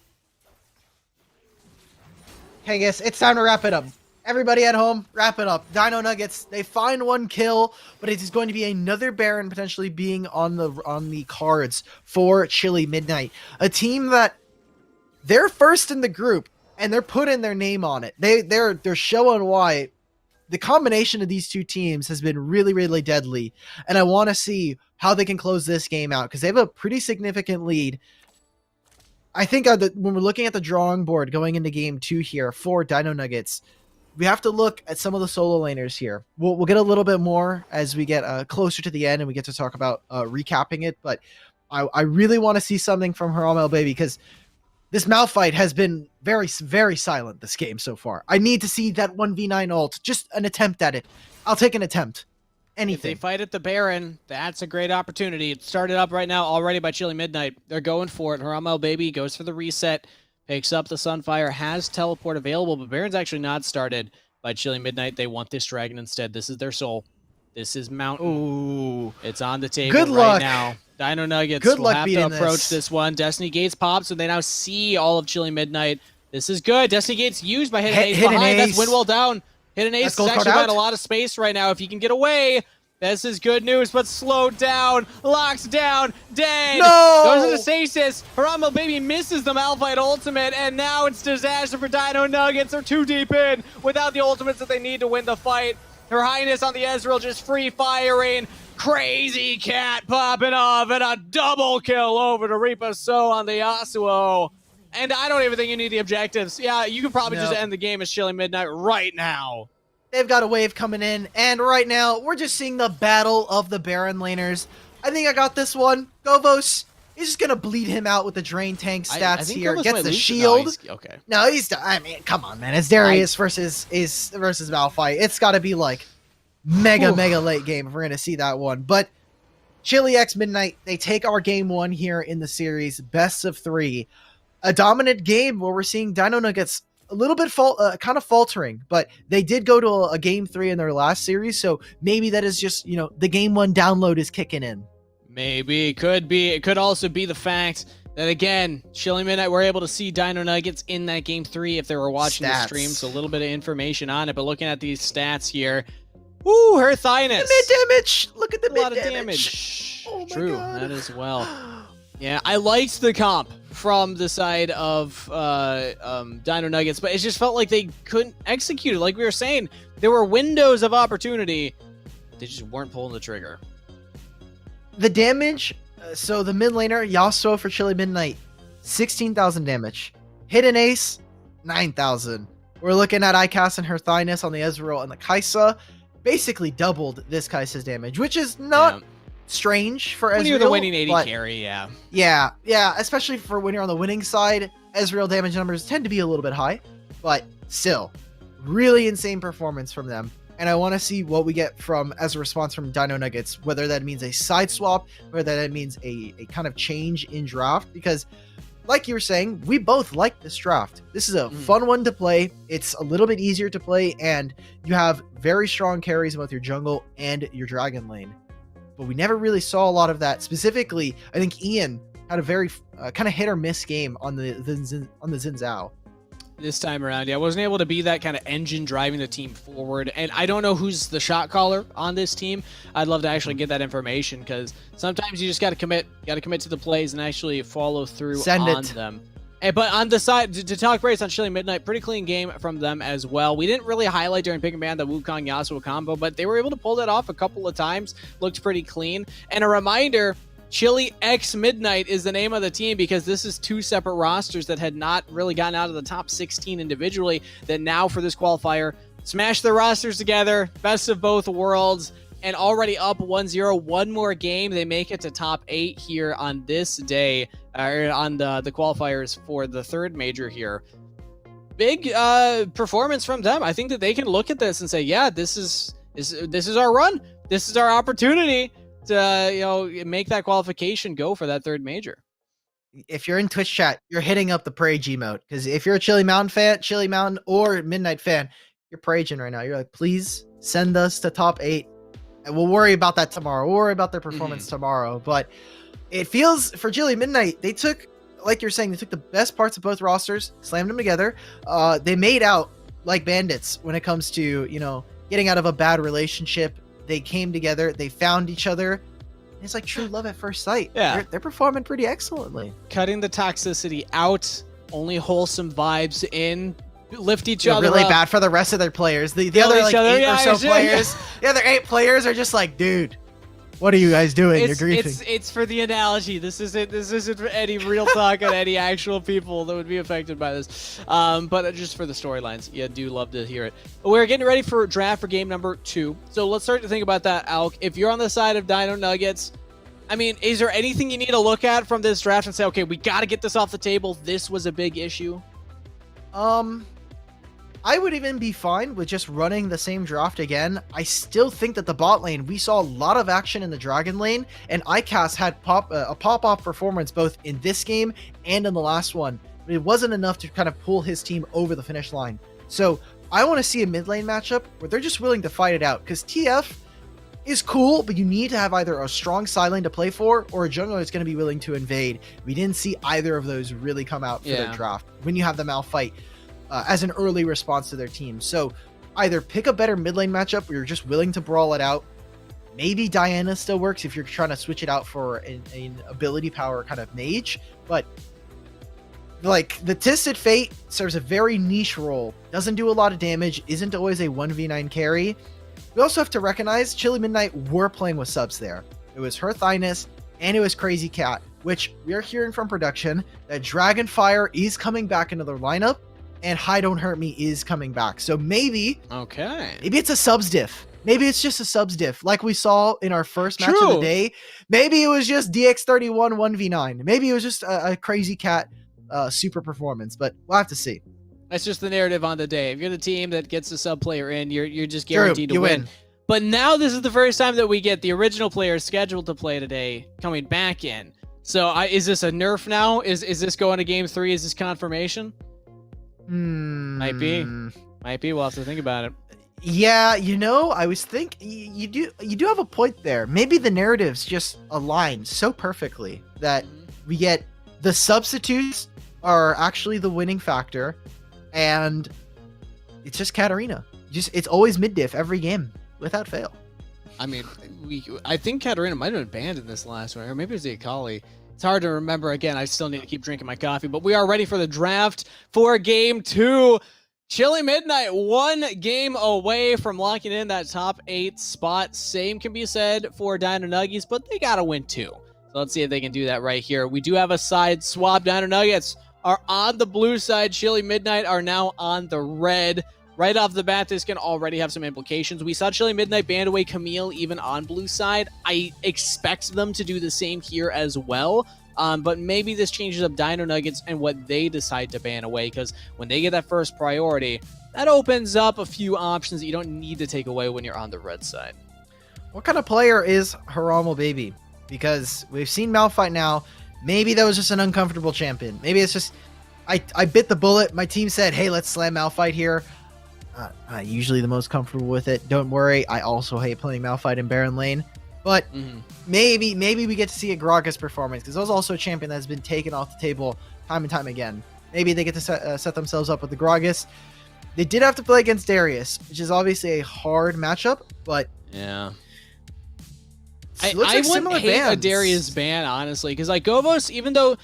Okay, guys, it's time to wrap it up. Everybody at home, wrap it up. Dino Nuggets, they find 1 kill, but it is going to be another Baron potentially being on the cards for Chili Midnight. A team that they're first in the group and they're putting their name on it. They're showing why the combination of these 2 teams has been really, really deadly. And I want to see how they can close this game out because they have a pretty significant lead. I think when we're looking at the drawing board going into game 2 here for Dino Nuggets, we have to look at some of the solo laners here. We'll get a little bit more as we get closer to the end and we get to talk about recapping it. But I really want to see something from Haramel Baby because this Malphite has been very, very silent this game so far. I need to see that 1v9 ult. Just an attempt at it. I'll take an attempt. Anything. If they fight at the Baron, that's a great opportunity. It started up right now already by Chili Midnight. They're going for it. Haramel Baby goes for the reset. Picks up the Sunfire, has teleport available, but Baron's actually not started by Chili Midnight. They want this dragon instead. This is their soul. This is Mountain. Ooh. It's on the table Good right luck. now. Dino Nuggets Good will luck have to beating approach this one. Destiny Gates pops, so they now see all of Chili Midnight. This is good. Destiny Gates used by Hidden Ace Hidden behind. Ace. That's Windwell down. Hidden Ace is actually got a lot of space right now. If he can get away, This is good news, but slowed down, locks down, dead. No! Goes into stasis. Haramo Baby misses the Malphite ultimate, and now it's disaster for Dino Nuggets. They're too deep in without the ultimates that they need to win the fight. Her Highness on the Ezreal just free firing. Crazy Cat popping off, and a double kill over to Reaper So on the Yasuo. And I don't even think you need the objectives. Yeah, you could probably just end the game as Chilly Midnight right now. They've got a wave coming in, and right now, we're just seeing the battle of the Baron laners. I think I got this one. Govos is just going to bleed him out with the Drain Tank stats here. Govos gets the lose. shield. No, okay. No, I mean, come on, man. It's Darius versus Malphite. It's got to be like mega late game if we're going to see that one. But Chilly X Midnight, they take our game one here in the series, best of 3. A dominant game where we're seeing Dino Nuggets a little bit kind of faltering, but they did go to a game 3 in their last series, so maybe that is just, the game 1 download is kicking in. Maybe, could be. It could also be the fact that, again, Chilly Midnight were able to see Dino Nuggets in that game 3 if they were watching the stream, so a little bit of information on it, but looking at these stats here, ooh, her Thyness. The mid damage! Look at the mid damage! A lot of damage. Oh my True, God. that as well. Yeah, I liked the comp from the side of Dino Nuggets, but it just felt like they couldn't execute it. Like we were saying, there were windows of opportunity. They just weren't pulling the trigger. The damage, so the mid laner, Yasuo for Chilly Midnight, 16,000 damage. Hidden Ace, 9,000. We're looking at ICAS and her Thyness on the Ezreal and the Kai'Sa. Basically doubled this Kai'Sa's damage, which is not strange for Ezreal. When you're the winning 80 carry, yeah. Yeah, especially for when you're on the winning side, Ezreal damage numbers tend to be a little bit high, but still, really insane performance from them. And I want to see what we get from as a response from Dino Nuggets, whether that means a side swap, whether that means a kind of change in draft, because like you were saying, we both like this draft. This is a fun one to play. It's a little bit easier to play, and you have very strong carries in both your jungle and your dragon lane. But we never really saw a lot of that. Specifically, I think Ian had a very kind of hit or miss game on the Xin Zhao. This time around, yeah, wasn't able to be that kind of engine driving the team forward. And I don't know who's the shot caller on this team. I'd love to actually get that information, because sometimes you just got to commit. You got to commit to the plays and actually follow through on them. But on the side, to talk race on Chilly Midnight, pretty clean game from them as well. We didn't really highlight during Pick and Ban the Wukong Yasuo combo, but they were able to pull that off a couple of times. Looked pretty clean. And a reminder, Chilly X Midnight is the name of the team, because this is 2 separate rosters that had not really gotten out of the top 16 individually, that now for this qualifier smash their rosters together, best of both worlds, and already up 1-0. One more game, they make it to top 8 here on this day, on the qualifiers for the 3rd major here. Big performance from them. I think that they can look at this and say, yeah, this is our run. This is our opportunity to make that qualification go for that 3rd major. If you're in Twitch chat, you're hitting up the Prage emote, because if you're a Chilly Mountain or Midnight fan, you're Praging right now. You're like, please send us to top 8, and we'll worry about that tomorrow. We'll worry about their performance tomorrow. But it feels for Chilly Midnight, they took, like you're saying, they took the best parts of both rosters, slammed them together. They made out like bandits when it comes to getting out of a bad relationship. They came together, they found each other. It's like true love at first sight. Yeah. They're performing pretty excellently. Cutting the toxicity out, only wholesome vibes in, lift each other really up. bad for the rest of their players. The other like 8 or so players, the other 8 players are just like, dude, what are you guys doing? You're griefing. It's for the analogy. This isn't for any real talk on any actual people that would be affected by this. But just for the storylines, yeah, do love to hear it. We're getting ready for draft for game number 2. So let's start to think about that, Alk. If you're on the side of Dino Nuggets, I mean, is there anything you need to look at from this draft and say, okay, we got to get this off the table? This was a big issue. I would even be fine with just running the same draft again. I still think that the bot lane, we saw a lot of action in the dragon lane, and ICAS had a pop-off performance both in this game and in the last one. But it wasn't enough to kind of pull his team over the finish line. So I want to see a mid lane matchup where they're just willing to fight it out, because TF is cool, but you need to have either a strong side lane to play for or a jungler that's going to be willing to invade. We didn't see either of those really come out for their draft when you have the Malphite as an early response to their team. So either pick a better mid lane matchup where you're just willing to brawl it out, Maybe Diana still works if you're trying to switch it out for an ability power kind of mage, but like the Twisted Fate serves a very niche role, doesn't do a lot of damage, isn't always a 1v9 carry. We also have to recognize Chili Midnight were playing with subs there. It was her Thynus and it was Crazy Cat, which we are hearing from production that Dragonfire is coming back into their lineup and Hi Don't Hurt Me is coming back. So maybe it's a subs diff. Maybe it's just a subs diff like we saw in our first match of the day. Maybe it was just DX31 1v9. Maybe it was just a Crazy Cat super performance, but we'll have to see. That's just the narrative on the day. If you're the team that gets a sub player in, you're just guaranteed to win. But now this is the first time that we get the original players scheduled to play today coming back in. So is this a nerf now? Is this going to game 3? Is this confirmation? Might be. We'll have to think about it. Yeah, I was thinking you do have a point there. Maybe the narratives just align so perfectly that we get the substitutes are actually the winning factor, and it's just Katarina. It's always mid diff every game without fail. I mean, I think Katarina might have been banned in this last one, or maybe it was the Akali. It's hard to remember. Again, I still need to keep drinking my coffee, but we are ready for the draft for game 2. Chili Midnight 1 game away from locking in that top 8 spot. Same can be said for Dino Nuggets, but they gotta win 2. So let's see if they can do that right here. We do have a side swap. Dino Nuggets are on the blue side. Chili Midnight are now on the red. Right off the bat, this can already have some implications. We saw Chili Midnight ban away Camille even on blue side. I expect them to do the same here as well. But maybe this changes up Dino Nuggets and what they decide to ban away, because when they get that first priority, that opens up a few options that you don't need to take away when you're on the red side. What kind of player is Haramo Baby? Because we've seen Malphite now. Maybe that was just an uncomfortable champion. Maybe it's just, I bit the bullet. My team said, hey, let's slam Malphite here. Usually the most comfortable with it. Don't worry, I also hate playing Malphite in Baron lane. But maybe we get to see a Gragas performance, because that was also a champion that's been taken off the table time and time again. Maybe they get to set themselves up with the Gragas. They did have to play against Darius, which is obviously a hard matchup, but yeah. I wouldn't hate a Darius ban, honestly, because like Govos, even though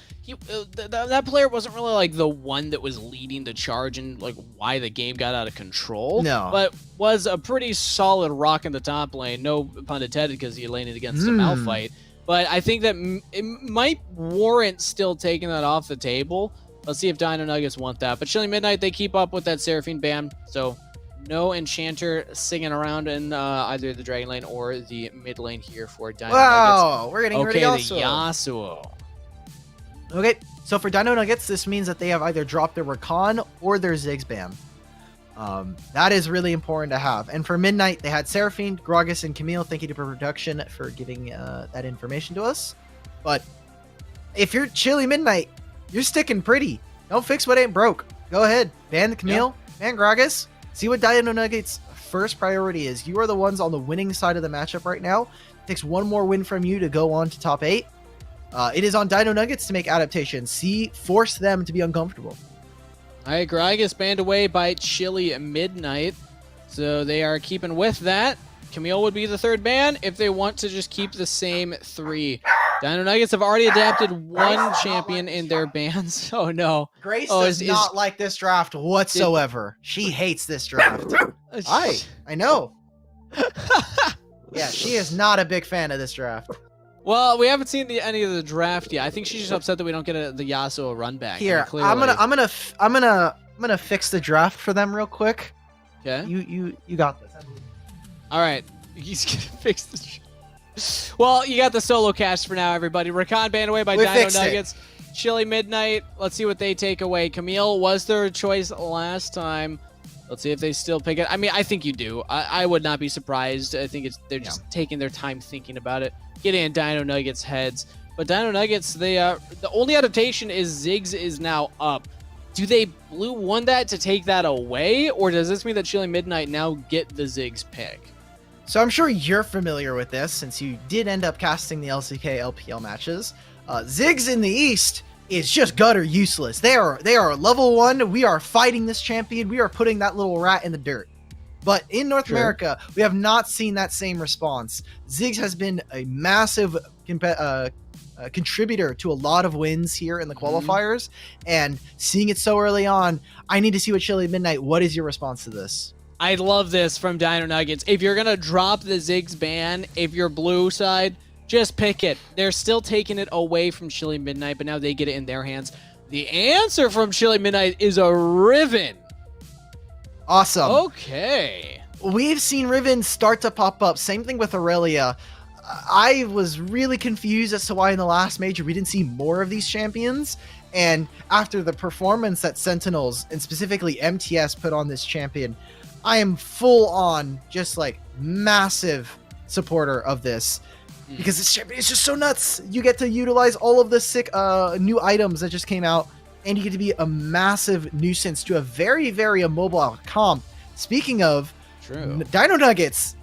that player wasn't really like the one that was leading the charge and like why the game got out of control, but was a pretty solid rock in the top lane. No pun intended, because he laned against a Malphite. But I think that it might warrant still taking that off the table. Let's see if Dino Nuggets want that. But Chili Midnight, they keep up with that Seraphine ban, so no Enchanter singing around in either the Dragon lane or the mid lane here for Dino Nuggets. We're getting rid of Yasuo. The Yasuo. Okay, so for Dino Nuggets, this means that they have either dropped their Rakan or their Ziggs ban. That is really important to have. And for Midnight, they had Seraphine, Gragas, and Camille. Thank you to production for giving that information to us. But if you're Chili Midnight, you're sticking pretty. Don't fix what ain't broke. Go ahead, ban the Camille, ban Gragas. See what Dino Nuggets' first priority is. You are the ones on the winning side of the matchup right now. It takes one more win from you to go on to top 8. It is on Dino Nuggets to make adaptations. Force them to be uncomfortable. All right, Gragas banned away by Chili Midnight. So they are keeping with that. Camille would be the third ban if they want to just keep the same 3. Dino Nuggets have already adapted one champion in their bans. Oh, no. Grace does not like this draft whatsoever. She hates this draft. I know. Yeah, she is not a big fan of this draft. Well, we haven't seen any of the draft yet. I think she's just upset that we don't get the Yasuo run back. Here, I'm gonna fix the draft for them real quick. Okay. You got this. All right. He's gonna fix the. Well, you got the solo cast for now, everybody. Rakan banned away by Dino Nuggets. Chili Midnight. Let's see what they take away. Camille was their choice last time. Let's see if they still pick it. I mean, I think you do. I would not be surprised. I think they're just taking their time thinking about it. Getting in Dino Nuggets' heads. But Dino Nuggets, the only adaptation is Ziggs is now up. Do they blue one that to take that away? Or does this mean that Chili Midnight now get the Ziggs pick? So I'm sure you're familiar with this since you did end up casting the LCK LPL matches. Ziggs in the East is just gutter useless. They are level 1. We are fighting this champion. We are putting that little rat in the dirt. But in North Sure. America, we have not seen that same response. Ziggs has been a massive contributor to a lot of wins here in the qualifiers, and seeing it so early on, I need to see what Chili Midnight. What is your response to this? I love this from Dino Nuggets. If you're gonna drop the Ziggs ban, if you're blue side, just pick it. They're still taking it away from Chili Midnight, but now they get it in their hands. The answer from Chili Midnight is a Riven. Awesome. Okay. We've seen Riven start to pop up. Same thing with Aurelia. I was really confused as to why in the last major we didn't see more of these champions. And after the performance that Sentinels and specifically MTS put on this champion, I am full on just like massive supporter of this. Because this champion is just so nuts. You get to utilize all of the sick new items that just came out, and you get to be a massive nuisance to a very, very immobile comp. Speaking of, True. Dino Nuggets,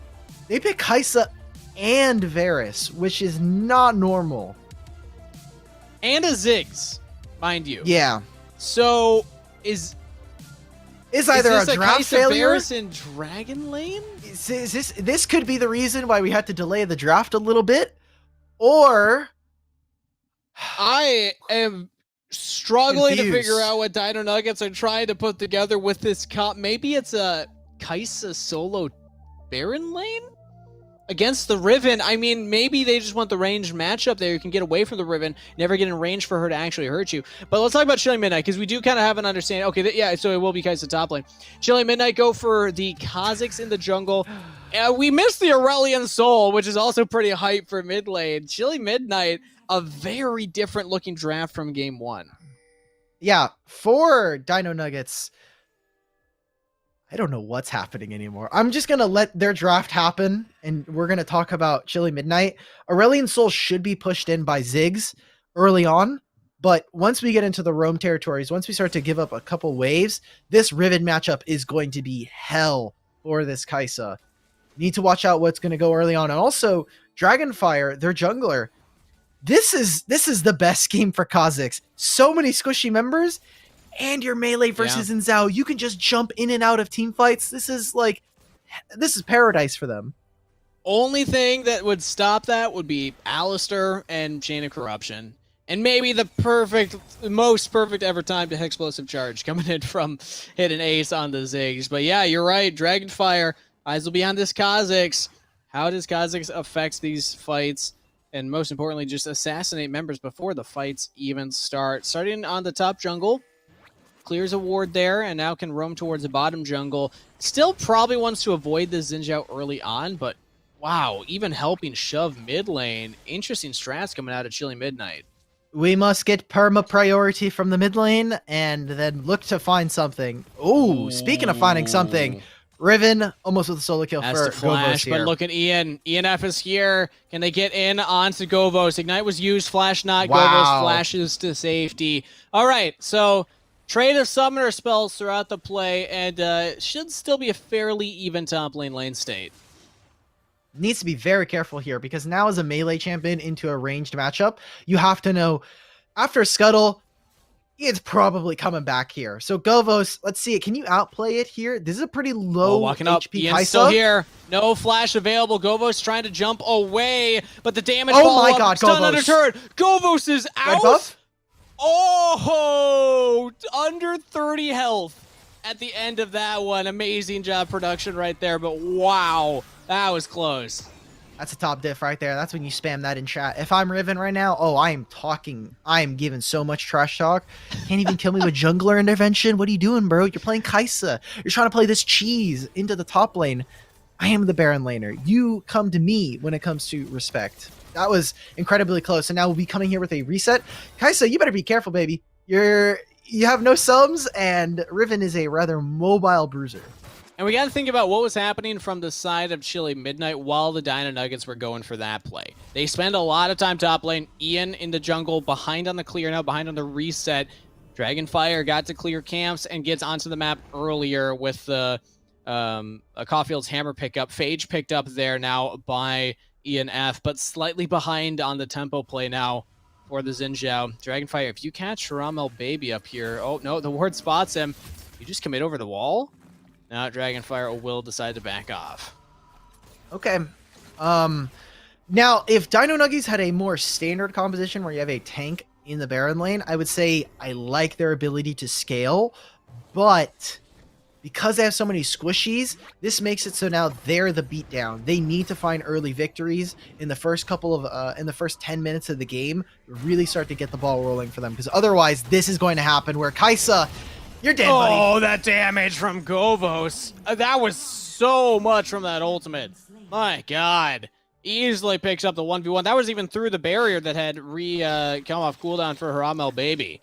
they pick Kaisa and Varus, which is not normal. And a Ziggs, mind you. Yeah. So is either this a draft Kaisa failure. Varus in Dragon Lane? Is this could be the reason why we had to delay the draft a little bit, or I am struggling to Confused. figure out what Dino Nuggets are trying to put together with this comp. Maybe it's a Kaisa solo Baron lane against the Riven. I mean, maybe they just want the ranged matchup there. You can get away from the Riven, never get in range for her to actually hurt you. But let's talk about Chili Midnight, because we do kind of have an understanding. Okay, yeah, so it will be Kaisa top lane. Chili Midnight go for the Kazakhs in the jungle. We missed the Aurelian Soul, which is also pretty hype for mid lane. Chili Midnight, a very different looking draft from game one. yeah, for Dino Nuggets, I don't know what's happening anymore. I'm just going to let their draft happen, and we're going to talk about Chili Midnight. Aurelian Soul should be pushed in by Ziggs early on, but once we get into the Rome territories, once we start to give up a couple waves, this Riven matchup is going to be hell for this Kaisa. Need to watch out what's going to go early on. And also, Dragonfire, their jungler, this is the best game for Kazakhs. So many squishy members, and your melee versus Inzao. You can just jump in and out of team fights. This is paradise for them. Only thing that would stop that would be Alistair and Chain of Corruption. And maybe the most perfect ever time to explosive charge coming in from hitting ace on the Ziggs. But yeah, you're right. Dragonfire, eyes will be on this Kazakhs. How does Kazakhs affect these fights? And most importantly, just assassinate members before the fights even start. Starting on the top jungle. Clears a ward there, and now can roam towards the bottom jungle. Still probably wants to avoid the Xinjiao early on, but wow, even helping shove mid lane. Interesting strats coming out of Chili Midnight. We must get perma priority from the mid lane, and then look to find something. Ooh, speaking of finding something, Riven almost with a solo kill Has for to flash, Govos here. but look at Ian. ENF is here. Can they get in onto Govos? Ignite was used, flash not. Wow. Govos flashes to safety. All right, so trade of summoner spells throughout the play, and should still be a fairly even top lane state. Needs to be very careful here, because now as a melee champion into a ranged matchup, you have to know after Scuttle, it's probably coming back here. So Govos, let's see it. Can you outplay it here? This is a pretty low walking up. HP Ian's Kaisa. still here. No flash available. Govos trying to jump away, but the damage. Oh my god, stun Govos. under turret. Govos is out. Red buff? Oh, under 30 health at the end of that one. Amazing job production right there, but wow, that was close. That's a top diff right there. That's when you spam that in chat. If I'm Riven right now, oh, I am giving so much trash talk. Can't even kill me with jungler intervention. What are you doing, bro? You're playing Kaisa. You're trying to play this cheese into the top lane. I am the Baron laner. You come to me when it comes to respect. That was incredibly close, and now we'll be coming here with a reset. Kaisa, you better be careful, baby. You have no subs, and Riven is a rather mobile bruiser. And we got to think about what was happening from the side of Chili Midnight while the Dino Nuggets were going for that play. They spend a lot of time top lane. Ian in the jungle, behind on the clear now, behind on the reset. Dragonfire got to clear camps and gets onto the map earlier with the Caulfield's hammer pickup. Phage picked up there now by Ian F, but slightly behind on the tempo play now for the Xinjiao. Dragonfire, if you catch Ramel Baby up here, oh no, the ward spots him. You just commit over the wall? Now Dragonfire will decide to back off. Okay. Now, if Dino Nuggies had a more standard composition where you have a tank in the Baron lane, I would say I like their ability to scale, but because they have so many squishies, this makes it so now they're the beatdown. They need to find early victories in the first in the first 10 minutes of the game, really start to get the ball rolling for them, because otherwise this is going to happen where Kaisa, you're dead, buddy. Oh, that damage from Govos. That was so much from that ultimate. My God. Easily picks up the 1v1. That was even through the barrier that had come off cooldown for Haramel Baby.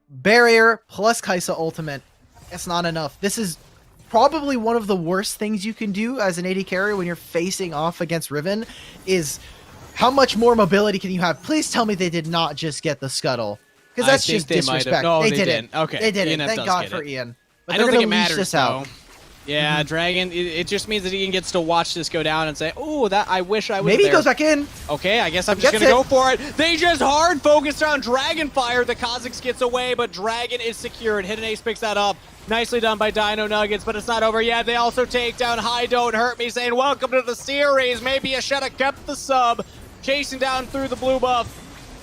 Barrier plus Kaisa ultimate. That's not enough. This is probably one of the worst things you can do as an AD carry when you're facing off against Riven, is how much more mobility can you have? Please tell me they did not just get the scuttle. Because that's just disrespect. No, they didn't. Okay. They didn't. ENF Thank God for Ian. But I don't think it matters, this out. Yeah, Dragon, it just means that Ian gets to watch this go down and say, oh, that I wish I was Maybe there. he goes back in. Okay, I guess I'm just going to go for it. They just hard focused on Dragonfire. The Kha'Zix gets away, but Dragon is secured. Hidden Ace picks that up. Nicely done by Dino Nuggets, but it's not over yet. They also take down High Don't Hurt Me, saying, welcome to the series. Maybe you should have kept the sub. Chasing down through the blue buff.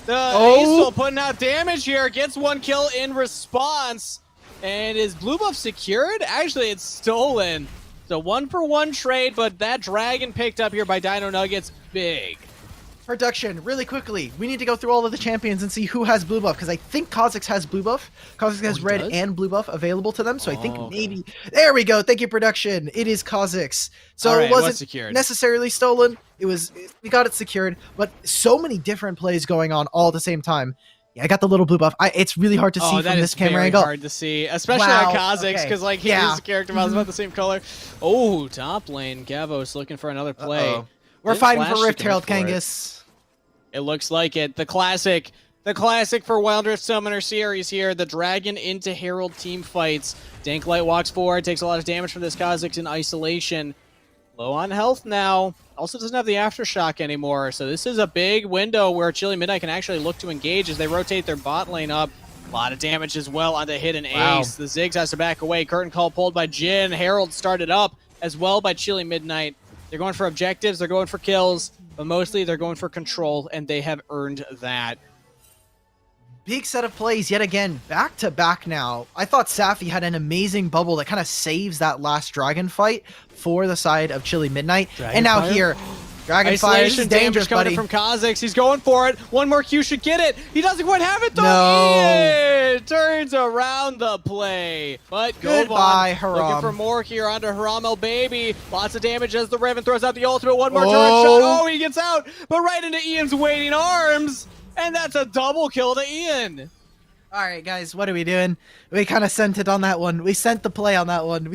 Ace still putting out damage here. Gets one kill in response. And is blue buff secured? Actually, it's stolen. So 1-for-1 trade, but that dragon picked up here by Dino Nuggets, big. Production, really quickly. We need to go through all of the champions and see who has blue buff, because I think Kha'Zix has blue buff. Kha'Zix has red and blue buff available to them, so I think maybe... There we go. Thank you, production. It is Kha'Zix. So it wasn't necessarily stolen. We got it secured, but so many different plays going on all at the same time. Yeah, I got the little blue buff. It's really hard to see from this camera angle. Hard to see, especially on Kha'Zix, because like his character model is about the same color. Oh, top lane, Gavos looking for another play. We're fighting for Rift Herald, Kangas. It looks like it. The classic for Wild Rift Summoner series here. The Dragon into Herald team fights. Danklight walks forward, takes a lot of damage from this Kha'Zix in isolation. Low on health now. Also doesn't have the Aftershock anymore, so this is a big window where Chili Midnight can actually look to engage as they rotate their bot lane up. A lot of damage as well onto Hidden Ace. The Ziggs has to back away. Curtain Call pulled by Jin. Herald started up as well by Chili Midnight. They're going for objectives, they're going for kills, but mostly they're going for control, and they have earned that. Big set of plays yet again, back to back now. I thought Safi had an amazing bubble that kind of saves that last dragon fight for the side of Chili Midnight. And now here, Dragonfire is dangerous, buddy. Coming from Kha'Zix, he's going for it. One more Q should get it. He doesn't quite have it though. No. Ian turns around the play. But goodbye, Haram. Looking for more here onto Haramel Baby. Lots of damage as the Riven throws out the ultimate. One more turret shot. Oh, he gets out, but right into Ian's waiting arms. And that's a double kill to Ian. All right, guys, what are we doing? We kind of sent it on that one. We sent the play on that one.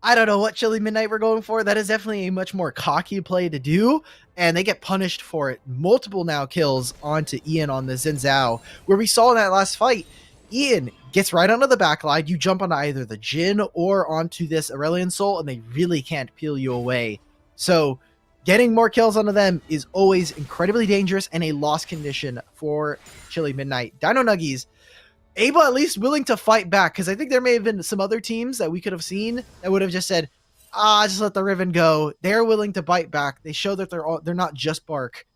I don't know what Chili Midnight we're going for. That is definitely a much more cocky play to do, and they get punished for it. Multiple now kills onto Ian on the Xin Zhao, where we saw in that last fight, Ian gets right onto the backline. You jump onto either the Jin or onto this Aurelion Soul, and they really can't peel you away. So getting more kills onto them is always incredibly dangerous and a loss condition for Chili Midnight. Dino Nuggies, able at least willing to fight back, because I think there may have been some other teams that we could have seen that would have just said, just let the Riven go. They're willing to bite back. They show that they're not just bark.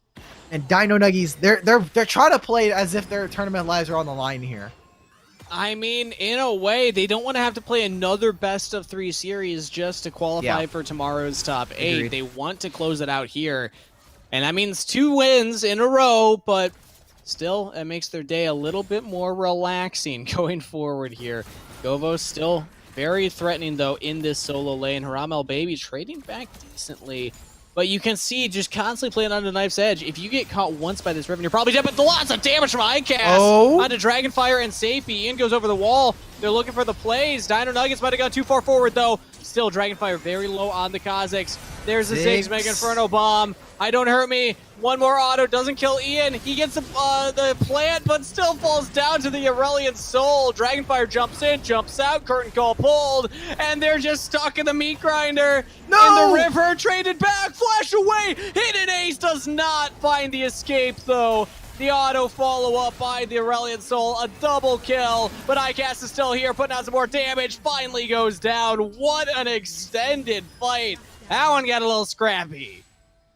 And Dino Nuggies, they're trying to play as if their tournament lives are on the line here. I mean, in a way, they don't want to have to play another best-of-3 series just to qualify for tomorrow's top 8. Agreed. They want to close it out here. And that means 2 wins in a row, but still, it makes their day a little bit more relaxing going forward here. Govos still very threatening, though, in this solo lane. Haramel Baby trading back decently. But you can see just constantly playing on the knife's edge. If you get caught once by this Riven, you're probably dead, but lots of damage from ICAST onto Dragonfire and Safety. Ian goes over the wall. They're looking for the plays. Dino Nuggets might have gone too far forward, though. Still, Dragonfire very low on the Kha'Zix. There's the Ziggs Mega Inferno Bomb. I don't hurt me. One more auto doesn't kill Ian. He gets the plant, but still falls down to the Aurelion Soul. Dragonfire jumps in, jumps out, curtain call pulled, and they're just stuck in the meat grinder. No! And the river traded back, flash away. Hidden Ace does not find the escape, though. The auto follow-up by the Aurelion Soul, a double kill, but ICAST is still here, putting out some more damage, finally goes down. What an extended fight. That one got a little scrappy.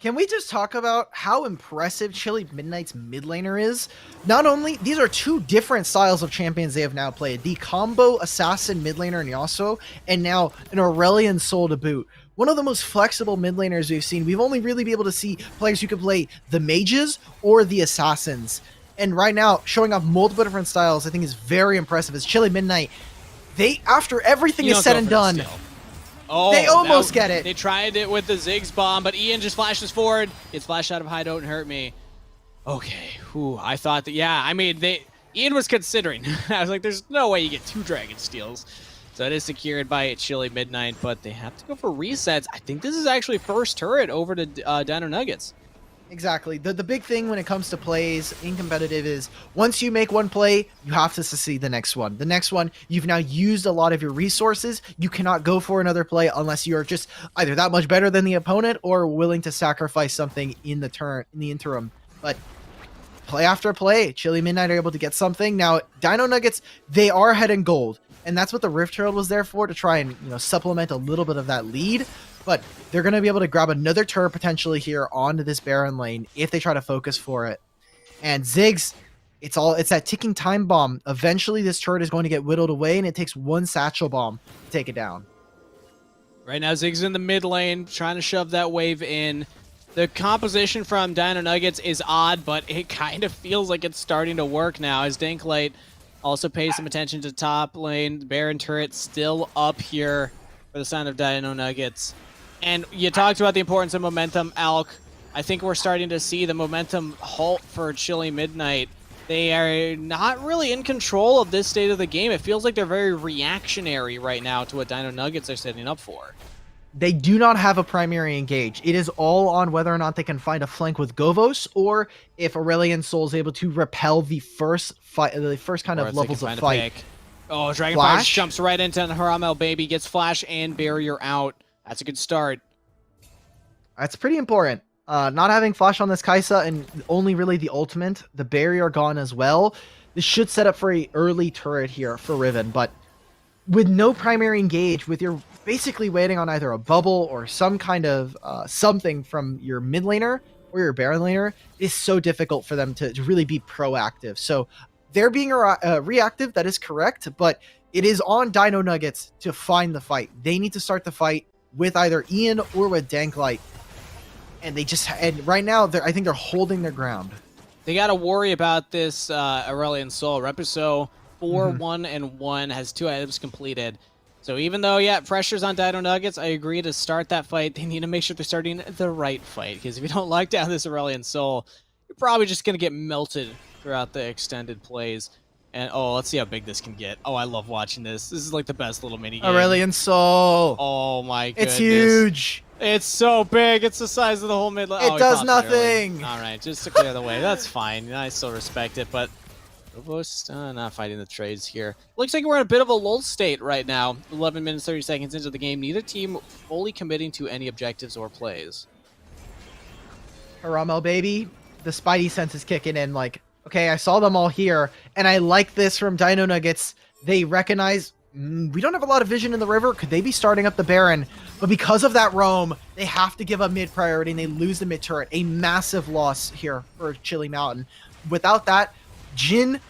Can we just talk about how impressive Chili Midnight's mid laner is? Not only, these are two different styles of champions they have now played. The combo assassin mid laner in Yasuo, and now an Aurelion Soul to boot. One of the most flexible mid laners we've seen. We've only really been able to see players who can play the mages or the assassins. And right now, showing off multiple different styles, I think is very impressive. As Chili Midnight, they, after everything is said and done, oh, they almost get it. They tried it with the Ziggs bomb, but Ian just flashes forward. Gets flashed out of high, don't hurt me. Okay, whew, I thought that, yeah, I mean, Ian was considering. I was like, there's no way you get 2 Dragon Steals. So it is secured by Chili Midnight, but they have to go for resets. I think this is actually first turret over to Dino Nuggets. Exactly. The big thing when it comes to plays in competitive is once you make one play, you have to succeed the next one. The next one, you've now used a lot of your resources. You cannot go for another play unless you're just either that much better than the opponent or willing to sacrifice something in the interim. But play after play, Chili Midnight are able to get something. Now, Dino Nuggets, they are head and gold. And that's what the Rift Herald was there for, to try and, you know, supplement a little bit of that lead. But they're going to be able to grab another turret potentially here onto this Baron lane if they try to focus for it. And Ziggs, it's that ticking time bomb. Eventually, this turret is going to get whittled away, and it takes one satchel bomb to take it down. Right now, Ziggs in the mid lane, trying to shove that wave in. The composition from Dino Nuggets is odd, but it kind of feels like it's starting to work now as Dinklite also pays some attention to top lane. Baron turret still up here for the sign of Dino Nuggets. And you talked about the importance of momentum, Alk. I think we're starting to see the momentum halt for Chili Midnight. They are not really in control of this state of the game. It feels like they're very reactionary right now to what Dino Nuggets are setting up for. They do not have a primary engage. It is all on whether or not they can find a flank with Govos, or if Aurelion Soul is able to repel the first fight, the first kind of levels of fight. Oh, Dragonfire jumps right into Haramel Baby, gets flash and barrier out. That's a good start. That's pretty important. Not having flash on this Kai'Sa and only really the ultimate, the barrier gone as well. This should set up for an early turret here for Riven, but with no primary engage, with your basically waiting on either a bubble or some kind of something from your mid laner or your Baron laner, is so difficult for them to really be proactive. So they're being reactive, that is correct, but it is on Dino Nuggets to find the fight. They need to start the fight with either Ian or with Danklite. And right now, I think they're holding their ground. They got to worry about this Aurelion Soul. Repuso 4-1-1 has 2 items completed. So even though, yeah, pressure's on Dino Nuggets, I agree to start that fight. They need to make sure they're starting the right fight, because if you don't lock down this Aurelion Soul, you're probably just going to get melted throughout the extended plays. And, oh, let's see how big this can get. Oh, I love watching this. This is like the best little mini game. Aurelion Soul. Oh, my goodness. It's huge. It's so big. It's the size of the whole mid lane. It does nothing. All right, just to clear the way. That's fine. I still respect it, but Robust not fighting the trades here. Looks like we're in a bit of a lull state right now. 11 minutes, 30 seconds into the game. Neither team fully committing to any objectives or plays. Haramel Baby, the Spidey sense is kicking in like, okay, I saw them all here, and I like this from Dino Nuggets. They recognize we don't have a lot of vision in the river. Could they be starting up the Baron? But because of that roam, they have to give up mid priority, and they lose the mid turret. A massive loss here for Chili Mountain. Without that, Jhin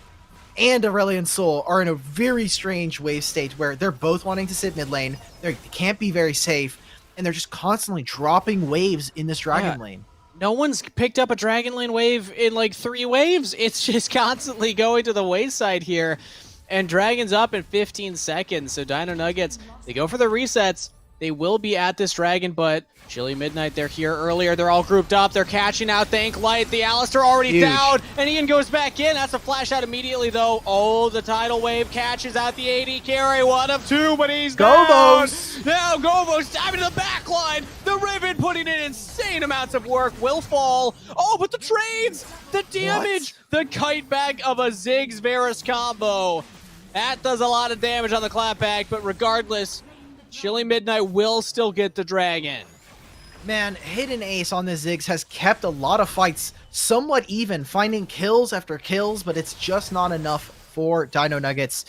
and Aurelion Soul are in a very strange wave state where they're both wanting to sit mid lane. They can't be very safe, and they're just constantly dropping waves in this Dragon lane. No one's picked up a Dragon Lane wave in like 3 waves. It's just constantly going to the wayside here. And Dragon's up in 15 seconds. So Dino Nuggets, they go for the resets. They will be at this Dragon, but Chili Midnight, they're here earlier. They're all grouped up. They're catching out Thanklite. The Alistar already down, and Ian goes back in. That's a flash out immediately, though. Oh, the tidal wave catches out the AD carry. 1 of 2, but he's Govos. down. Now Govos diving to the back line. The Riven putting in insane amounts of work. Will fall. Oh, but the trades, the damage, the kite back of a Ziggs Varus combo. That does a lot of damage on the clapback, but regardless, Chili Midnight will still get the Dragon. Man, Hidden Ace on the Ziggs has kept a lot of fights somewhat even, finding kills after kills, but it's just not enough for Dino Nuggets.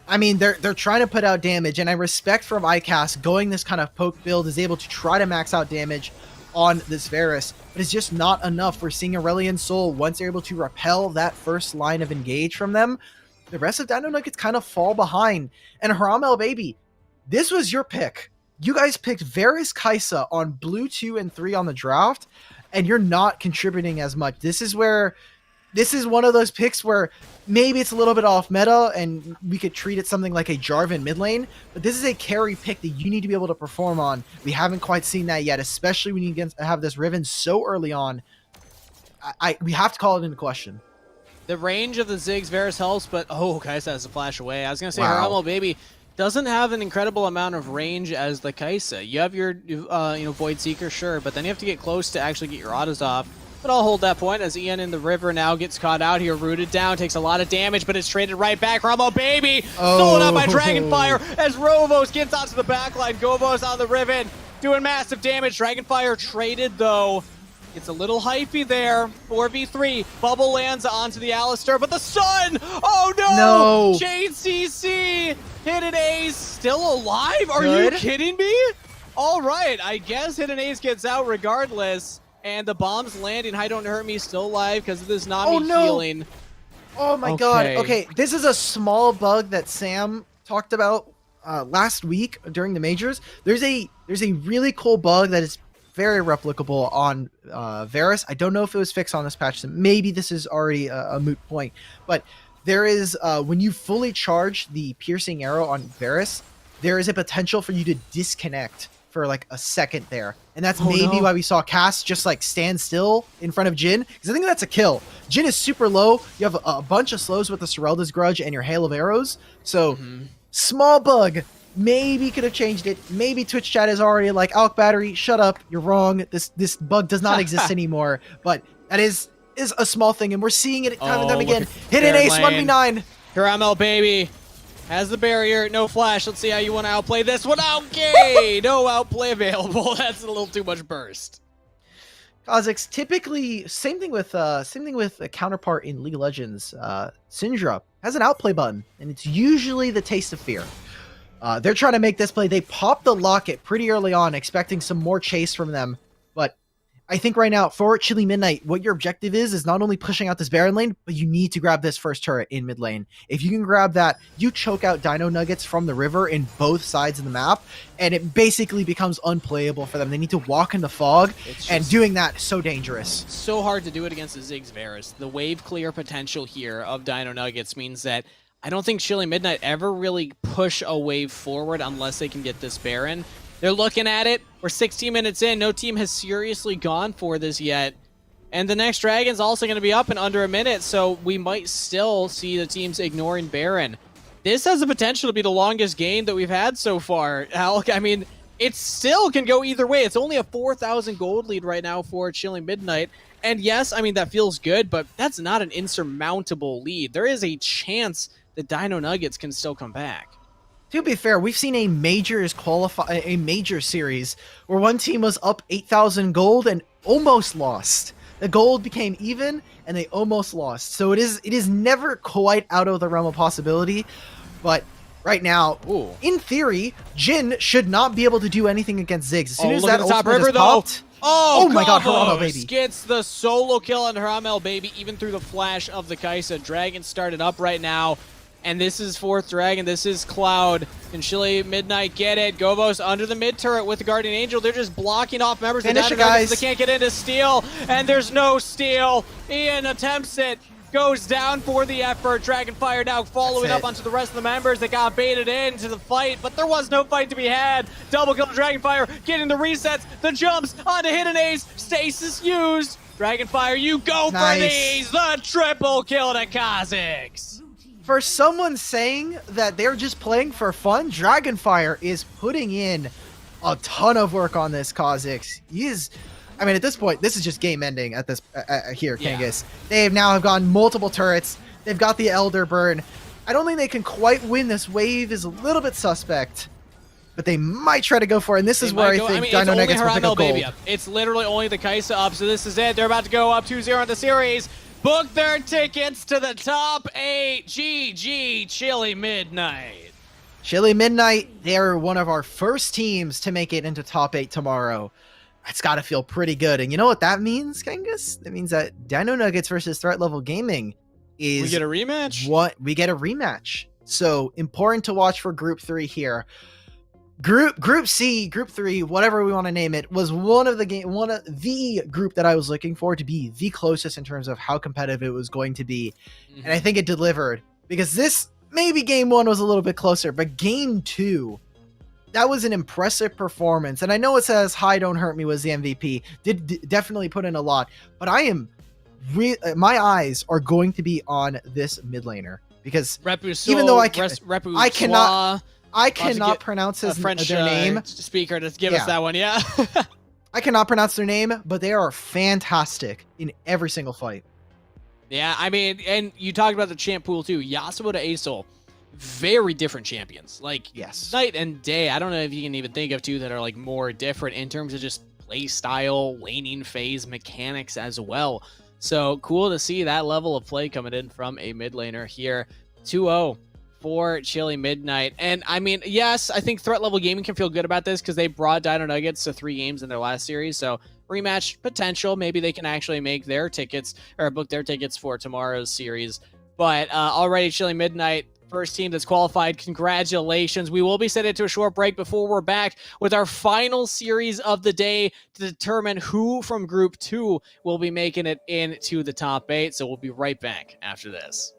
I mean, they're trying to put out damage, and I respect from ICAST going this kind of poke build is able to try to max out damage on this Varus, but it's just not enough. We're seeing Aurelion Sol, once they're able to repel that first line of engage from them, the rest of Dino Nuggets kind of fall behind. And Haram El Baby, this was your pick. You guys picked Varus Kaisa on blue 2 and 3 on the draft, and you're not contributing as much. This is one of those picks where maybe it's a little bit off meta and we could treat it something like a Jarvan mid lane, but this is a carry pick that you need to be able to perform on. We haven't quite seen that yet, especially when you have this Riven so early on. We have to call it into question. The range of the Ziggs Varus helps, but Kaisa has to flash away. I was going to say Wow. Haram El Baby doesn't have an incredible amount of range as the Kaisa. You have your Void Seeker, sure, but then you have to get close to actually get your autos off. But I'll hold that point as Ian in the river now gets caught out here, rooted down, takes a lot of damage, but it's traded right back. Ramo Baby stolen up by Dragonfire as Rovos gets onto the backline. Govos on the Riven doing massive damage. Dragonfire traded though. It's a little hypey there. 4v3. Bubble lands onto the Alistar, but the Sun! Oh no! JCC! Hidden Ace still alive? Are you kidding me? All right, I guess Hidden Ace gets out regardless. And the bomb's landing. Hi, don't hurt me. Still alive because of this Nami healing. Oh my god. Okay, this is a small bug that Sam talked about last week during the majors. There's a really cool bug that is very replicable on Varus. I don't know if it was fixed on this patch. So maybe this is already a moot point. But there is, when you fully charge the piercing arrow on Varus, there is a potential for you to disconnect for like a second there. And that's maybe why we saw Cass just like stand still in front of Jhin, because I think that's a kill. Jhin is super low. You have a bunch of slows with the Serelda's Grudge and your Hail of Arrows. So small bug. Maybe could have changed it. Maybe Twitch chat is already like, Alkbattery, shut up. You're wrong. This bug does not exist anymore. But that is a small thing, and we're seeing it time and time again. Hidden Ace 1v9. Haram El Baby has the barrier, no flash. Let's see how you want to outplay this one. Okay, no outplay available. That's a little too much burst. Kha'Zix, typically, same thing with a counterpart in League of Legends. Syndra has an outplay button, and it's usually the Taste of Fear. They're trying to make this play. They popped the locket pretty early on, expecting some more chase from them. But I think right now, for Chili Midnight, what your objective is not only pushing out this Baron lane, but you need to grab this first turret in mid lane. If you can grab that, you choke out Dino Nuggets from the river in both sides of the map, and it basically becomes unplayable for them. They need to walk in the fog, and doing that is so dangerous. So hard to do it against the Ziggs Varus. The wave clear potential here of Dino Nuggets means that I don't think Chili Midnight ever really push a wave forward unless they can get this Baron. They're looking at it. We're 16 minutes in. No team has seriously gone for this yet. And the next Dragon's also going to be up in under a minute, so we might still see the teams ignoring Baron. This has the potential to be the longest game that we've had so far, Alk. I mean, it still can go either way. It's only a 4,000 gold lead right now for Chili Midnight. And yes, I mean, that feels good, but that's not an insurmountable lead. There is a chance that Dino Nuggets can still come back. To be fair, we've seen a major series where one team was up 8,000 gold and almost lost. The gold became even and they almost lost. So it is never quite out of the realm of possibility. But right now, in theory, Jhin should not be able to do anything against Ziggs. As soon as that ultimate is popped, oh my god, Haram El Baby gets the solo kill on Haram El Baby, even through the flash of the Kaisa. Dragon started up right now. And this is 4th Dragon. This is Cloud. Can Chili Midnight get it? Govos under the mid turret with the Guardian Angel. They're just blocking off members. Finish it, guys. They can't get into steal. And there's no steal. Ian attempts it. Goes down for the effort. Dragonfire now following up onto the rest of the members that got baited into the fight. But there was no fight to be had. Double kill Dragonfire. Getting the resets. The jumps onto Hidden Ace. Stasis used. Dragonfire, you go for these. The triple kill to Kha'Zix. For someone saying that they're just playing for fun, Dragonfire is putting in a ton of work on this Kha'Zix. I mean, at this point, this is just game ending at this here, Kangas. They now have gotten multiple turrets. They've got the Elder Burn. I don't think they can quite win. This wave is a little bit suspect. but they might try to go for it. And this is where I think Dino Nuggets will pick up gold. It's literally only the Kaisa up, so this is it. They're about to go up 2-0 in the series. Book their tickets to the top 8. GG, Chili Midnight. Chili Midnight, they're one of our first teams to make it into top 8 tomorrow. That's got to feel pretty good. And you know what that means, Kangas? That means that Dino Nuggets versus Threat Level Gaming is... We get a rematch? We get a rematch. So important to watch for Group 3 here. Group C, Group 3, whatever we want to name it, was one of the group that I was looking for to be the closest in terms of how competitive it was going to be. And I think it delivered, because this, maybe game 1 was a little bit closer, but game 2, that was an impressive performance. And I know it says Hi Don't Hurt Me was the MVP, did definitely put in a lot, but my eyes are going to be on this mid laner, because even though I cannot pronounce their name. Speaker to give us that one, yeah. I cannot pronounce their name, but they are fantastic in every single fight. Yeah, I mean, and you talked about the champ pool too. Yasuo to Asol, very different champions. Like, yes, night and day. I don't know if you can even think of two that are like more different in terms of just play style, laning phase, mechanics as well. So cool to see that level of play coming in from a mid laner here. 2-0 for Chili Midnight. And I mean, yes, I think Threat Level Gaming can feel good about this because they brought Dino Nuggets to 3 games in their last series. So rematch potential. Maybe they can actually make their tickets or book their tickets for tomorrow's series. But already Chili Midnight, first team that's qualified. Congratulations. We will be sending it to a short break before we're back with our final series of the day to determine who from Group 2 will be making it into the top 8. So we'll be right back after this.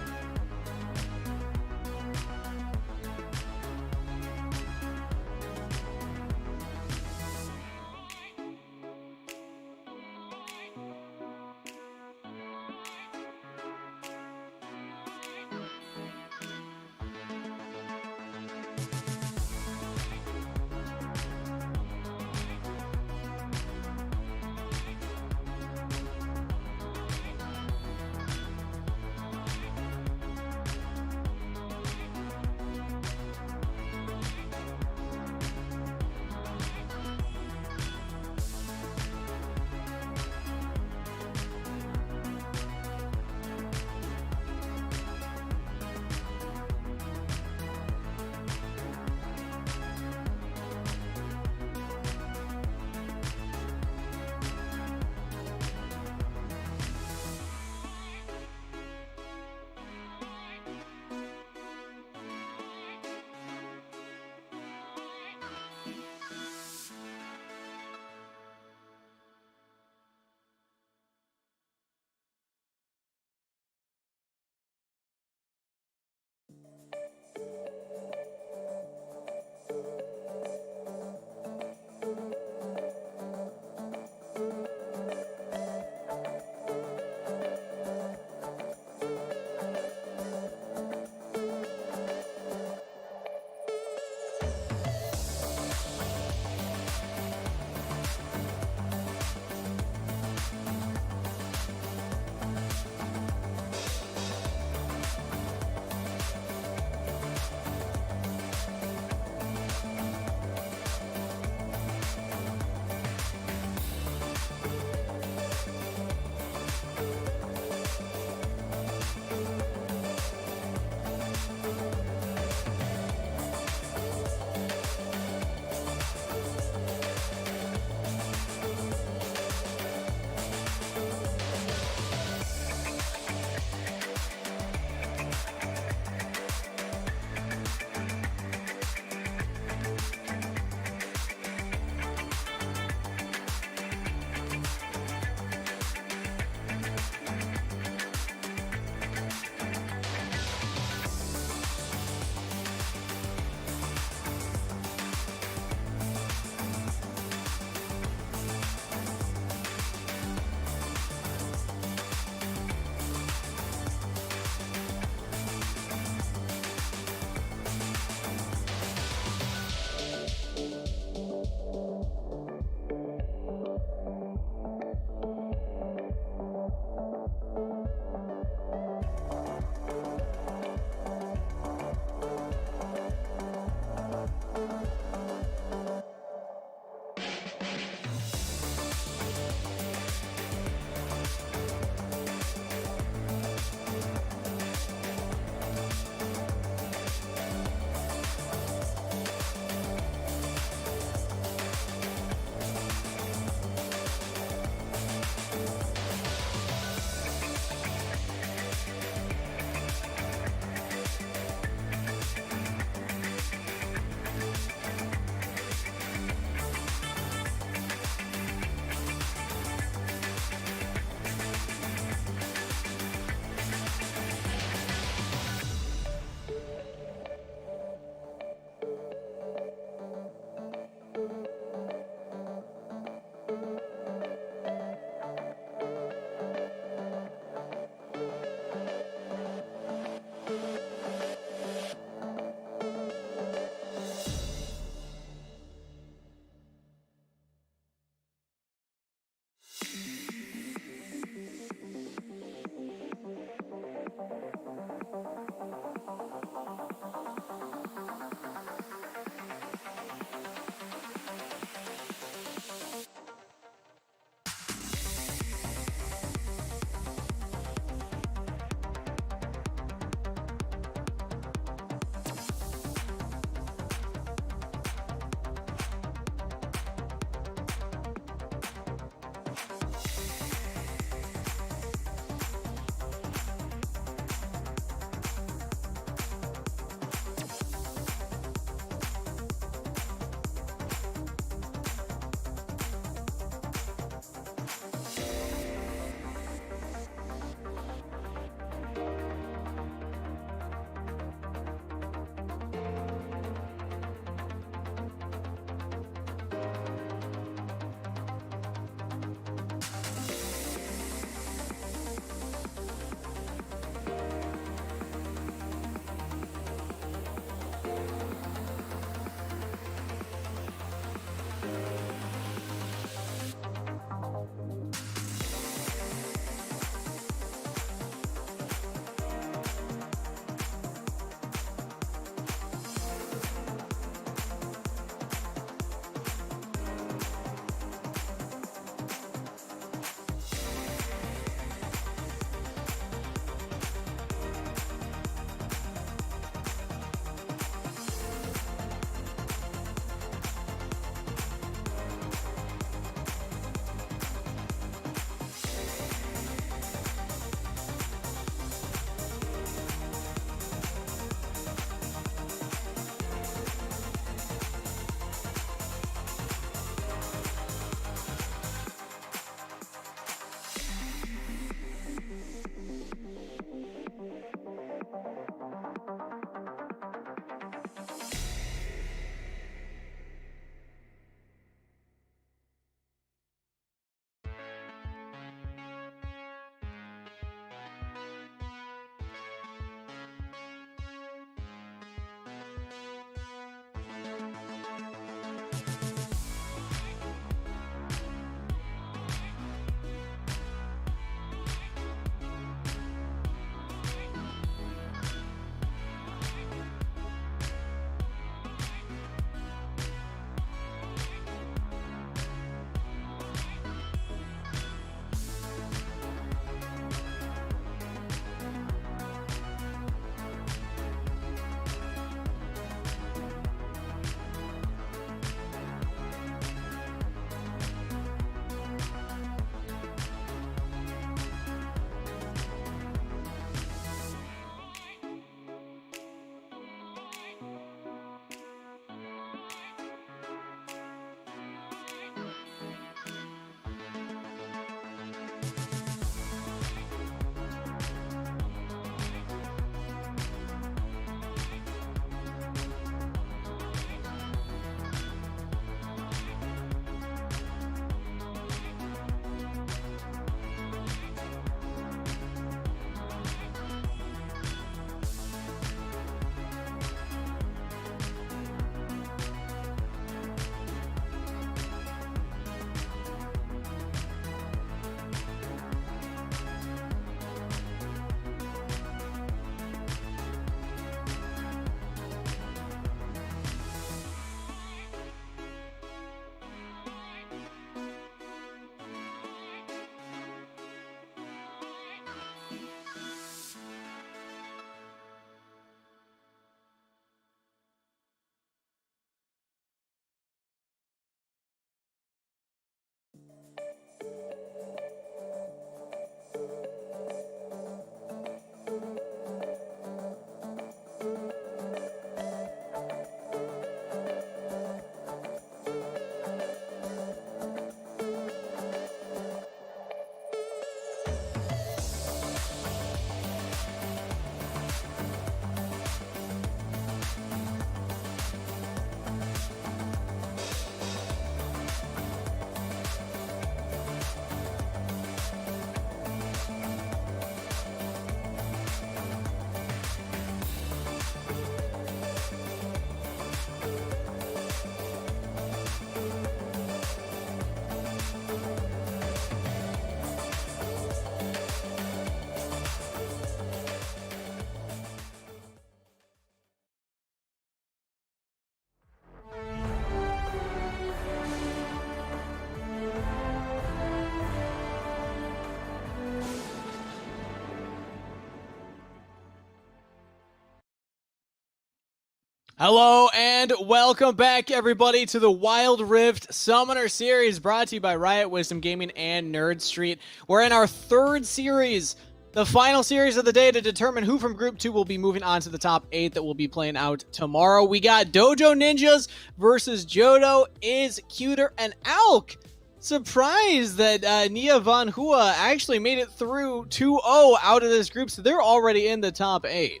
Hello and welcome back, everybody, to the Wild Rift Summoner Series, brought to you by Riot, Wisdom Gaming, and Nerd Street. We're in our third series, the final series of the day, to determine who from Group 2 will be moving on to the top 8 that will be playing out tomorrow. We got Dojo Ninjas versus Johto is Cuter and Alk. Surprised that Nia Van Hua actually made it through 2-0 out of this group, so they're already in the top 8.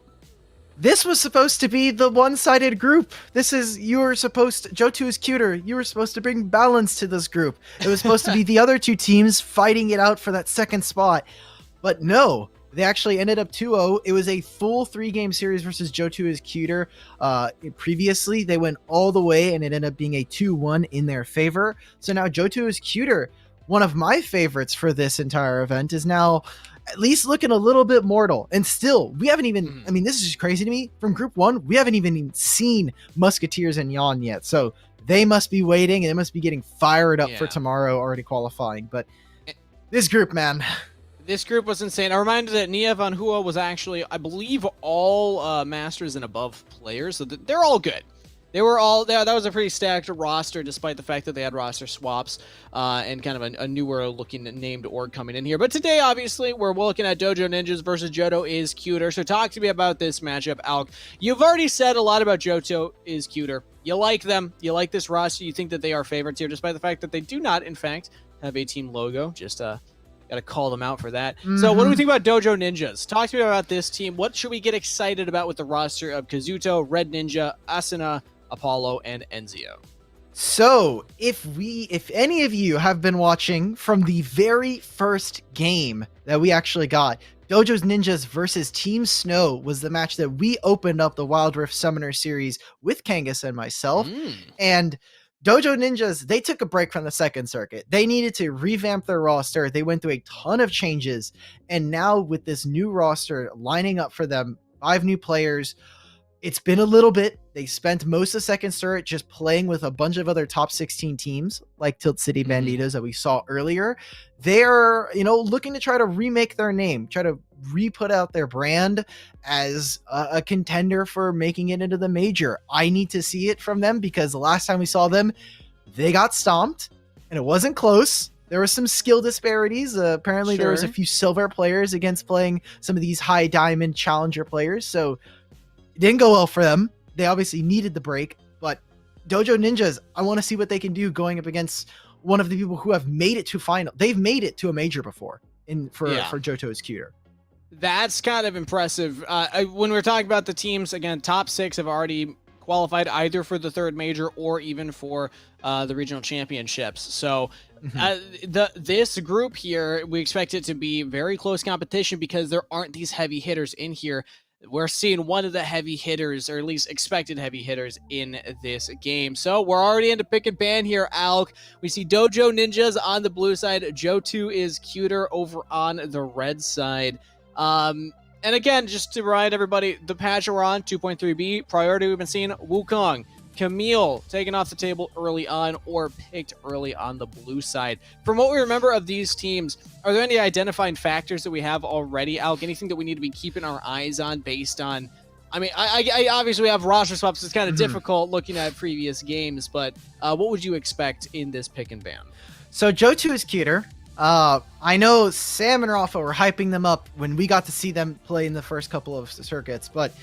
This was supposed to be the one-sided group. Johto is Cuter. You were supposed to bring balance to this group. It was supposed to be the other two teams fighting it out for that second spot. But no, they actually ended up 2-0. It was a full 3-game series versus Johto is Cuter. Previously, they went all the way, and it ended up being a 2-1 in their favor. So now Johto is Cuter, one of my favorites for this entire event, is now at least looking a little bit mortal. And still, we haven't even, I mean, this is just crazy to me. From Group 1, we haven't even seen Musketeers and Yon yet. So they must be waiting, and they must be getting fired up for tomorrow, already qualifying. But this group, man. This group was insane. A reminder that Nia Van Hua was actually, I believe, all Masters and above players. So they're all good. They were all there. That was a pretty stacked roster, despite the fact that they had roster swaps and kind of a newer looking named org coming in here. But today, obviously, we're looking at Dojo Ninjas versus Johto is Cuter. So talk to me about this matchup, Alk. You've already said a lot about Johto is Cuter. You like them. You like this roster. You think that they are favorites here, despite the fact that they do not, in fact, have a team logo. Just got to call them out for that. So what do we think about Dojo Ninjas? Talk to me about this team. What should we get excited about with the roster of Kazuto, Red Ninja, Asuna, Apollo, and Enzio? So if any of you have been watching from the very first game that we actually got, Dojo's Ninjas versus Team Snow was the match that we opened up the Wild Rift Summoner Series with Kangas and myself. And Dojo Ninjas, they took a break from the second circuit. They needed to revamp their roster. They went through a ton of changes. And now with this new roster lining up for them, 5 new players, it's been a little bit. They spent most of second circuit just playing with a bunch of other top 16 teams like Tilt City Banditos that we saw earlier. They're, looking to try to remake their name, try to re-put out their brand as a contender for making it into the major. I need to see it from them because the last time we saw them, they got stomped and it wasn't close. There were some skill disparities. Apparently there was a few silver players against playing some of these high diamond challenger players. So it didn't go well for them. They obviously needed the break, but Dojo Ninjas, I want to see what they can do going up against one of the people who have made it to final. They've made it to a major before for Johto is Cuter. That's kind of impressive. When we're talking about the teams, again, top 6 have already qualified either for the third major or even for the regional championships. So this group here, we expect it to be very close competition because there aren't these heavy hitters in here. We're seeing one of the heavy hitters, or at least expected heavy hitters, in this game. So we're already into pick and ban here, Alk. We see Dojo Ninjas on the blue side. Johto is Cuter over on the red side. And again, just to remind everybody, the patch we're on, 2.3b, priority we've been seeing, Wukong, Camille taken off the table early on or picked early on the blue side. From what we remember of these teams, are there any identifying factors that we have already, Alk? Anything that we need to be keeping our eyes on based on, I obviously we have roster swaps. It's kind of difficult looking at previous games, but what would you expect in this pick and ban? So Johto is Cuter. I know Sam and Rafa were hyping them up when we got to see them play in the first couple of circuits, but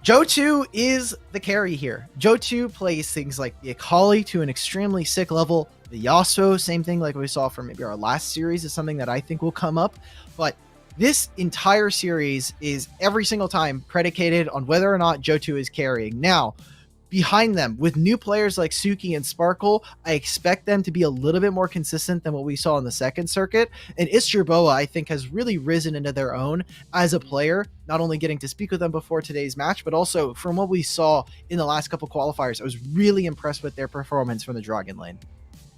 Johto is the carry here. Johto plays things like the Akali to an extremely sick level. The Yasuo, same thing like we saw from maybe our last series, is something that I think will come up. But this entire series is every single time predicated on whether or not Johto is carrying. Now, behind them, with new players like Suki and Sparkle, I expect them to be a little bit more consistent than what we saw in the second circuit. And Isturboa, I think, has really risen into their own as a player, not only getting to speak with them before today's match, but also from what we saw in the last couple qualifiers. I was really impressed with their performance from the Dragon Lane.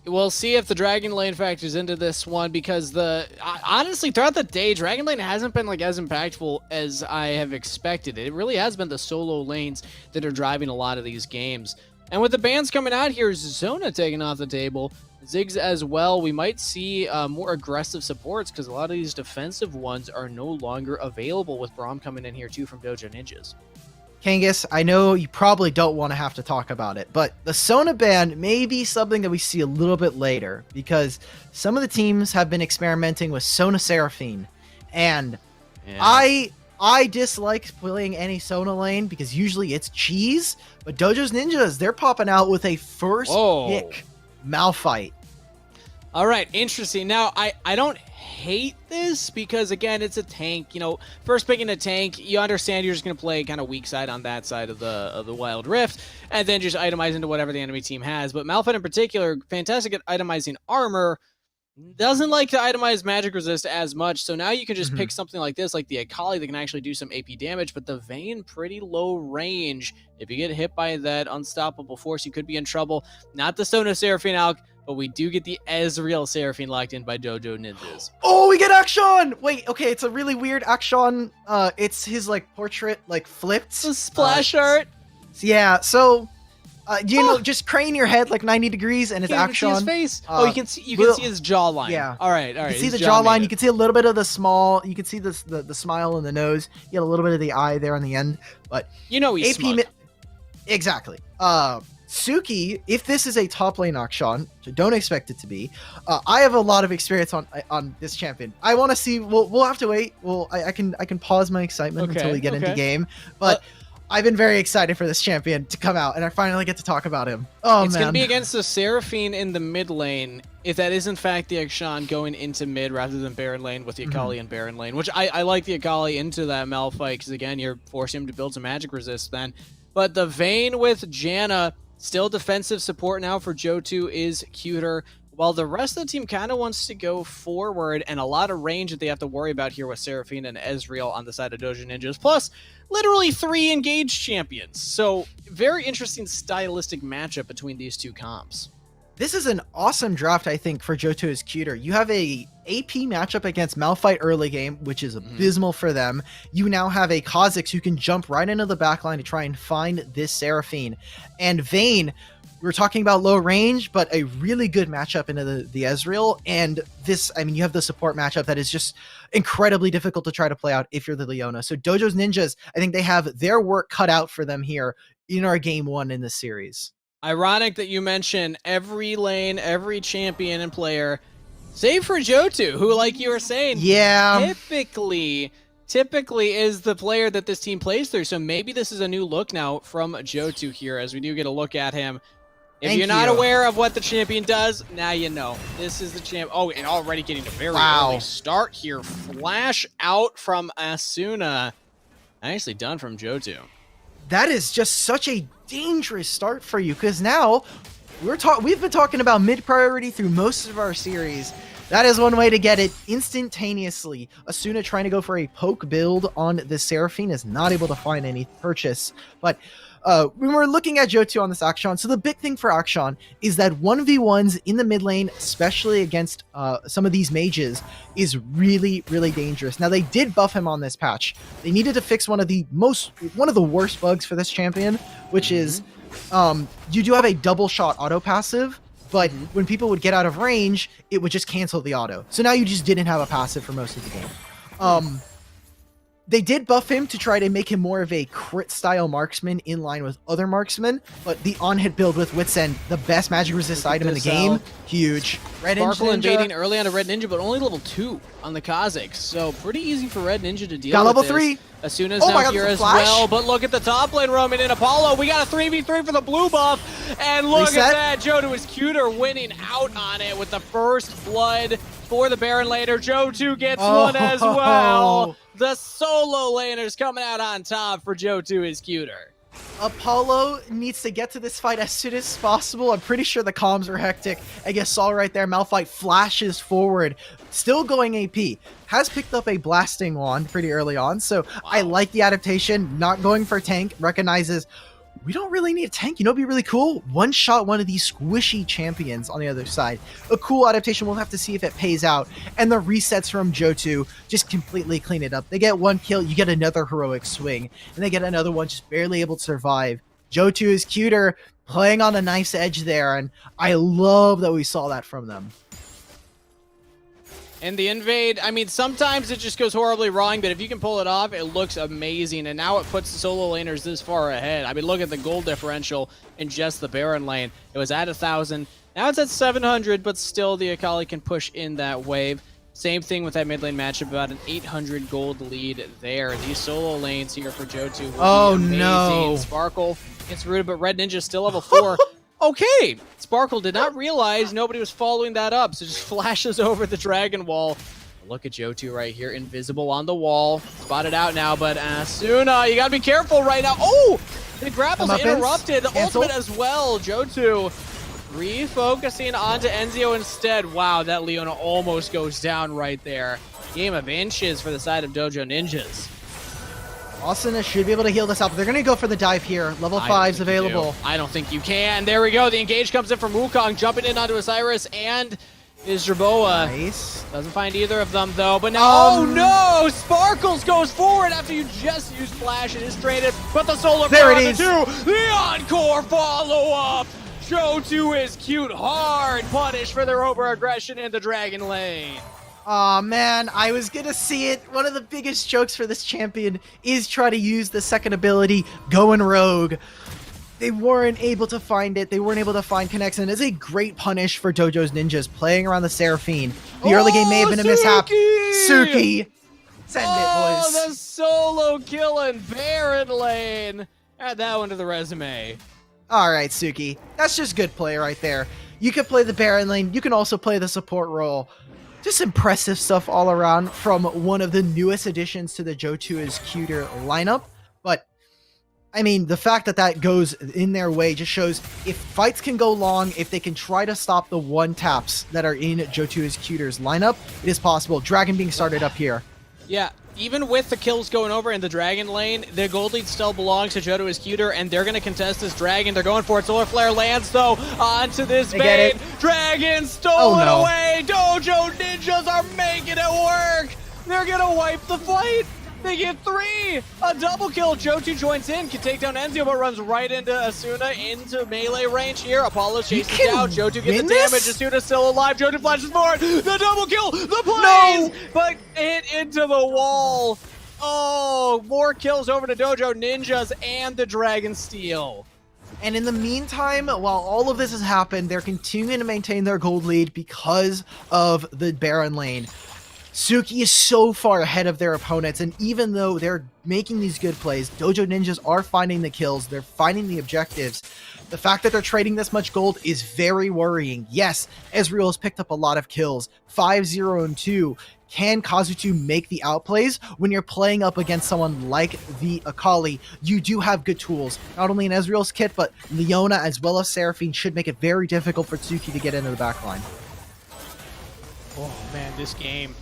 We'll see if the Dragon Lane factors into this one, because honestly, throughout the day, Dragon Lane hasn't been as impactful as I have expected. It really has been the solo lanes that are driving a lot of these games. And with the bans coming out here, Zona taking off the table, Ziggs as well, we might see more aggressive supports because a lot of these defensive ones are no longer available with Braum coming in here too from Dojo Ninjas. Kangas, I know you probably don't want to have to talk about it, but the Sona ban may be something that we see a little bit later because some of the teams have been experimenting with Sona Seraphine, and yeah. I dislike playing any Sona lane because usually it's cheese, but Dojo's Ninjas, they're popping out with a first pick Malphite. All right, interesting. Now, I don't hate this because, again, it's a tank. You know, first picking a tank, you understand you're just going to play kind of weak side on that side of the Wild Rift, and then just itemize into whatever the enemy team has. But Malphite in particular, fantastic at itemizing armor, doesn't like to itemize magic resist as much, so now you can just pick something like this, like the Akali, that can actually do some AP damage, but the Vayne, pretty low range. If you get hit by that unstoppable force, you could be in trouble. Not the Sona Seraphine Alk, but we do get the Ezreal Seraphine locked in by Dojo Ninjas. Oh, we get Akshan! Wait, okay, it's a really weird Akshan. It's his, like, portrait, like, flipped. The splash art? Yeah, so... you know, just crane your head like 90 degrees and it's Akshan. See his face? You can see his jawline. Yeah. All right. You can see the jawline. You can see a little bit of the small. You can see the smile in the nose. You get a little bit of the eye there on the end. But you know he's smug. Exactly. Suki, if this is a top lane Akshan, so don't expect it to be. I have a lot of experience on this champion. I want to see. We'll have to wait. I can pause my excitement until we get into game. But I've been very excited for this champion to come out, and I finally get to talk about him. Oh, it's going to be against the Seraphine in the mid lane, if that is in fact the Akshan going into mid rather than Baron lane with the Akali in Baron lane, which I like the Akali into that Malphite, because again, you're forcing him to build some magic resist then. But the Vayne with Janna, still defensive support now for Johto, is cuter. While the rest of the team kind of wants to go forward, and a lot of range that they have to worry about here with Seraphine and Ezreal on the side of Dojo Ninjas, plus literally 3 engaged champions. So very interesting stylistic matchup between these two comps. This is an awesome draft, I think, for Johto is cuter. You have a AP matchup against Malphite early game, which is abysmal for them. You now have a Kha'Zix who can jump right into the backline to try and find this Seraphine. And Vayne, we were talking about low range, but a really good matchup into the Ezreal. And this, I mean, you have the support matchup that is just incredibly difficult to try to play out if you're the Leona. So Dojo's Ninjas, I think they have their work cut out for them here in our game 1 in this series. Ironic that you mention every lane, every champion and player, save for Johto, who, like you were saying, typically is the player that this team plays through. So maybe this is a new look now from Johto here, as we do get a look at him. If you're not aware of what the champion does, now you know. This is the champ. Oh, and already getting a very early start here. Flash out from Asuna. Nicely done from Johto. That is just such a dangerous start for you, because now we've been talking about mid priority through most of our series. That is one way to get it instantaneously. Asuna trying to go for a poke build on the Seraphine is not able to find any purchase. But when we're looking at Johto on this Akshan, so the big thing for Akshan is that 1v1s in the mid lane, especially against some of these mages, is really, really dangerous. Now, they did buff him on this patch. They needed to fix one of the worst bugs for this champion, which is you do have a double shot auto passive, but when people would get out of range, it would just cancel the auto. So now you just didn't have a passive for most of the game. They did buff him to try to make him more of a crit style marksman in line with other marksmen, but the on-hit build with Wit's End, the best magic resist item in the game, huge. Red Sparkle invading early on a Red Ninja, but only level 2 on the Kha'Zix, so pretty easy for Red Ninja to deal with. Got level 3. As soon as now here as well, but look at the top lane roaming in Apollo. We got a 3v3 for the blue buff, and look at that. Johto is cuter winning out on it with the first blood for the Baron laner. Johto gets one as well. The solo laners coming out on top for Johto is cuter. Apollo needs to get to this fight as soon as possible. I'm pretty sure the comms are hectic. I guess saw right there, Malphite flashes forward, still going AP. Has picked up a blasting wand pretty early on, so I like the adaptation. Not going for tank, recognizes we don't really need a tank. You know, it'd be really cool. One shot one of these squishy champions on the other side. A cool adaptation. We'll have to see if it pays out. And the resets from Johto just completely clean it up. They get one kill, you get another heroic swing, and they get another one just barely able to survive. Johto is cuter, playing on a nice edge there, and I love that we saw that from them. And the invade, I mean, sometimes it just goes horribly wrong, but if you can pull it off, it looks amazing. And now it puts the solo laners this far ahead. I mean, look at the gold differential in just the Baron lane. It was at 1,000. Now it's at 700, but still the Akali can push in that wave. Same thing with that mid lane matchup, about an 800 gold lead there. These solo lanes here for Johto will be amazing. No. Sparkle gets rooted, but Red Ninja's still level 4. Okay, Sparkle did not realize nobody was following that up, so just flashes over the Dragon Wall. Look at Johto right here, invisible on the wall. Spotted out now, but Asuna, you gotta be careful right now. Oh, the grapple's interrupted. The ultimate as well. Johto refocusing onto Enzio instead. Wow, that Leona almost goes down right there. Game of inches for the side of Dojo Ninjas. Asuna should be able to heal this up. They're going to go for the dive here. Level 5's available. I don't think you can. There we go. The engage comes in from Wukong, jumping in onto Osiris and is Jerboa. Nice. Doesn't find either of them, though. But now, oh no! Sparkles goes forward after you just used Flash. It is traded, but the Solar There Flare it on is. the 2. The Encore follow-up. Johto is cute. Hard punish for their over-aggression in the Dragon lane. Aw, man, I was gonna see it. One of the biggest jokes for this champion is try to use the second ability, going rogue. They weren't able to find it. They weren't able to find connects, and it's a great punish for Dojo's Ninjas playing around the Seraphine. The early game may have been a mishap. Suki! Send it, boys. The solo kill in Baron lane. Add that one to the resume. All right, Suki. That's just good play right there. You can play the Baron lane. You can also play the support role. Just impressive stuff all around from one of the newest additions to the Johto is Cuter lineup. But, I mean, the fact that that goes in their way just shows if fights can go long, if they can try to stop the one-taps that are in Johto is Cuter's lineup, it is possible. Dragon being started up here. Yeah, even with the kills going over in the Dragon lane, the gold lead still belongs to Johto is Cuter, and they're going to contest this Dragon. They're going for it. Solar Flare lands, though, onto this bait. Dragon stolen away. Dojo Ninjas are making it work. They're going to wipe the fight. They get 3! A double kill. Johto joins in, can take down Enzio, but runs right into Asuna, into melee range here. Apollo chases down. Johto gets the damage. Asuna's still alive. Johto flashes forward. The double kill! The plays! But hit into the wall. Oh, more kills over to Dojo Ninjas and the Dragon Steel. And in the meantime, while all of this has happened, they're continuing to maintain their gold lead because of the Baron lane. Suki is so far ahead of their opponents, and even though they're making these good plays, Dojo Ninjas are finding the kills, they're finding the objectives. The fact that they're trading this much gold is very worrying. Yes, Ezreal has picked up a lot of kills, 5-0 and 2. Can Kazuto make the outplays? When you're playing up against someone like the Akali, you do have good tools. Not only in Ezreal's kit, but Leona as well as Seraphine should make it very difficult for Suki to get into the backline. Oh man, this game,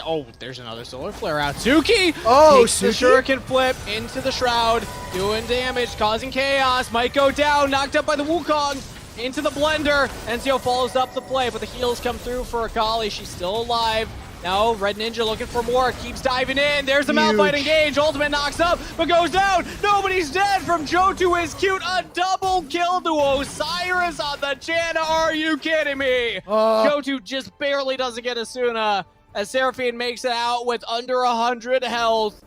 oh, there's another Solar Flare out. Suki takes the Shuriken flip into the Shroud, doing damage, causing chaos, might go down, knocked up by the Wukong, into the Blender. Enzio follows up the play, but the heals come through for Akali. She's still alive. Now, Red Ninja looking for more, keeps diving in. There's the Malphite engage. Ultimate knocks up, but goes down. Nobody's dead from Johto is cute. A double kill to Osiris on the Janna. Are you kidding me? Johto just barely doesn't get Asuna as Seraphine makes it out with under 100 health.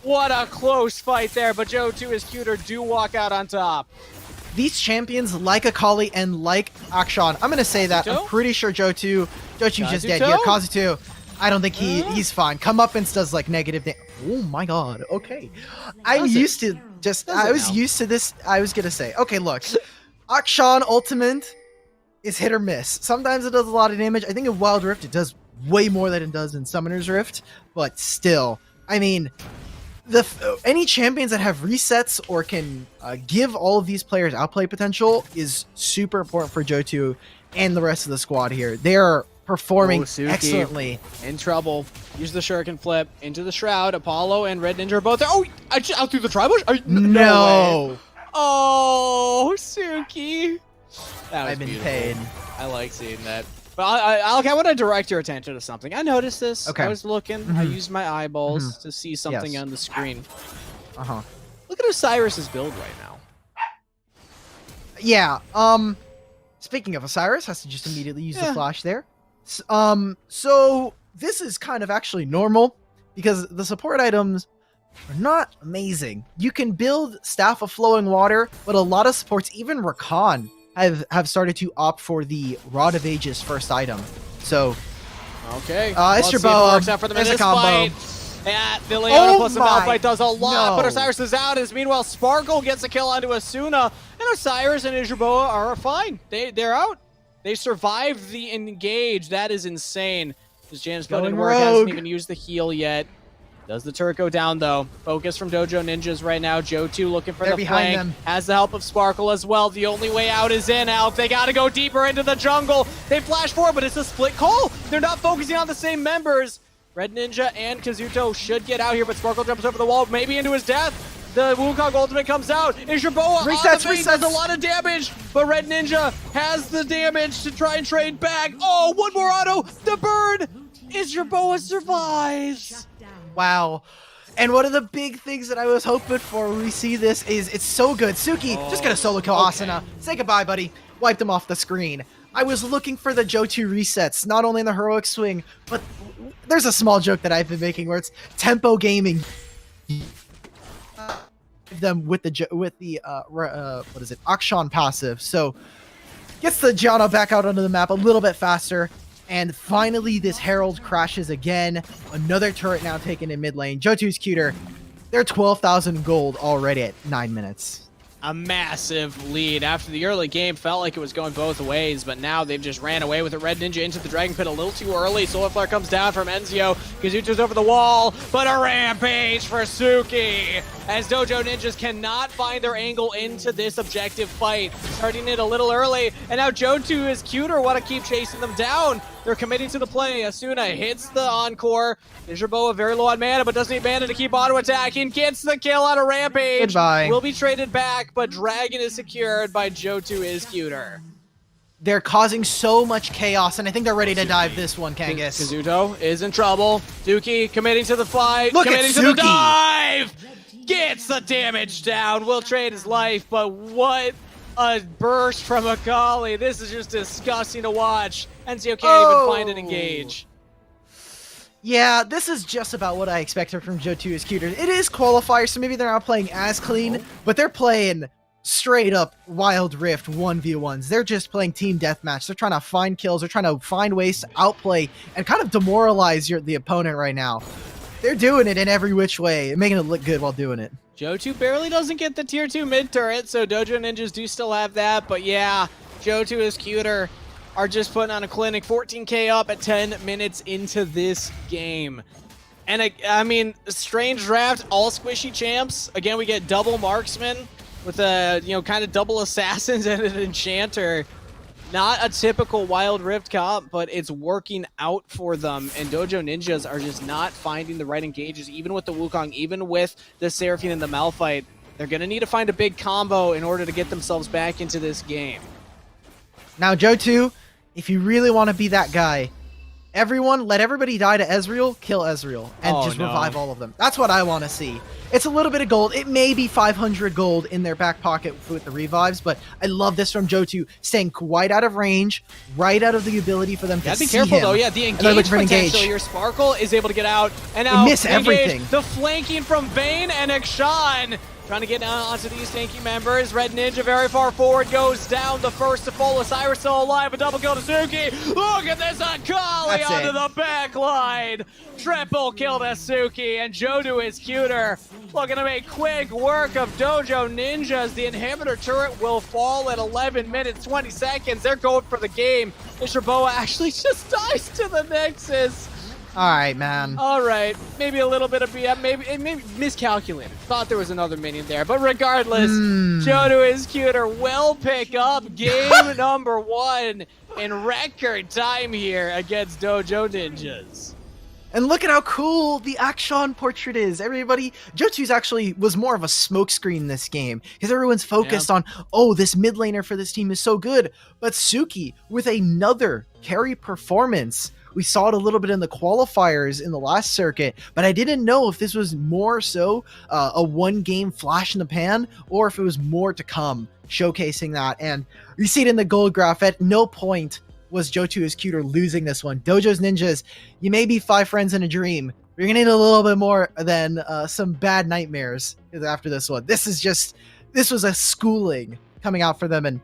What a close fight there, but Johto is cuter do walk out on top. These champions, like Akali and like Akshan, I'm going to say that. I'm pretty sure Johto just dead here. Kazuto, I don't think he's fine. Comeuppance does like negative damage. Oh my god, okay. I was used to this. I was going to say, okay, look. Akshan Ultimate is hit or miss. Sometimes it does a lot of damage. I think in Wild Rift it does way more than it does in Summoner's Rift. But still, I mean, any champions that have resets or can give all of these players outplay potential is super important for Johto and the rest of the squad here. They're performing excellently. In trouble. Use the Shuriken flip into the Shroud. Apollo and Red Ninja are both there. Oh, out through the Tribush? No. Way. Oh, Suki. I'm in pain. I like seeing that. But I want to direct your attention to something. I noticed this. Okay. I was looking. I used my eyeballs to see something on the screen. Look at Osiris's build right now. Yeah. Speaking of Osiris, has to just immediately use the flash there. So this is kind of actually normal because the support items are not amazing. You can build Staff of Flowing Water, but a lot of supports, even Rakan, have started to opt for the Rod of Ages first item. So, okay, it's your bow. Works out for them in this fight. Yeah, the Leona plus the Malphite does a lot, but Osiris is out. As meanwhile, Sparkle gets a kill onto Asuna, and Osiris and Isherboa are fine. They're out. They survived the engage. That is insane. As Jan's put in work, hasn't even used the heal yet. Does the turret go down, though? Focus from Dojo Ninjas right now. Joe2 looking for the flank. Has the help of Sparkle as well. The only way out is in, Alk. They got to go deeper into the jungle. They flash forward, but it's a split call. They're not focusing on the same members. Red Ninja and Kazuto should get out here, but Sparkle jumps over the wall, maybe into his death. The Wukong ultimate comes out. Isherboa resets, does a lot of damage, but Red Ninja has the damage to try and trade back. Oh, one more auto. The bird. Isherboa survives. Wow. And one of the big things that I was hoping for when we see this is it's so good. Suki, just gonna solo kill Asuna. Say goodbye, buddy. Wiped him off the screen. I was looking for the Joe2 resets, not only in the heroic swing, but there's a small joke that I've been making where it's tempo gaming them with the what is it, Akshan passive. So gets the Gianna back out onto the map a little bit faster. And finally, this Herald crashes again. Another turret now taken in mid lane. Joe2's cuter. They're 12,000 gold already at 9 minutes. A massive lead. After the early game, felt like it was going both ways, but now they've just ran away with a Red Ninja into the Dragon Pit a little too early. Solar Flare comes down from Enzio. Kazuto's over the wall, but a rampage for Suki as Dojo Ninjas cannot find their angle into this objective fight. Starting it a little early, and now Joe2 is cuter, want to keep chasing them down. They're committing to the play. Asuna hits the encore. Isherboa very low on mana, but doesn't need mana to keep auto attacking. Gets the kill on a rampage. Goodbye. Will be traded back, but Dragon is secured by Joe2 is cuter. They're causing so much chaos, and I think they're ready to dive this one, Kangas. Kazuto is in trouble. Dookie committing to the fight. Look committing at to the Suki. dive. Gets the damage down. Will trade his life, but what a burst from Akali. This is just disgusting to watch. Enzio can't even find an engage. Yeah, this is just about what I expected from Joe2 is cuter. It is qualifier, so maybe they're not playing as clean, but they're playing straight up Wild Rift 1v1s. They're just playing team deathmatch. They're trying to find kills. They're trying to find ways to outplay and kind of demoralize the opponent right now. They're doing it in every which way and making it look good while doing it. Joe2 barely doesn't get the tier 2 mid turret, so Dojo Ninjas do still have that, but yeah, Joe2 is cuter. Are just putting on a clinic, 14k up at 10 minutes into this game. And I mean, strange draft, all squishy champs. Again, we get double marksman with a, kind of double assassins and an enchanter. Not a typical Wild Rift comp, but it's working out for them. And Dojo Ninjas are just not finding the right engages, even with the Wukong, even with the Seraphine and the Malphite. They're going to need to find a big combo in order to get themselves back into this game. Now, Joe2, if you really want to be that guy, let everybody die to Ezreal, kill Ezreal, and revive all of them. That's what I want to see. It's a little bit of gold. It may be 500 gold in their back pocket with the revives, but I love this from Joe2, staying quite out of range, right out of the ability for them to see him. Gotta be careful, though. Yeah, the engage potential here. Sparkle is able to get out, and now miss everything. The flanking from Vayne and Akshan. Trying to get onto these tanky members. Red Ninja very far forward, goes down. The first to fall. Osiris still alive. A double kill to Suki. Look at this Akali onto the back line. Triple kill to Suki, and Jodu is cuter. Looking to make quick work of Dojo Ninjas. The inhibitor turret will fall at 11 minutes, 20 seconds. They're going for the game. Isherboa actually just dies to the Nexus. All right, man. All right, maybe a little bit of BM, maybe miscalculated. Thought there was another minion there, but regardless, Jodo is cuter. Will pick up game number 1 in record time here against Dojo Ninjas. And look at how cool the Akshan portrait is. Everybody, Jotu's actually was more of a smokescreen this game because everyone's focused on, oh, this mid laner for this team is so good. But Suki with another carry performance. We saw it a little bit in the qualifiers in the last circuit, but I didn't know if this was more so a one-game flash in the pan or if it was more to come, showcasing that. And you see it in the gold graph. At no point was Johto is Cuter losing this one. Dojo's Ninjas, you may be 5 friends in a dream. You're going to need a little bit more than some bad nightmares after this one. This was a schooling coming out for them. And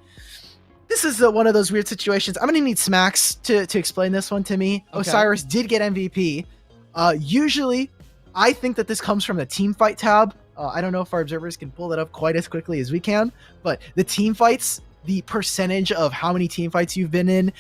this is one of those weird situations. I'm going to need Smacks to explain this one to me. Okay. Osiris did get MVP. Usually, I think that this comes from the team fight tab. I don't know if our observers can pull that up quite as quickly as we can, but the team fights, the percentage of how many team fights you've been in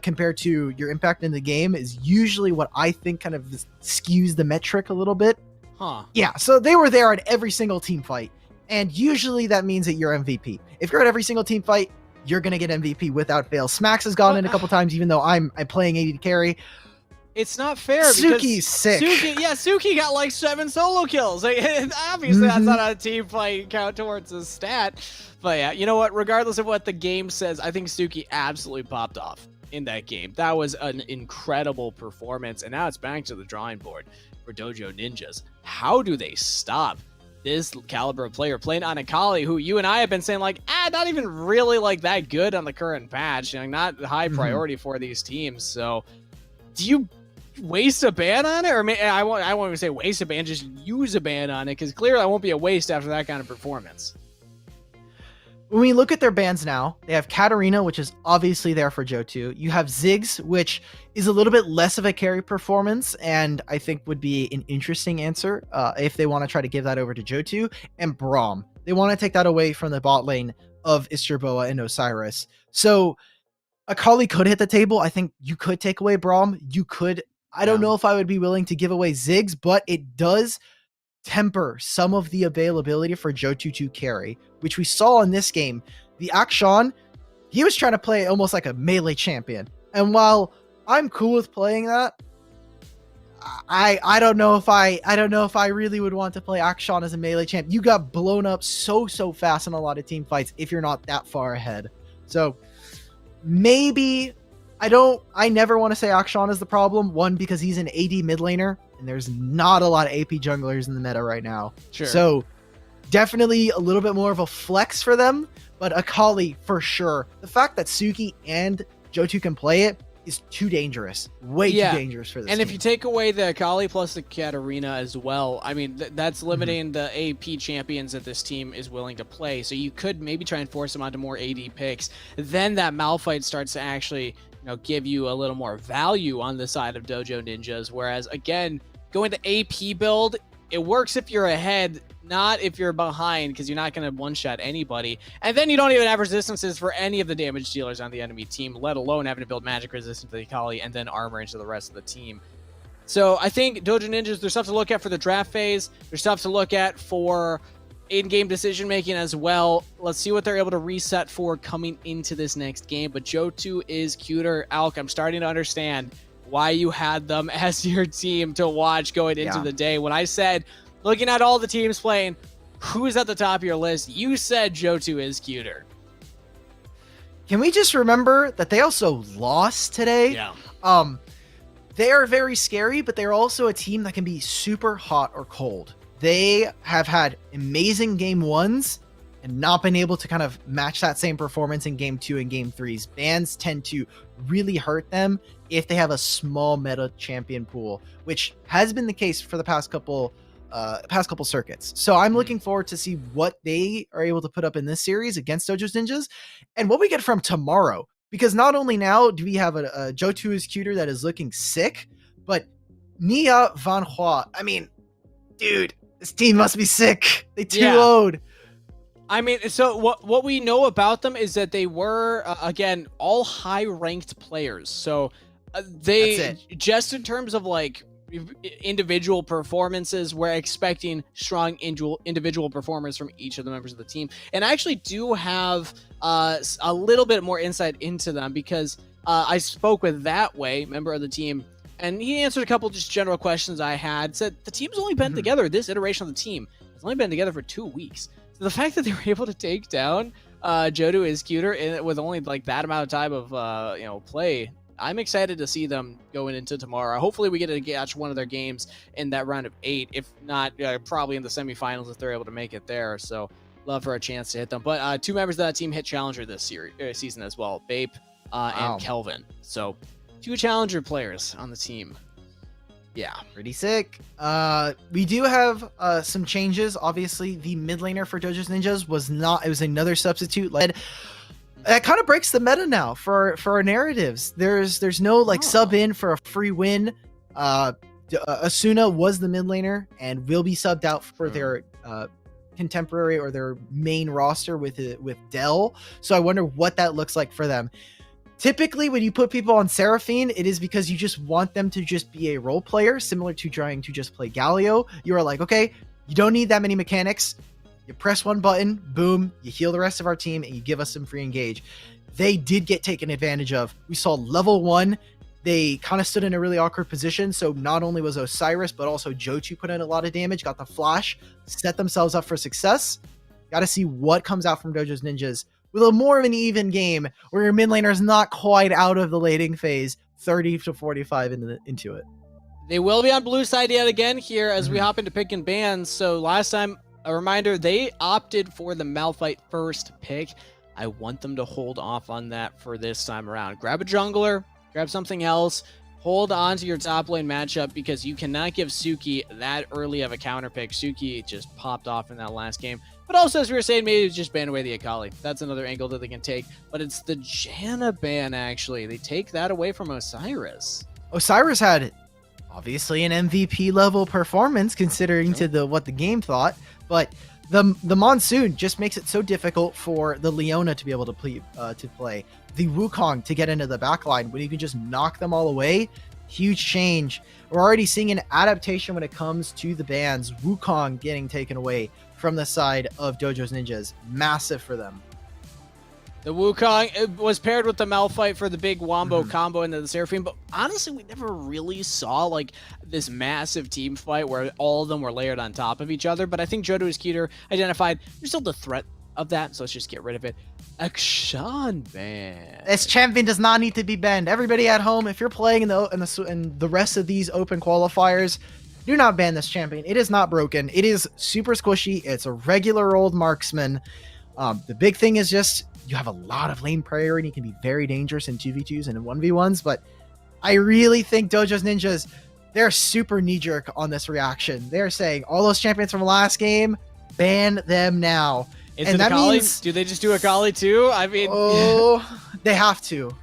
compared to your impact in the game is usually what I think kind of skews the metric a little bit. Huh. Yeah, so they were there at every single team fight, and usually that means that you're MVP. If you're at every single team fight, you're going to get MVP without fail. Smacks has gone in a couple times, even though I'm playing AD to carry. It's not fair Suki's sick. Suki got like 7 solo kills. Like, obviously, that's not a team fight count towards a stat. But yeah, you know what? Regardless of what the game says, I think Suki absolutely popped off in that game. That was an incredible performance. And now it's back to the drawing board for Dojo Ninjas. How do they stop this caliber of player playing on Akali, who you and I have been saying like, not even really like that good on the current patch, you know, not high priority for these teams. So do you waste a ban on it? Or I won't even say waste a ban, just use a ban on it, because clearly I won't be a waste after that kind of performance. When we look at their bans now, they have Katarina, which is obviously there for Johto. You have Ziggs, which is a little bit less of a carry performance, and I think would be an interesting answer if they want to try to give that over to Johto. And Braum. They want to take that away from the bot lane of Isturboa and Osiris. So Akali could hit the table. I think you could take away Braum. You could. I don't know if I would be willing to give away Ziggs, but it does temper some of the availability for Johto to carry, which we saw in this game. The Akshan, he was trying to play almost like a melee champion. And while I'm cool with playing that, I don't know if I really would want to play Akshan as a melee champ. You got blown up so fast in a lot of team fights if you're not that far ahead. So maybe I never want to say Akshan is the problem. One, because he's an AD mid laner, and there's not a lot of AP junglers in the meta right now. Sure. So definitely a little bit more of a flex for them, but Akali for sure. The fact that Suki and Johto can play it is too dangerous. Way too dangerous for this And team. if you take away the Akali plus the Katarina as well, I mean, that's limiting the AP champions that this team is willing to play. So you could maybe try and force them onto more AD picks. Then that Malphite starts to actually, you know, give you a little more value on the side of Dojo Ninjas. Whereas, again, going to AP build, it works if you're ahead, not if you're behind, because you're not going to one-shot anybody. And then you don't even have resistances for any of the damage dealers on the enemy team, let alone having to build magic resistance to the Akali and then armor into the rest of the team. So I think Dojo Ninjas, there's stuff to look at for the draft phase. There's stuff to look at for in-game decision-making as well. Let's see what they're able to reset for coming into this next game. But Johto is cuter. Alk, I'm starting to understand why you had them as your team to watch going into the day. When I said, looking at all the teams playing, who's at the top of your list, you said Johto is cuter. Can we just remember that they also lost today? Yeah. They are very scary, but they're also a team that can be super hot or cold. They have had amazing game ones and not been able to kind of match that same performance in game 2 and game 3s. Bans tend to really hurt them if they have a small meta champion pool, which has been the case for the past couple circuits. So I'm looking forward to see what they are able to put up in this series against Dojo's Ninjas and what we get from tomorrow. Because not only now do we have a Johto is cuter that is looking sick, but Nia Van Hua. I mean, dude, this team must be sick. They 2-0'd. I mean, so what we know about them is that they were, again, all high-ranked players. So they, just in terms of, like, individual performances, we're expecting strong individual performers from each of the members of the team. And I actually do have a little bit more insight into them because I spoke with That Way, member of the team, and he answered a couple just general questions I had. Said the team's only been together, this iteration of the team has only been together for 2 weeks. So the fact that they were able to take down Johto is cuter with only like that amount of time of play, I'm excited to see them going into tomorrow. Hopefully we get to catch one of their games in that round of 8, if not probably in the semifinals if they're able to make it there. So love for a chance to hit them. But 2 members of that team hit Challenger this season as well. Bape and Kelvin. So 2 challenger players on the team. Yeah. Pretty sick. We do have some changes. Obviously, the mid laner for Dojo's Ninjas was not, it was another substitute led. That kind of breaks the meta now for our narratives. There's no like sub in for a free win. Asuna was the mid laner and will be subbed out for their contemporary or their main roster with Dell. So I wonder what that looks like for them. Typically, when you put people on Seraphine, it is because you just want them to just be a role player, similar to trying to just play Galio. You are like, okay, you don't need that many mechanics. You press one button, boom, you heal the rest of our team, and you give us some free engage. They did get taken advantage of. We saw level 1. They kind of stood in a really awkward position. So not only was Osiris, but also Jotu put in a lot of damage, got the flash, set themselves up for success. Got to see what comes out from Dojo's Ninjas with a more of an even game where your mid laner is not quite out of the lating phase, 30 to 45 into it. They will be on blue side yet again here as we hop into pick and bans. So last time, a reminder, they opted for the Malphite first pick. I want them to hold off on that for this time around. Grab a jungler, grab something else, hold on to your top lane matchup because you cannot give Suki that early of a counter pick. Suki just popped off in that last game. But also, as we were saying, maybe just ban away the Akali. That's another angle that they can take. But it's the Janna ban, actually. They take that away from Osiris. Osiris had, obviously, an MVP level performance, considering to what the game thought. But the Monsoon just makes it so difficult for the Leona to be able to play. The Wukong to get into the backline when you can just knock them all away. Huge change. We're already seeing an adaptation when it comes to the bans. Wukong getting taken away from the side of Dojo's Ninjas. Massive for them. The Wukong was paired with the Malphite for the big wombo combo into the Seraphine, but honestly, we never really saw like this massive team fight where all of them were layered on top of each other. But I think Johto Iscuiter identified there's still the threat of that, so let's just get rid of it. Akshan ban. This champion does not need to be banned. Everybody at home, if you're playing in the rest of these open qualifiers, do not ban this champion. It is not broken. It is super squishy. It's a regular old marksman. The big thing is just you have a lot of lane priority. It can be very dangerous in 2v2s and in 1v1s, but I really think Dojo's Ninjas, they're super knee-jerk on this reaction. They're saying all those champions from last game, ban them now. And that means, do they just do Akali too? I mean, they have to.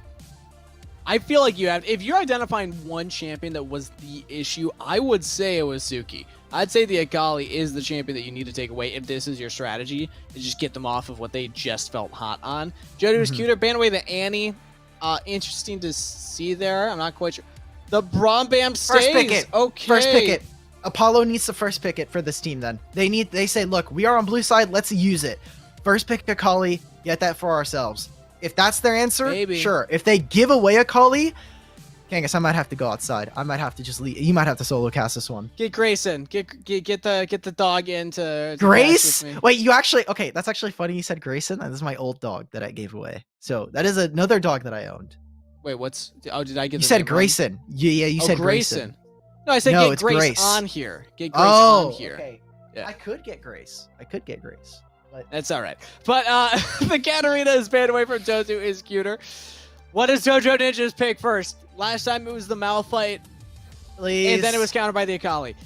I feel like you have. If you're identifying one champion that was the issue, I would say it was Suki. I'd say the Akali is the champion that you need to take away if this is your strategy, to just get them off of what they just felt hot on. Johto Iscuiter, ban away the Annie. Interesting to see there. I'm not quite sure. The Brombam stays. First pick it. Okay. First pick it. Apollo needs to first pick it for this team then. They say, look, we are on blue side, let's use it. First pick Akali, get that for ourselves. If that's their answer, maybe. Sure. If they give away Akali, Kangas, I might have to go outside. I might have to just leave. You might have to solo cast this one. Get Grayson. Get the dog in to Grace? Wait, you actually, okay, that's actually funny you said Grayson. This is my old dog that I gave away. So that is another dog that I owned. Wait, did I get You said Grayson. Wrong? Yeah, you said Grayson. No, I said get Grace on here. Get Grace on here. Okay. Yeah. I could get Grace. But that's all right. But the Katarina is banned away from Johto Iscuiter. What does Dojo Ninjas pick first? Last time it was the Malphite. Please. And then it was countered by the Akali.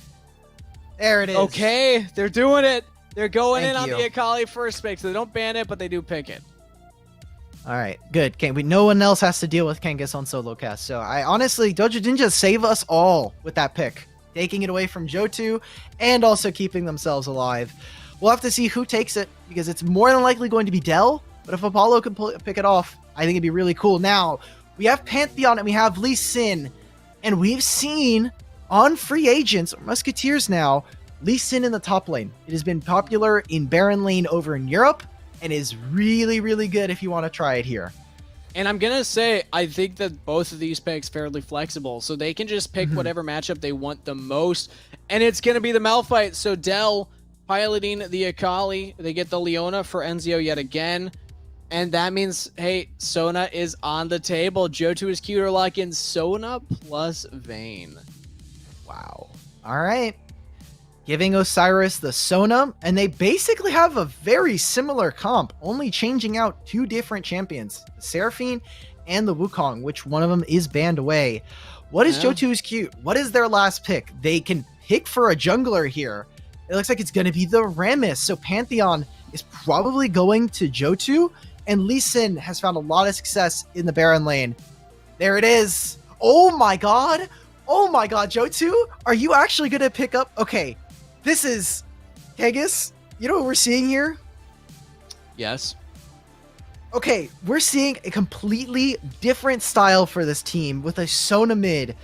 There it is. Okay, they're doing it. They're going in on the Akali first pick, so they don't ban it, but they do pick it. All right, good. No one else has to deal with Kangas on solo cast. So I honestly, Dojo Ninjas save us all with that pick, taking it away from Johto and also keeping themselves alive. We'll have to see who takes it because it's more than likely going to be Dell. But if Apollo can pick it off, I think it'd be really cool. Now we have Pantheon and we have Lee Sin, and we've seen on free agents or Musketeers now Lee Sin in the top lane. It has been popular in Baron lane over in Europe, and is really, really good if you want to try it here. And I'm going to say, I think that both of these picks fairly flexible, so they can just pick whatever matchup they want the most, and it's going to be the Malphite. So Dell piloting the Akali, they get the Leona for Enzio yet again, and that means, hey, Sona is on the table. Johto Iscuiter lock in Sona plus Vayne. Wow. All right. Giving Osiris the Sona, and they basically have a very similar comp, only changing out two different champions, the Seraphine and the Wukong, which one of them is banned away. What is Johto is cute? What is their last pick? They can pick for a jungler here. It looks like it's going to be the Rammus. So Pantheon is probably going to Johto, and Lee Sin has found a lot of success in the Baron lane. There it is. Oh my god. Oh my god, Johto, are you actually going to pick up? Okay, this is Kangas. You know what we're seeing here? Yes. Okay, we're seeing a completely different style for this team with a Sona mid.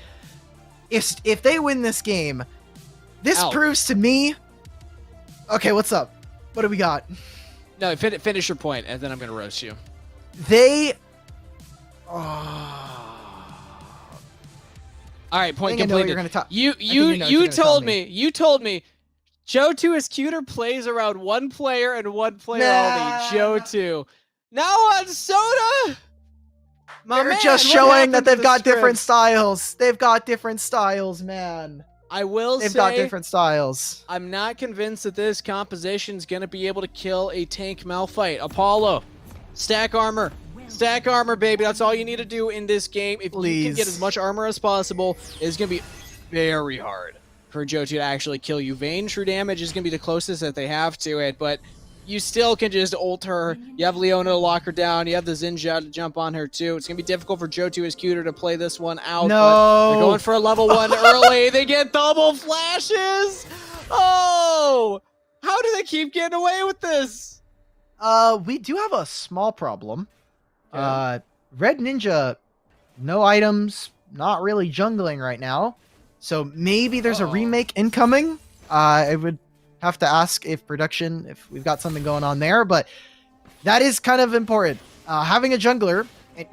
If they win this game, this proves to me... Okay, what's up? What do we got? No, finish your point, and then I'm going to roast you. They... All right, point completed. You told me Johto is cuter plays around one player and one player only. Johto. Now on Soda. They're just showing that they've got different styles. They've got different styles, man. I will say they've got different styles. I'm not convinced that this composition is going to be able to kill a tank Malphite. Apollo, stack armor. Stack armor, baby. That's all you need to do in this game. If you can get as much armor as possible, it's going to be very hard for Johto to actually kill you. Vayne true damage is going to be the closest that they have to it, but you still can just ult her. You have Leona to lock her down. You have the Zinja to jump on her too. It's going to be difficult for Johto is cuter to play this one out. No. But they're going for a level 1 early. They get double flashes. Oh! How do they keep getting away with this? We do have a small problem. Yeah. Red Ninja, no items, not really jungling right now. So maybe there's a remake incoming. I would have to ask if we've got something going on there, but that is kind of important. Having a jungler, and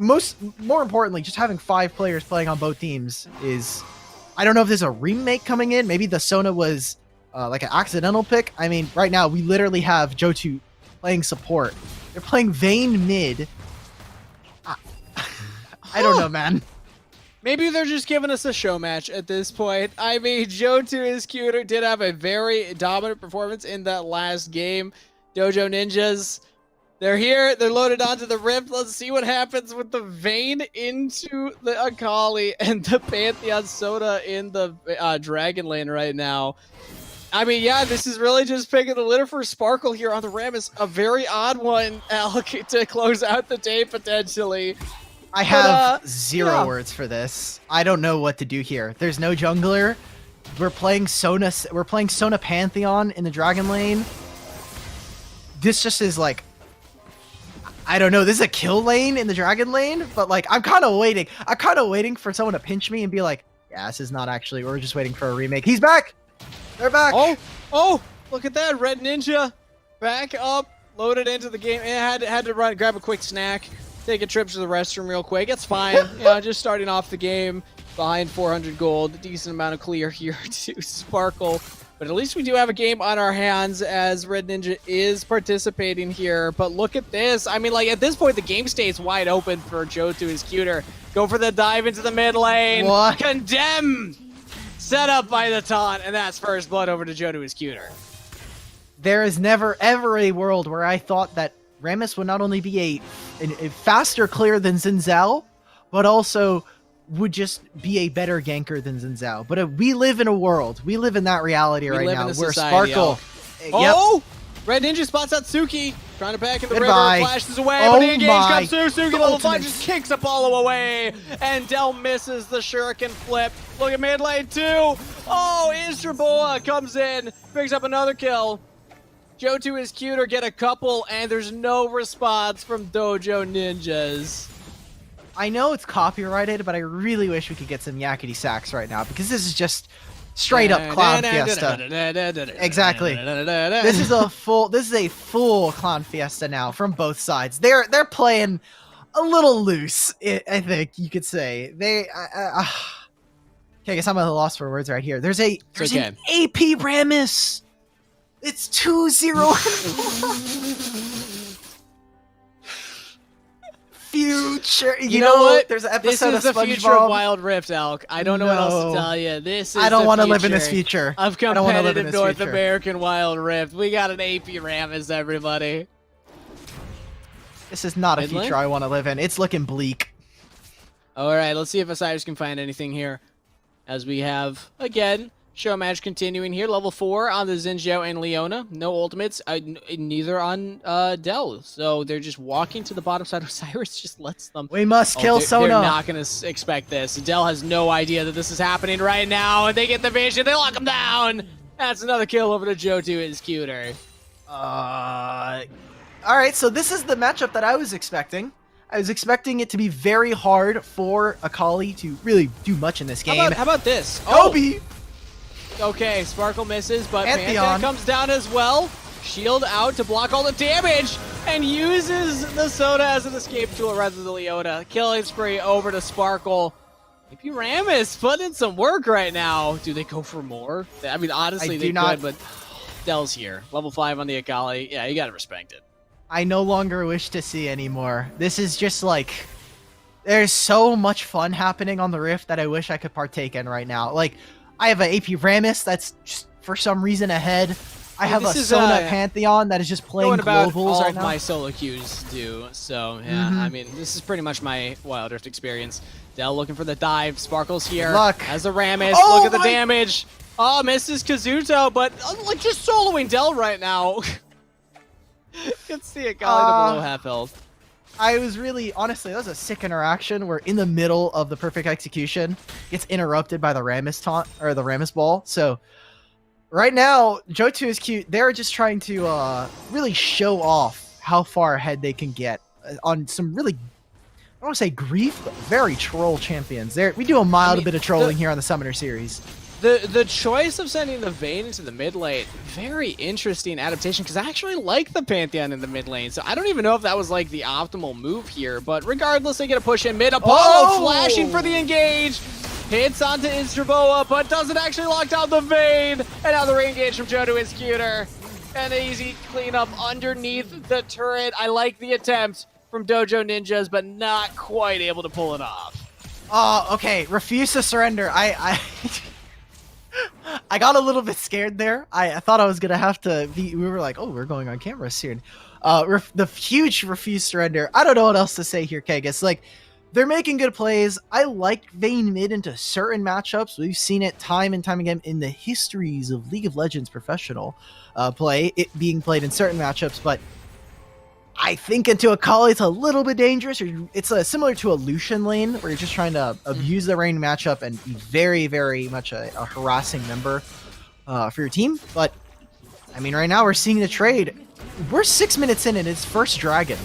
more importantly, just having 5 players playing on both teams is, I don't know if there's a remake coming in. Maybe the Sona was like an accidental pick. I mean, right now we literally have Johto playing support. They're playing Vayne mid. I don't know, man. Maybe they're just giving us a show match at this point. I mean, Johto is cuter did have a very dominant performance in that last game. Dojo Ninjas, they're here. They're loaded onto the Rift. Let's see what happens with the Vayne into the Akali and the Pantheon Soda in the Dragon lane right now. I mean, yeah, this is really just picking the litter for Sparkle here on the Rammus. A very odd one, Alk, to close out the day potentially. I have zero words for this. I don't know what to do here. There's no jungler. We're playing Sona Pantheon in the Dragon lane. This just is like, I don't know. This is a kill lane in the Dragon lane, but like I'm kind of waiting. I'm kind of waiting for someone to pinch me and be like, yeah, this is not actually. We're just waiting for a remake. He's back. They're back. Oh, look at that. Red Ninja back up, loaded into the game. And had to run, grab a quick snack. Take a trip to the restroom real quick. It's fine. You know, just starting off the game behind 400 gold. A decent amount of clear here to Sparkle. But at least we do have a game on our hands as Red Ninja is participating here. But look at this. I mean, like, at this point, the game stays wide open for Johto is cuter. Go for the dive into the mid lane. What? Condemn! Set up by the taunt. And that's first blood over to Johto is cuter. There is never, ever a world where I thought that Rammus would not only be a faster clear than Xin Zhao, but also would just be a better ganker than Xin Zhao. But we live in a world. We live in that reality right now where Sparkle... Oh! Red Ninja spots out Suki. Trying to back in the river. Flashes away. Oh but the engage comes through. Suki level 5 ultimate. just kicks Apollo away. And Dell misses the shuriken flip. Look at mid lane 2. Oh, Istraboa comes in. Picks up another kill. Johto is cuter, get a couple, and there's no response from Dojo Ninjas. I know it's copyrighted, but I really wish we could get some yakety sax right now, because this is just straight up Clown Fiesta. Exactly. This is a full Clown Fiesta now from both sides. They're playing a little loose, I think you could say. Okay, I guess I'm at a loss for words right here. There's an AP Rammus. It's 2-0. Future. You know what? There's an episode this is of the future of Wild Rift, Alk. I don't know what else to tell you. This is I don't want to live in this future. Of competitive North American Wild Rift. We got an AP Rammus, everybody. This is not a future I want to live in. It's looking bleak. All right, let's see if Osiris can find anything here. As we have, again, show match continuing here. Level 4 on the Xinjiao and Leona. No ultimates, neither on Dell. So they're just walking to the bottom side. Osiris just lets them. We must kill Sona. They're not going to expect this. Dell has no idea that this is happening right now. And they get the vision. They lock him down. That's another kill over to Jotu and Scooter. All right, so this is the matchup that I was expecting. I was expecting it to be very hard for Akali to really do much in this game. How about this? Kobe! Okay, Sparkle misses, but Pantheon comes down as well. Shield out to block all the damage and uses the Soda as an escape tool rather than the Leona. Killing spree over to Sparkle. Maybe Rammus putting in some work right now. Do they go for more? I mean, honestly, they could, but Dell's here. Level 5 on the Akali. Yeah, you gotta respect it. I no longer wish to see anymore. This is just like, there's so much fun happening on the Rift that I wish I could partake in right now. Like, I have an AP Rammus that's just for some reason ahead. I have a Sona Pantheon that is just playing globals right now. My solo queues do. So yeah, I mean, this is pretty much my Wild Rift experience. Dell looking for the dive. Sparkle's here. Has a Rammus. Look at the damage. Oh, misses Kazuto, but like just soloing Dell right now. You can see it got like below half health. I was really, honestly, that was a sick interaction where in the middle of the perfect execution, gets interrupted by the Rammus taunt, or the Rammus ball. So right now, Jotu is cute. They're just trying to really show off how far ahead they can get on some really, I don't want to say grief, but very troll champions. We do a mild bit of trolling here on the Summoner series. The choice of sending the Vayne into the mid lane, very interesting adaptation, because I actually like the Pantheon in the mid lane, so I don't even know if that was like the optimal move here, but regardless, they get a push in mid. Apollo flashing for the engage, hits onto Isdraboa, but doesn't actually lock down the Vayne, and now the re-engage from Jotu and Scooter. An easy cleanup underneath the turret. I like the attempt from Dojo Ninjas, but not quite able to pull it off. Oh, okay, refuse to surrender. I got a little bit scared there. I thought I was going to have to be, we were like, oh, we're going on camera soon. The huge refuse surrender. I don't know what else to say here, Kangas. Like, they're making good plays. I like Vayne mid into certain matchups. We've seen it time and time again in the histories of League of Legends professional play, it being played in certain matchups, but I think into Akali it's a little bit dangerous. It's similar to a Lucian lane where you're just trying to abuse the range matchup and be very, very much a harassing member for your team. But, I mean, right now we're seeing the trade. We're 6 minutes in and it's first dragon.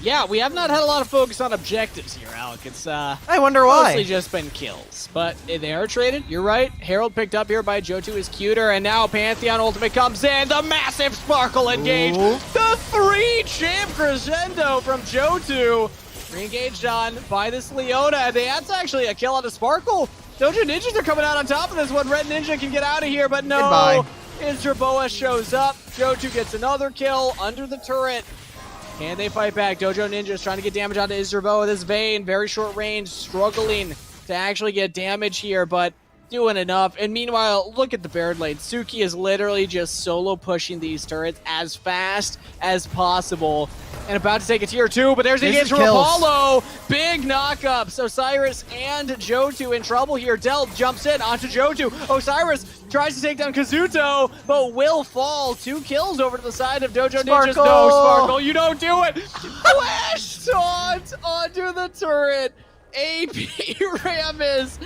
Yeah, we have not had a lot of focus on objectives here, Alec. It's I wonder why. Mostly just been kills. But they are traded. You're right. Herald picked up here by Jotu is cuter, and now Pantheon ultimate comes in. The massive Sparkle engage. Ooh. The 3-champ crescendo from Jotu. Re-engaged on by this Leona. That's actually a kill on the Sparkle. Dojo Ninjas are coming out on top of this one. Red Ninja can get out of here, but no. Goodbye. Isdraboa shows up. Jotu gets another kill under the turret. Can they fight back? Dojo Ninjas trying to get damage onto Isdraboa. This Vayne, very short range, struggling to actually get damage here, but doing enough. And meanwhile, look at the Baron lane. Suki is literally just solo pushing these turrets as fast as possible. And about to take a tier 2, but there's the engage from Apollo. Big knockups. Osiris and Jotu in trouble here. Del jumps in onto Jotu. Osiris tries to take down Kazuto, but will fall. 2 kills over to the side of Dojo Ninjas. No, Sparkle, you don't do it. Flash taunt onto the turret. AP Rammus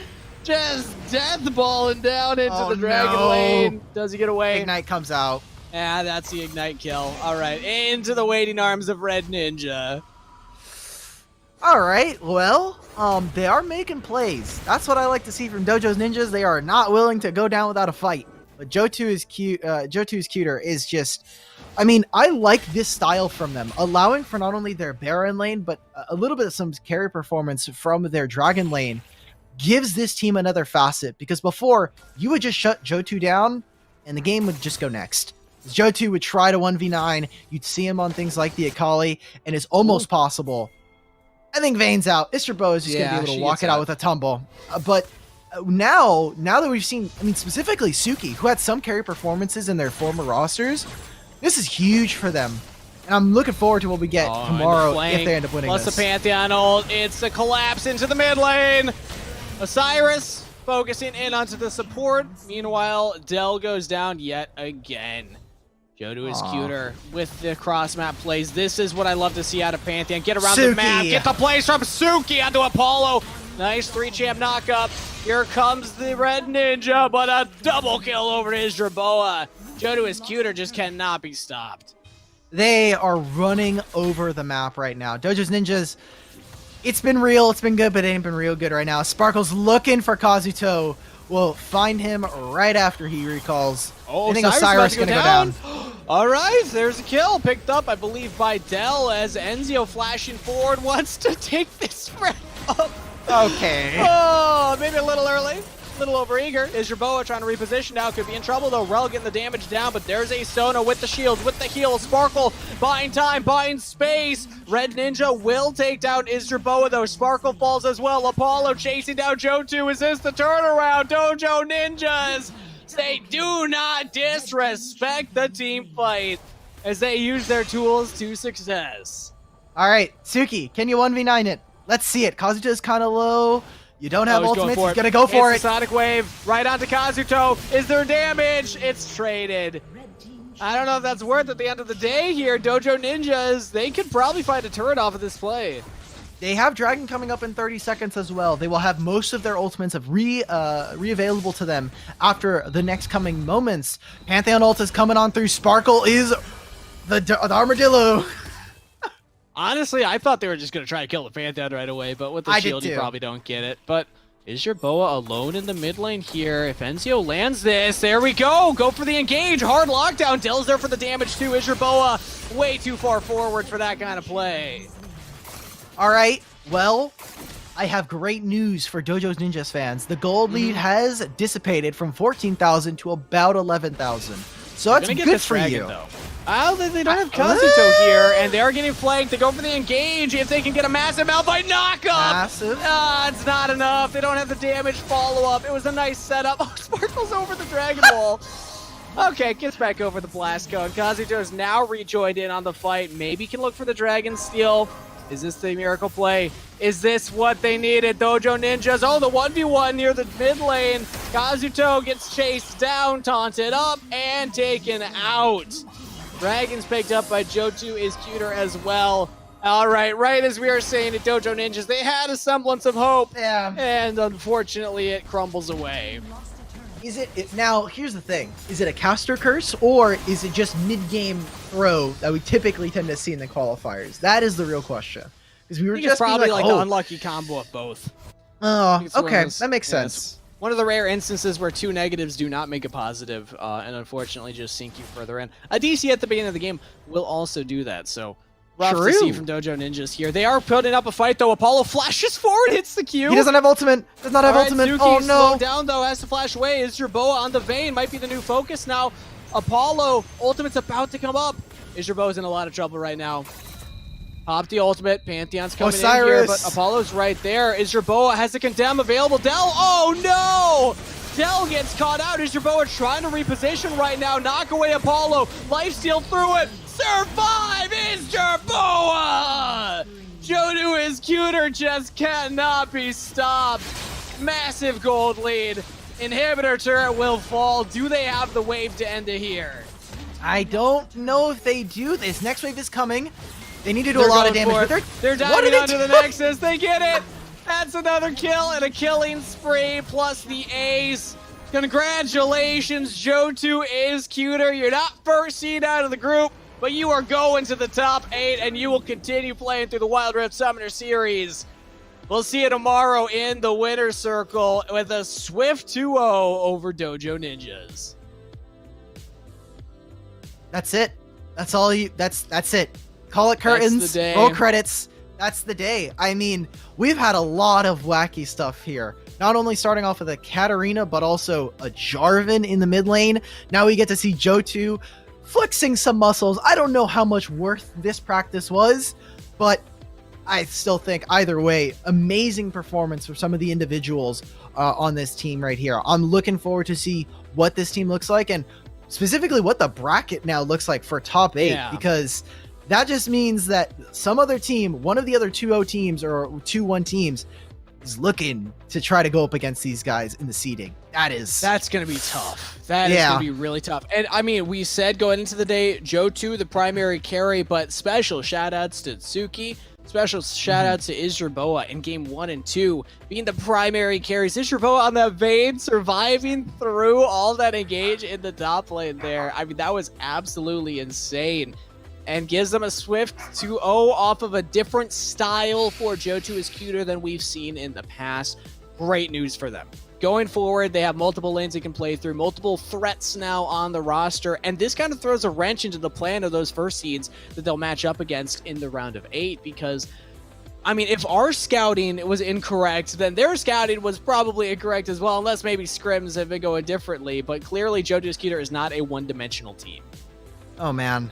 just death balling down into the dragon lane. Does he get away? Ignite comes out. Yeah, that's the Ignite kill. All right, into the waiting arms of Red Ninja. All right, well, they are making plays. That's what I like to see from Dojo's Ninjas. They are not willing to go down without a fight. But Jotu is cute. Jotu's cuter is just, I mean, I like this style from them, allowing for not only their Baron lane, but a little bit of some carry performance from their Dragon lane. Gives this team another facet, because before you would just shut Jotu down and the game would just go next. Jotu would try to 1v9, you'd see him on things like the Akali, and it's almost possible. I think Vayne's out. Isdraboa is just going to be able to walk it out with a tumble. But now that we've seen, I mean, specifically Suki, who had some carry performances in their former rosters, this is huge for them. And I'm looking forward to what we get tomorrow flank, if they end up winning plus this. the Pantheon ult. It's a collapse into the mid lane. Osiris focusing in onto the support. Meanwhile, Dell goes down yet again. Jodu is cuter with the cross-map plays. This is what I love to see out of Pantheon. Get around the map, get the plays from Suki onto Apollo. Nice 3-champ knockup. Here comes the Red Ninja, but a double kill over to Isdraboa. Jodu is cuter, just cannot be stopped. They are running over the map right now. Dojo's Ninjas, it's been real, it's been good, but it ain't been real good right now. Sparkle's looking for Kazuto. We'll find him right after he recalls. I think Osiris is going to go down. All right, there's a kill picked up, I believe, by Dell as Enzio flashing forward wants to take this spread up. Okay. Oh, maybe a little early. A little overeager. Isdraboa trying to reposition now. Could be in trouble though. Rel getting the damage down, but there's a Sona with the shield, with the heal. Sparkle buying time, buying space. Red Ninja will take down Isdraboa though. Sparkle falls as well. Apollo chasing down Joe2. Is this the turnaround? Dojo Ninjas, they do not disrespect the team fight as they use their tools to success. All right, Suki, can you 1v9 it? Let's see it. Kazuto's kind of low. You don't have ultimates. He's going to go for it. Sonic Wave right onto Kazuto. Is there damage? It's traded. I don't know if that's worth at the end of the day here. Dojo Ninjas, they could probably find a turret off of this play. They have Dragon coming up in 30 seconds as well. They will have most of their ultimates re-available to them after the next coming moments. Pantheon ult is coming on through. Sparkle is the armadillo. Honestly, I thought they were just going to try to kill the Pantheon right away, but with the shield, you probably don't get it. But is your Boa alone in the mid lane here? If Enzio lands this, there we go. Go for the engage. Hard lockdown. Dell's there for the damage too. Is your Boa way too far forward for that kind of play? All right, well, I have great news for Dojo's Ninjas fans. The gold lead has dissipated from 14,000 to about 11,000. So that's good for you. Though. Oh, they don't have Kazuto here, and they are getting flanked. They go for the engage if they can get a massive Malphite knockup. Massive. It's not enough. They don't have the damage follow-up. It was a nice setup. Oh, Sparkle's over the Dragon Ball. Okay, gets back over the Blast Cone. Kazuto's now rejoined in on the fight. Maybe can look for the Dragon Steal. Is this the miracle play? Is this what they needed? Dojo Ninjas. Oh, the 1v1 near the mid lane. Kazuto gets chased down, taunted up, and taken out. Dragon's picked up by Joe2 is cuter as well. All right, right as we are saying at Dojo Ninjas, they had a semblance of hope. Yeah. And unfortunately, it crumbles away. Is it now, here's the thing. Is it a caster curse, or is it just mid-game throw that we typically tend to see in the qualifiers? That is the real question. Because we were just probably like the unlucky combo of both. Oh, okay, that makes sense. One of the rare instances where two negatives do not make a positive, and unfortunately just sink you further in. A DC at the beginning of the game will also do that, so rough to see from Dojo Ninjas here. They are putting up a fight, though. Apollo flashes forward, hits the Q. He doesn't have ultimate. Does not have ultimate. Suki oh, no. slowed down, though, has to flash away. Is Jerboa on the vein? Might be the new focus now. Apollo, ultimate's about to come up. Isdraboa's in a lot of trouble right now. Pop the ultimate. Pantheon's coming in here, but Apollo's right there. Isdraboa has the condemn available. Dell, oh no! Dell gets caught out. Isdraboa trying to reposition right now. Knock away Apollo. Lifesteal through it. Survive Isdraboa! Jodu is cuter, just cannot be stopped. Massive gold lead. Inhibitor turret will fall. Do they have the wave to end it here? I don't know if they do. This next wave is coming. They need to do a lot of damage, but they're diving onto the Nexus. They get it. That's another kill and a killing spree plus the ace. Congratulations, Joe2 is cuter. You're not first seed out of the group, but you are going to the top 8, and you will continue playing through the Wild Rift Summoner Series. We'll see you tomorrow in the winner's circle with a swift 2-0 over Dojo Ninjas. That's it. That's all you. That's it. Call it curtains. Roll credits. That's the day. I mean, we've had a lot of wacky stuff here. Not only starting off with a Katarina, but also a Jarvan in the mid lane. Now we get to see Joe2 flexing some muscles. I don't know how much worth this practice was, but I still think either way, amazing performance for some of the individuals on this team right here. I'm looking forward to see what this team looks like, and specifically what the bracket now looks like for top 8, because that just means that some other team, one of the other 2-0 teams or 2-1 teams, is looking to try to go up against these guys in the seeding. That's going to be tough. That is going to be really tough. And I mean, we said going into the day, Joe2, the primary carry, but special shout outs to Tsuki. Special shout out to Isherboa in game 1 and 2 being the primary carries. Isherboa on that Vayne surviving through all that engage in the top lane there. I mean, that was absolutely insane. And gives them a swift 2-0 off of a different style for Joe2 is cuter than we've seen in the past. Great news for them. Going forward, they have multiple lanes they can play through, multiple threats now on the roster, and this kind of throws a wrench into the plan of those first seeds that they'll match up against in the round of 8, because, I mean, if our scouting was incorrect, then their scouting was probably incorrect as well, unless maybe scrims have been going differently, but clearly Joe2 Cuter is not a one-dimensional team. Oh, man.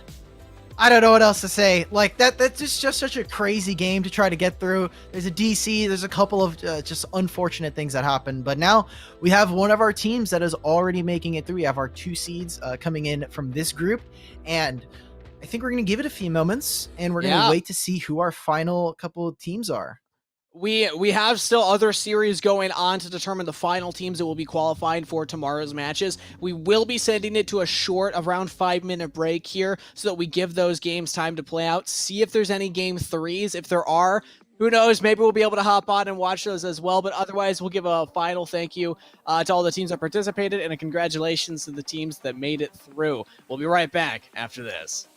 I don't know what else to say. Like, that's just such a crazy game to try to get through. There's a DC, there's a couple of just unfortunate things that happen, but now we have one of our teams that is already making it through. We have our 2 seeds coming in from this group, and I think we're going to give it a few moments, and we're going to wait to see who our final couple of teams are. We have still other series going on to determine the final teams that will be qualifying for tomorrow's matches. We will be sending it to a short, around 5-minute break here so that we give those games time to play out, see if there's any game 3s. If there are, who knows, maybe we'll be able to hop on and watch those as well. But otherwise, we'll give a final thank you to all the teams that participated and a congratulations to the teams that made it through. We'll be right back after this.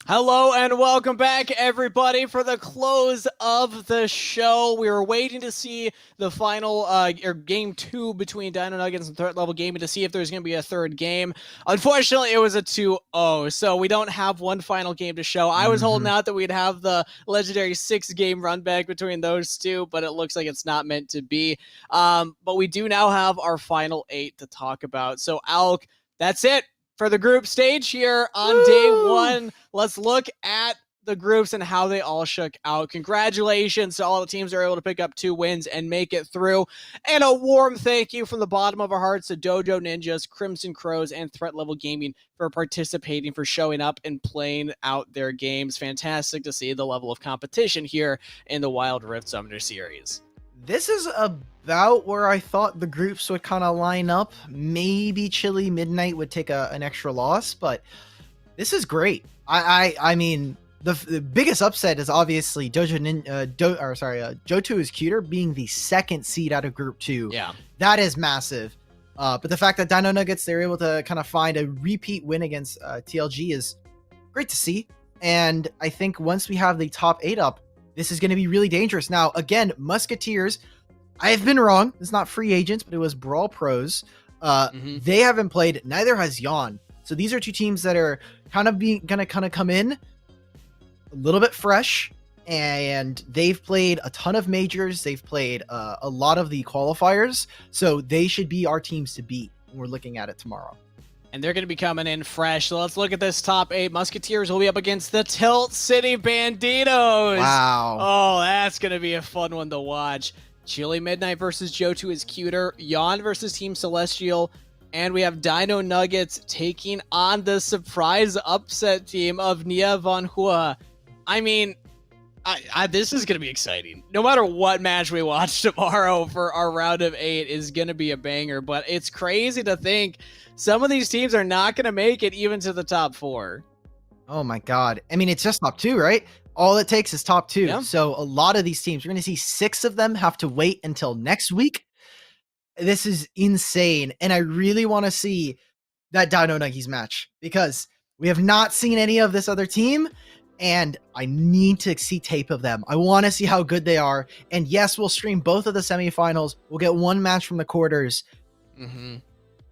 Hello and welcome back, everybody, for the close of the show. We were waiting to see the final game 2 between Dino Nuggets and Threat Level Gaming to see if there's going to be a third game. Unfortunately, it was a 2-0, so we don't have one final game to show. I was holding out that we'd have the legendary 6-game run back between those two, but it looks like it's not meant to be. But we do now have our final 8 to talk about. So, Alk, that's it for the group stage here on day 1. Let's look at the groups and how they all shook out. Congratulations to all the teams that are able to pick up 2 wins and make it through. And a warm thank you from the bottom of our hearts to Dojo Ninjas, Crimson Crows, and Threat Level Gaming for participating, for showing up and playing out their games. Fantastic to see the level of competition here in the Wild Rift Summoner Series. This is about where I thought the groups would kind of line up. Maybe Chili Midnight would take an extra loss, but this is great. I mean, the biggest upset is obviously Johto is Cuter being the 2nd seed out of Group 2. Yeah, that is massive. But the fact that Dino Nuggets, they're able to kind of find a repeat win against TLG is great to see. And I think once we have the top 8 up, this is going to be really dangerous. Now, again, Musketeers, I have been wrong. It's not free agents, but it was Brawl Pros. They haven't played. Neither has Yon. So these are 2 teams that are kind of gonna come in a little bit fresh, and they've played a ton of majors. They've played a lot of the qualifiers, so they should be our teams to beat when we're looking at it tomorrow. And they're going to be coming in fresh. So let's look at this top 8. Musketeers will be up against the Tilt City Banditos. Wow. Oh, that's going to be a fun one to watch. Chili Midnight versus Johto is Cuter. Yon versus Team Celestial. And we have Dino Nuggets taking on the surprise upset team of Nia Von Hua. I mean, this is going to be exciting. No matter what match we watch tomorrow for our round of 8 is going to be a banger. But it's crazy to think some of these teams are not going to make it even to the top 4. Oh my God. I mean, it's just top 2, right? All it takes is top 2. Yeah. So a lot of these teams, we're going to see 6 of them have to wait until next week. This is insane. And I really want to see that Dino Nuggies match because we have not seen any of this other team. And I need to see tape of them. I want to see how good they are. And yes, we'll stream both of the semifinals. We'll get one match from the quarters.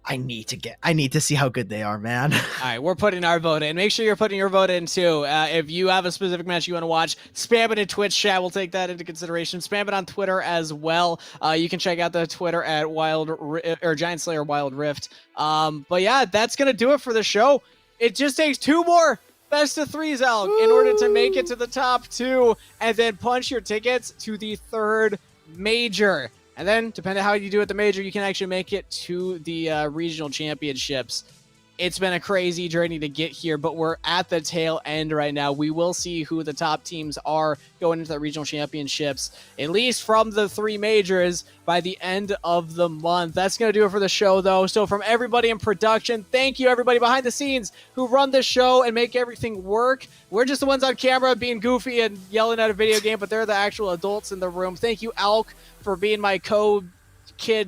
I need to see how good they are, man. All right, we're putting our vote in. Make sure you're putting your vote in too. If you have a specific match you want to watch, spam it in Twitch chat. We'll take that into consideration. Spam it on Twitter as well. You can check out the Twitter at GiantSlayerWR Wild Rift. But yeah, that's gonna do it for the show. It just takes 2 more best of 3s, Alk, in order to make it to the top 2 and then punch your tickets to the 3rd major. And then, depending on how you do at the major, you can actually make it to the regional championships. It's been a crazy journey to get here, but we're at the tail end right now. We will see who the top teams are going into the regional championships, at least from the 3 majors, by the end of the month. That's going to do it for the show, though. So from everybody in production, thank you, everybody behind the scenes who run the show and make everything work. We're just the ones on camera being goofy and yelling at a video game, but they're the actual adults in the room. Thank you, Alk, for being my fun guy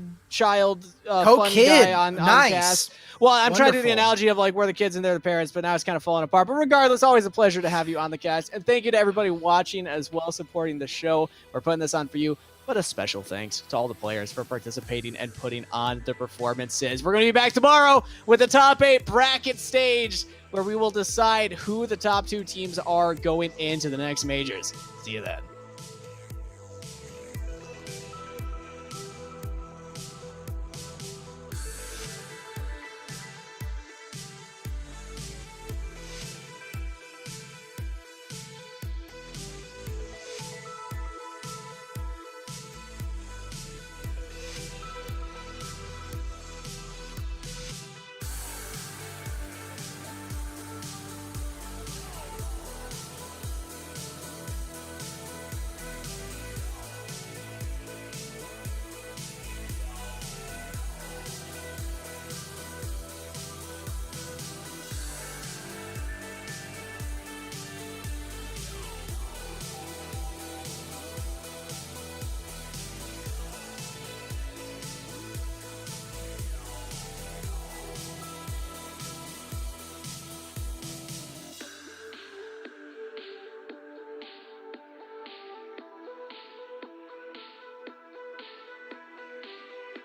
on cast. Well, I'm trying to do the analogy of like we're the kids and they're the parents, but now it's kind of falling apart. But regardless, always a pleasure to have you on the cast. And thank you to everybody watching as well, supporting the show. We're putting this on for you. But a special thanks to all the players for participating and putting on the performances. We're going to be back tomorrow with the top 8 bracket stage, where we will decide who the top 2 teams are going into the next majors. See you then.